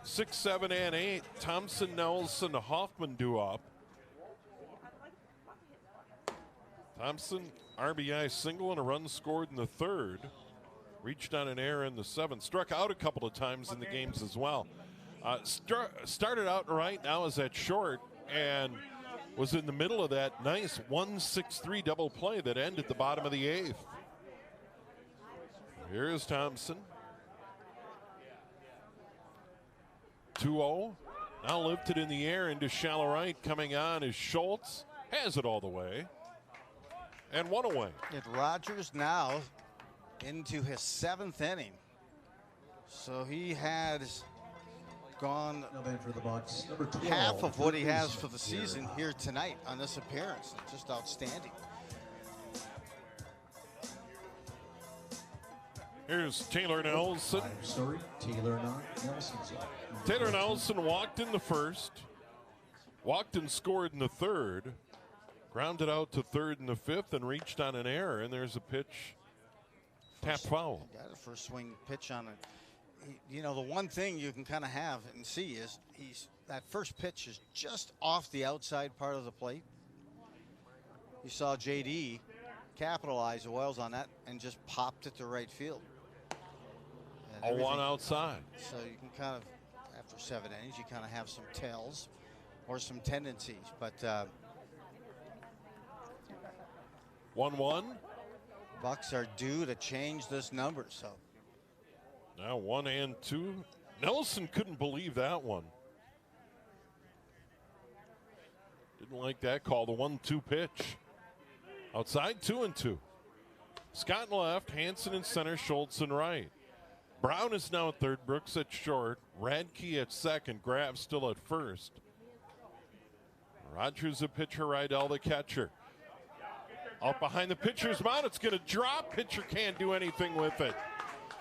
6, 7, and 8, Thompson, Nelson, Hoffman due up. Thompson, RBI single and a run scored in the third. Reached on an error in the seventh. Struck out a couple of times in the games as well. Started out right, now is at short, and was in the middle of that nice 1-6-3 double play that ended the bottom of the eighth. Here is Thompson. 2-0. Now lifted in the air into shallow right. Coming on is Schultz. Has it all the way. And one away. And Rogers now into his 7th inning. So he has gone for the Bucs. Number 12, half of what he has for the season here tonight on this appearance. Just outstanding. Here's Taylor Nelson. Taylor Nelson walked in the first, walked and scored in the third, grounded out to third in the fifth, and reached on an error. And there's a pitch. Tap foul. Got a first swing pitch on it. You know, the one thing you can kind of have and see is that first pitch is just off the outside part of the plate. You saw JD capitalize Wells on that and just popped it to right field. A one outside. So you can kind of, after 7 innings, you kind of have some tells or some tendencies. But 1-1. Bucs are due to change this number. So now 1 and 2. Nelson couldn't believe that one. Didn't like that call. The 1-2 pitch. Outside 2-2. Scott in left, Hansen in center, Schultz in right. Brown is now at third, Brooks at short, Radke at second, Graf still at first. Rogers the pitcher, Rydell the catcher. Out behind the pitcher's mound, it's going to drop. Pitcher can't do anything with it.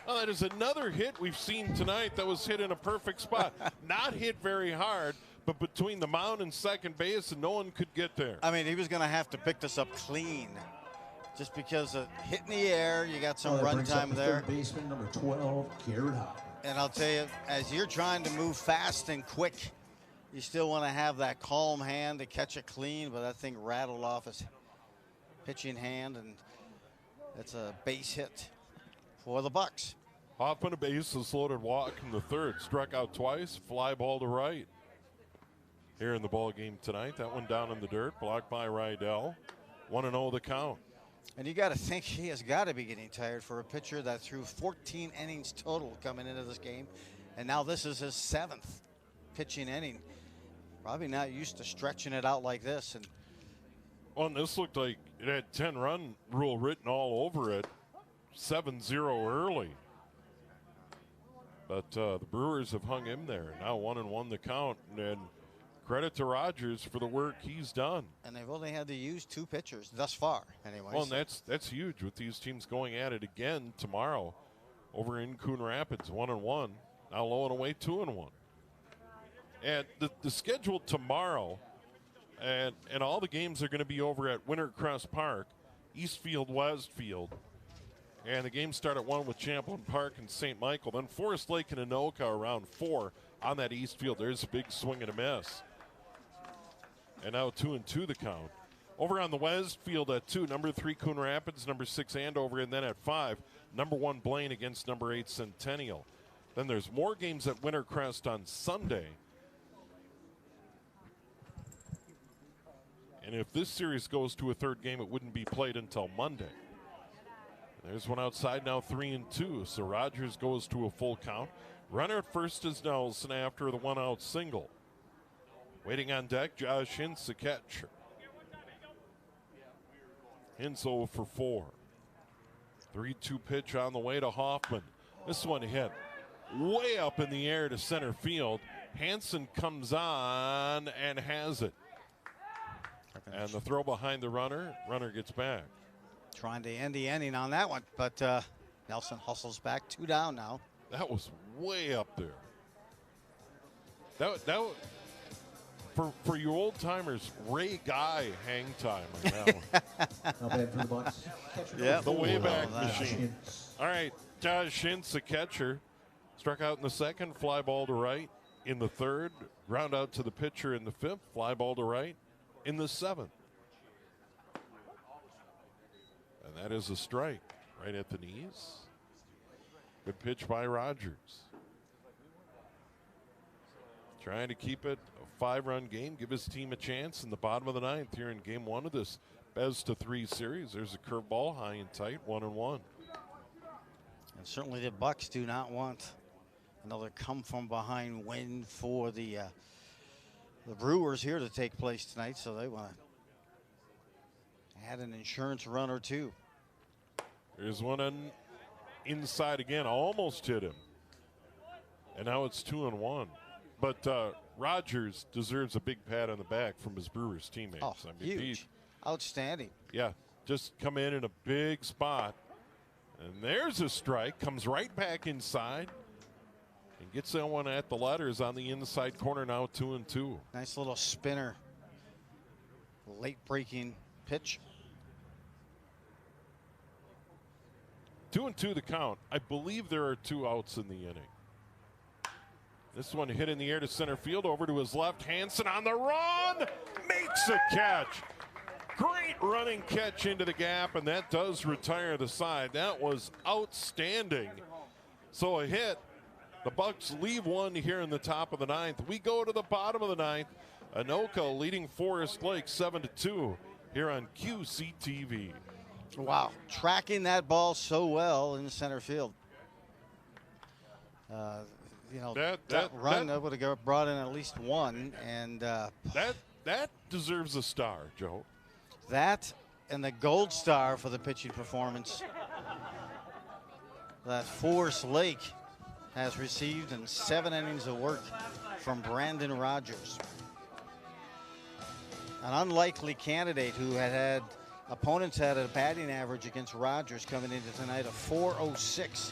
Oh, that is another hit we've seen tonight that was hit in a perfect spot. Not hit very hard, but between the mound and second base, and no one could get there. I mean, he was going to have to pick this up clean. Just because of hit in the air, you got some run time there. Third baseman, number 12, Garrett Hoffman. And I'll tell you, as you're trying to move fast and quick, you still want to have that calm hand to catch it clean, but that thing rattled off his pitching hand, and it's a base hit for the Bucs. Hoffman, a bases loaded walk in the third. Struck out twice, fly ball to right. Here in the ball game tonight. That one down in the dirt, blocked by Rydell. 1-0 the count. And you got to think he has got to be getting tired for a pitcher that threw 14 innings total coming into this game. And now this is his 7th pitching inning. Probably not used to stretching it out like this. And well, this looked like it had 10-run rule written all over it. 7-0 early. But the Brewers have hung him there. Now 1-1 the count. And credit to Rogers for the work he's done. And they've only had to use 2 pitchers thus far, anyway. Well, and that's huge with these teams going at it again tomorrow over in Coon Rapids. 1-1. Now low and away 2-1. And the schedule tomorrow, and all the games are going to be over at Wintercrest Park, Eastfield, Westfield. And the games start at 1 with Champlain Park and St. Michael. Then Forest Lake and Anoka around 4 on that Eastfield. There's a big swing and a miss. And now 2-2 the count. Over on the Westfield at 2, number 3 Coon Rapids, number 6 Andover, and then at 5, number 1 Blaine against number 8 Centennial. Then there's more games at Wintercrest on Sunday. And if this series goes to a third game, it wouldn't be played until Monday. And there's one outside now, 3-2. So Rogers goes to a full count. Runner at first is Nelson after the 1-out single. Waiting on deck, Josh Hintz, the catcher. Hintz 0 for 4. 3-2 pitch on the way to Hoffman. This one hit way up in the air to center field. Hansen comes on and has it. And the throw behind the runner. Runner gets back. Trying to end the inning on that one, but Nelson hustles back. 2 down now. That was way up there. That for you old timers, Ray Guy hang time on that one. Not bad for the Bucs. Yeah, the Wayback Machine. All right, Josh Hintz, the catcher, struck out in the second, fly ball to right. In the third, ground out to the pitcher in the fifth, fly ball to right. In the seventh. And that is a strike right at the knees. Good pitch by Rogers. Trying to keep it a 5-run game, give his team a chance in the bottom of the ninth here in game 1 of this best-of-3 series. There's a curveball high and tight, 1-1. And certainly the Bucs do not want another come-from-behind win for the Brewers here to take place tonight, so they want to add an insurance run or 2. There's one inside again, almost hit him. And now it's 2-1. But Rogers deserves a big pat on the back from his Brewers teammates. Oh, I mean, huge. Outstanding. Yeah, just come in a big spot. And there's a strike, comes right back inside. And gets that one at the letters on the inside corner, now 2-2. Nice little spinner. Late breaking pitch. 2-2 the count. I believe there are 2 outs in the inning. This one hit in the air to center field, over to his left. Hansen on the run, makes a catch. Great running catch into the gap, and that does retire the side. That was outstanding. So a hit. The Bucs leave one here in the top of the ninth. We go to the bottom of the ninth. Anoka leading Forest Lake 7-2 here on QCTV. Wow, tracking that ball so well in center field. You know, that run that would have brought in at least 1, and that deserves a star, Joe. That and the gold star for the pitching performance that Forest Lake has received in 7 innings of work from Brandon Rogers. An unlikely candidate who had opponents had a batting average against Rogers coming into tonight of .406.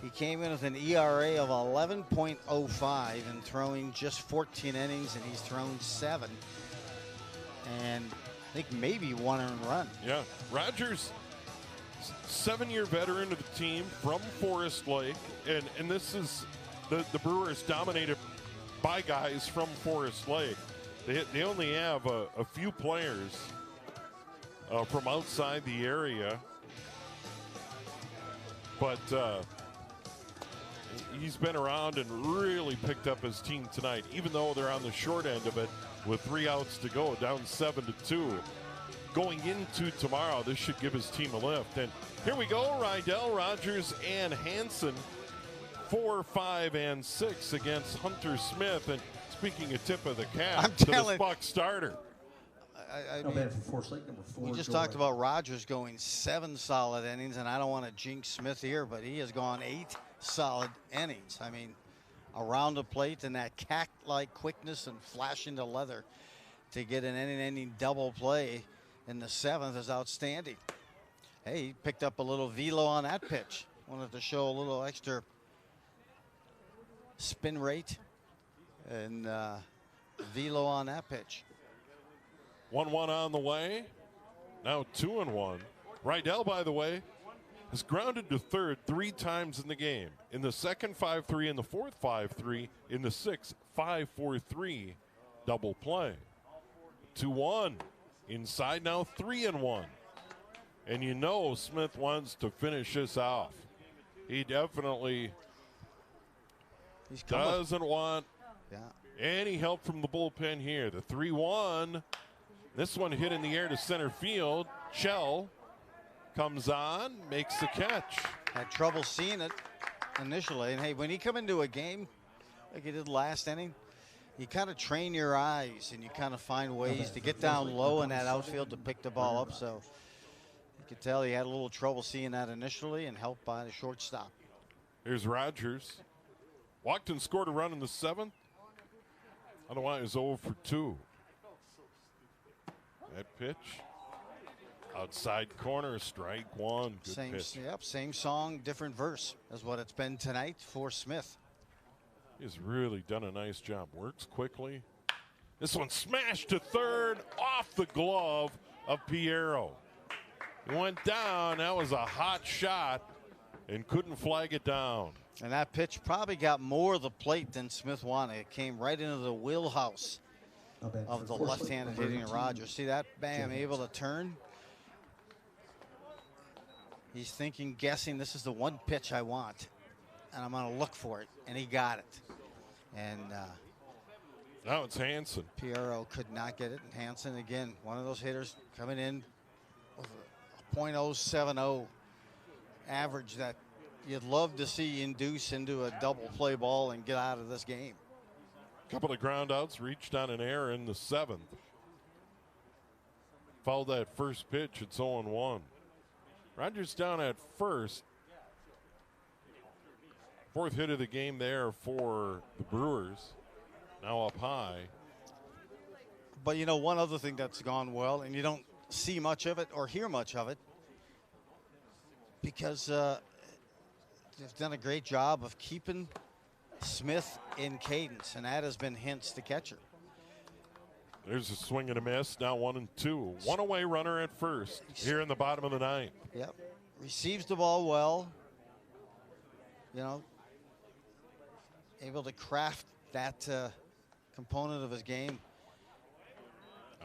He came in with an ERA of 11.05 and throwing just 14 innings, and he's thrown 7. And I think maybe 1 earned run. Yeah, Rogers 7-year veteran of the team from Forest Lake, and this is the Brewers dominated by guys from Forest Lake. They only have a few players from outside the area, but he's been around and really picked up his team tonight, even though they're on the short end of it with 3 outs to go, down 7-2. Going into tomorrow, this should give his team a lift. And here we go, Rydell, Rogers, and Hanson, 4, 5, and 6 against Hunter Smith. And speaking of tip of the cap to this Bucs starter. I mean, bad for Forest Lake, number 4. We just talked about Rogers going 7 solid innings, and I don't want to jinx Smith here, but he has gone 8 solid innings. I mean, around the plate and that cat-like quickness and flashing the leather to get an inning double play in the 7th is outstanding. Hey, he picked up a little velo on that pitch. Wanted to show a little extra spin rate and velo on that pitch. 1-1 on the way. Now 2-1. Rydell, by the way, has grounded to third 3 times in the game. In the second, 5-3. In the fourth, 5-3. In the sixth, 5-4-3 double play. 2-1. Inside now 3-1. And you know Smith wants to finish this off. He definitely doesn't want any help from the bullpen here. The 3-1. This one hit in the air to center field. Chell comes on, makes the catch. Had trouble seeing it initially. And hey, when you come into a game like you did last inning, you kind of train your eyes and you kind of find ways to get down low in that outfield to pick the ball up. So you could tell he had a little trouble seeing that initially, and helped by the shortstop. Here's Rogers. Walked and scored a run in the 7th. Otherwise, 0 for 2. That pitch. Outside corner, strike 1. Good pitch. Same song, different verse is what it's been tonight for Smith. He's really done a nice job. Works quickly. This one smashed to third off the glove of Piero. He went down. That was a hot shot and couldn't flag it down. And that pitch probably got more of the plate than Smith wanted. It came right into the wheelhouse of the left-handed hitting Rogers. See that? Bam, able to turn. He's thinking, guessing, this is the one pitch I want, and I'm going to look for it, and he got it. And now it's Hanson. Piero could not get it, and Hanson, again, one of those hitters coming in with a .070 average that you'd love to see induce into a double play ball and get out of this game. Couple of ground outs, reached on an error in the 7th. Fouled that first pitch, it's 0-1. Rogers down at first. 4th hit of the game there for the Brewers. Now up high. But you know, one other thing that's gone well, and you don't see much of it or hear much of it, because they've done a great job of keeping Smith in cadence, and that has been Hintz, the catcher. There's a swing and a miss. Now 1-2. One away runner at first here in the bottom of the 9th. Yep. Receives the ball well. You know, able to craft that component of his game.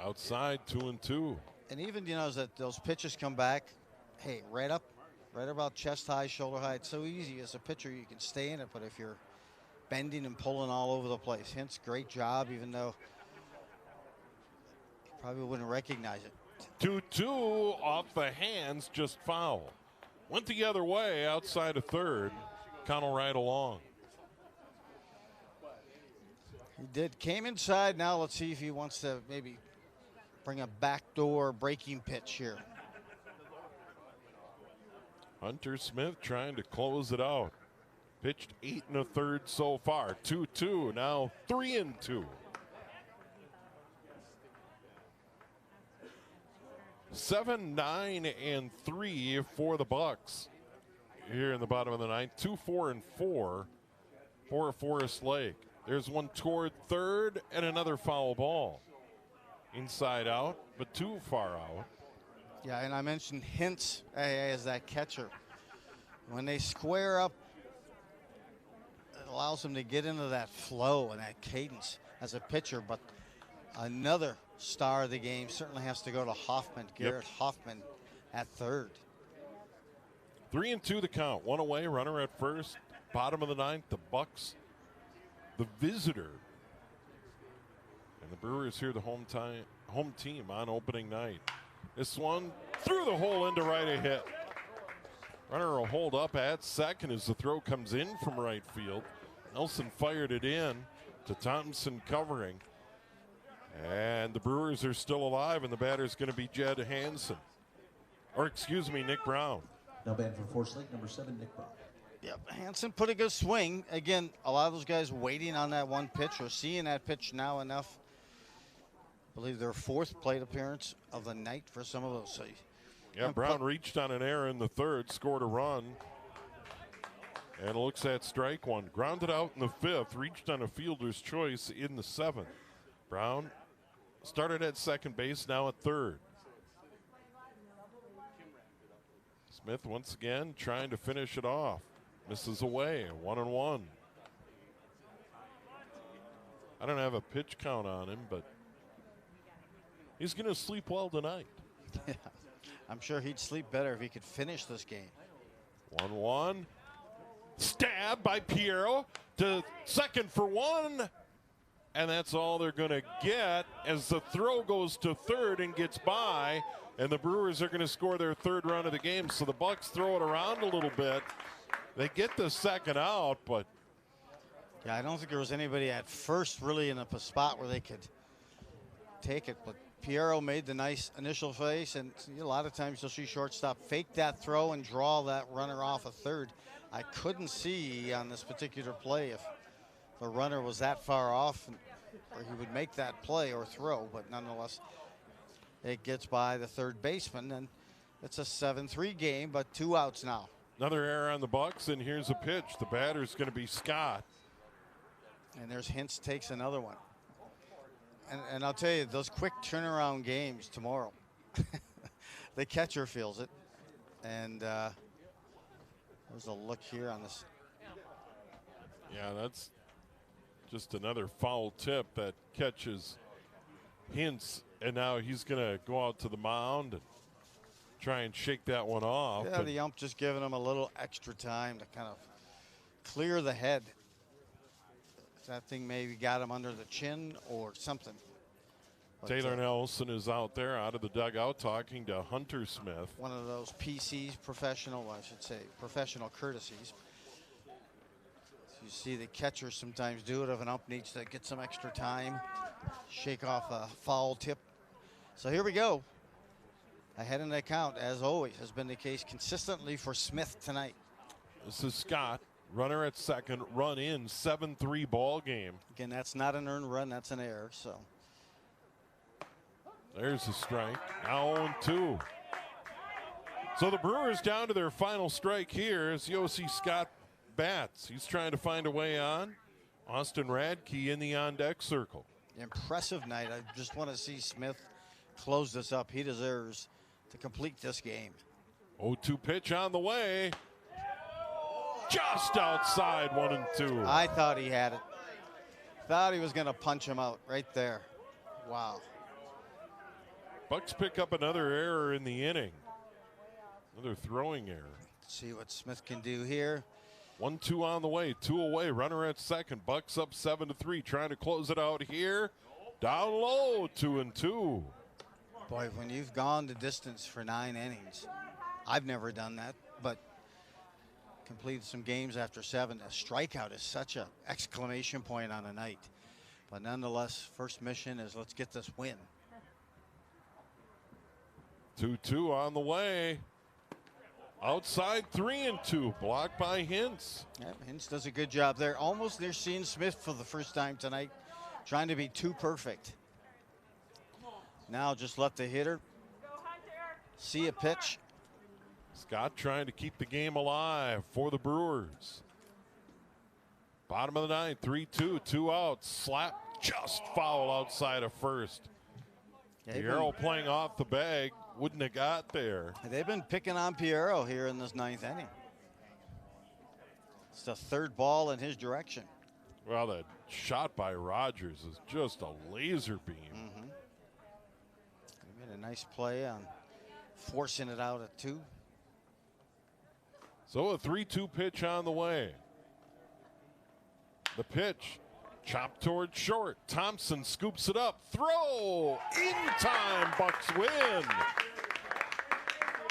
Outside 2-2. And even, you know, as those pitches come back, hey, right about chest high, shoulder high. It's so easy as a pitcher, you can stay in it. But if you're bending and pulling all over the place, Hintz, great job, even though probably wouldn't recognize it. 2-2 off the hands, just foul. Went the other way outside of third. Connell right along. He did. Came inside. Now let's see if he wants to maybe bring a backdoor breaking pitch here. Hunter Smith trying to close it out. Pitched 8 1/3 so far. 2-2. Now 3-2. 7, 9, and 3 for the Bucs here in the bottom of the 9th. 2, 4, and 4 for Forest Lake. There's one toward third and another foul ball. Inside out, but too far out. Yeah, and I mentioned Hintz as that catcher. When they square up, it allows them to get into that flow and that cadence as a pitcher. But another star of the game certainly has to go to Hoffman, Garrett Hoffman at third. 3-2 the count. One away, runner at first. Bottom of the ninth, the Bucs, the visitor. And the Brewers here, the home team on opening night. This one through the hole into right a hit. Runner will hold up at second as the throw comes in from right field. Nelson fired it in to Thompson covering. And the Brewers are still alive, and the batter's going to be Jed Hansen. Or excuse me, Nick Brown. Now batting for Forest Lake, number 7, Nick Brown. Yep, Hansen put a good swing. Again, a lot of those guys waiting on that one pitch or seeing that pitch now enough. I believe their 4th plate appearance of the night for some of those. So, yeah, Brown reached on an error in the 3rd, scored a run. And looks at strike one. Grounded out in the 5th, reached on a fielder's choice in the 7th. Brown started at second base, now at 3rd. Smith once again trying to finish it off. Misses away, 1-1. I don't have a pitch count on him, but he's going to sleep well tonight. Yeah, I'm sure he'd sleep better if he could finish this game. 1-1. Stab by Piero to second for 1. And that's all they're going to get as the throw goes to 3rd and gets by. And the Brewers are going to score their 3rd run of the game. So the Bucs throw it around a little bit. They get the second out, but yeah, I don't think there was anybody at first really in a spot where they could take it. But Piero made the nice initial face, and a lot of times you'll see shortstop fake that throw and draw that runner off a 3rd. I couldn't see on this particular play if the runner was that far off or he would make that play or throw, but nonetheless, it gets by the 3rd baseman, and it's a 7-3 game, but 2 outs now. Another error on the Bucs, and here's a pitch. The batter's going to be Scott. And there's Hintz takes another one. And I'll tell you, those quick turnaround games tomorrow, the catcher feels it. And there's a look here on this. Yeah, that's just another foul tip that catches Hintz. And now he's going to go out to the mound and try and shake that one off. Yeah, the ump just giving him a little extra time to kind of clear the head. That thing maybe got him under the chin or something. But Taylor Nelson is out there out of the dugout talking to Hunter Smith. One of those PCs, professional, I should say, professional courtesies. You see the catcher sometimes do it if an ump needs to get some extra time, shake off a foul tip. So here we go. Ahead in the count, as always, has been the case consistently for Smith tonight. This is Scott, runner at second, run in, 7-3 ball game. Again, that's not an earned run, that's an error. So there's a strike. Now 0-2. So the Brewers down to their final strike here as Yossi Scott bats. He's trying to find a way on. Austin Radke in the on-deck circle. Impressive night. I just want to see Smith close this up. He deserves to complete this game. 0-2 pitch on the way. Just outside, 1-2. I thought he had it. Thought he was going to punch him out right there. Wow. Bucs pick up another error in the inning. Another throwing error. Let's see what Smith can do here. 1-2 on the way, 2 away, runner at second. Bucs up 7-3, trying to close it out here. Down low, 2-2. Boy, when you've gone the distance for 9 innings, I've never done that, but completed some games after 7. A strikeout is such an exclamation point on a night. But nonetheless, first mission is let's get this win. 2-2 on the way. Outside 3-2, blocked by Hintz. Yep, Hintz does a good job there. Almost near seeing Smith for the first time tonight, trying to be too perfect. Now just let the hitter see a pitch. Scott trying to keep the game alive for the Brewers. Bottom of the ninth, 3-2, 2 outs. Slap just foul outside of first. The arrow playing off the bag wouldn't have got there. They've been picking on Piero here in this 9th inning. It's the 3rd ball in his direction. Well, that shot by Rogers is just a laser beam. Mm-hmm. He made a nice play on forcing it out at 2. So a 3-2 pitch on the way. The pitch, chopped towards short. Thompson scoops it up. Throw in time. Bucs win.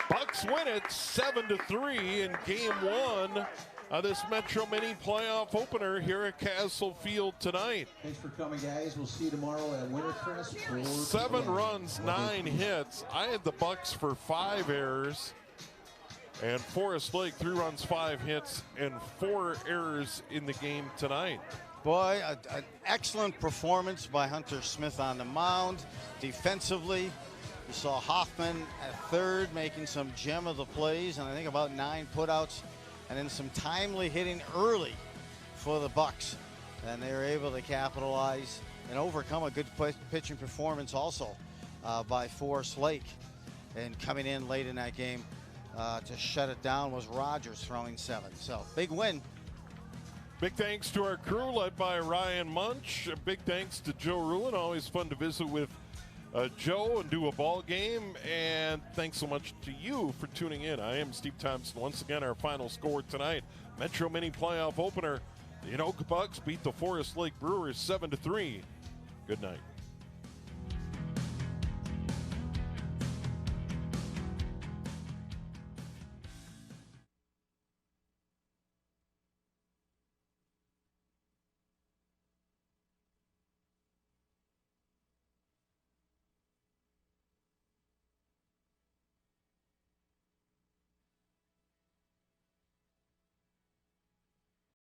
Bucs win it 7-3 in Game 1 of this Metro Mini playoff opener here at Castle Field tonight. Thanks for coming, guys. We'll see you tomorrow at Wintercrest. 7 runs, 9 hits. I had the Bucs for 5 errors. And Forest Lake 3 runs, 5 hits, and 4 errors in the game tonight. Boy, an excellent performance by Hunter Smith on the mound. Defensively, you saw Hoffman at 3rd making some gem of the plays, and I think about 9 putouts, and then some timely hitting early for the Bucs. And they were able to capitalize and overcome a good pitching performance also by Forest Lake. And coming in late in that game, to shut it down was Rogers throwing 7. So big win. Big thanks to our crew led by Ryan Munch. Big thanks to Joe Ruin. Always fun to visit with Joe and do a ball game. And thanks so much to you for tuning in. I am Steve Thompson. Once again, our final score tonight, Metro Mini playoff opener. The Anoka Bucs beat the Forest Lake Brewers 7-3. Good night.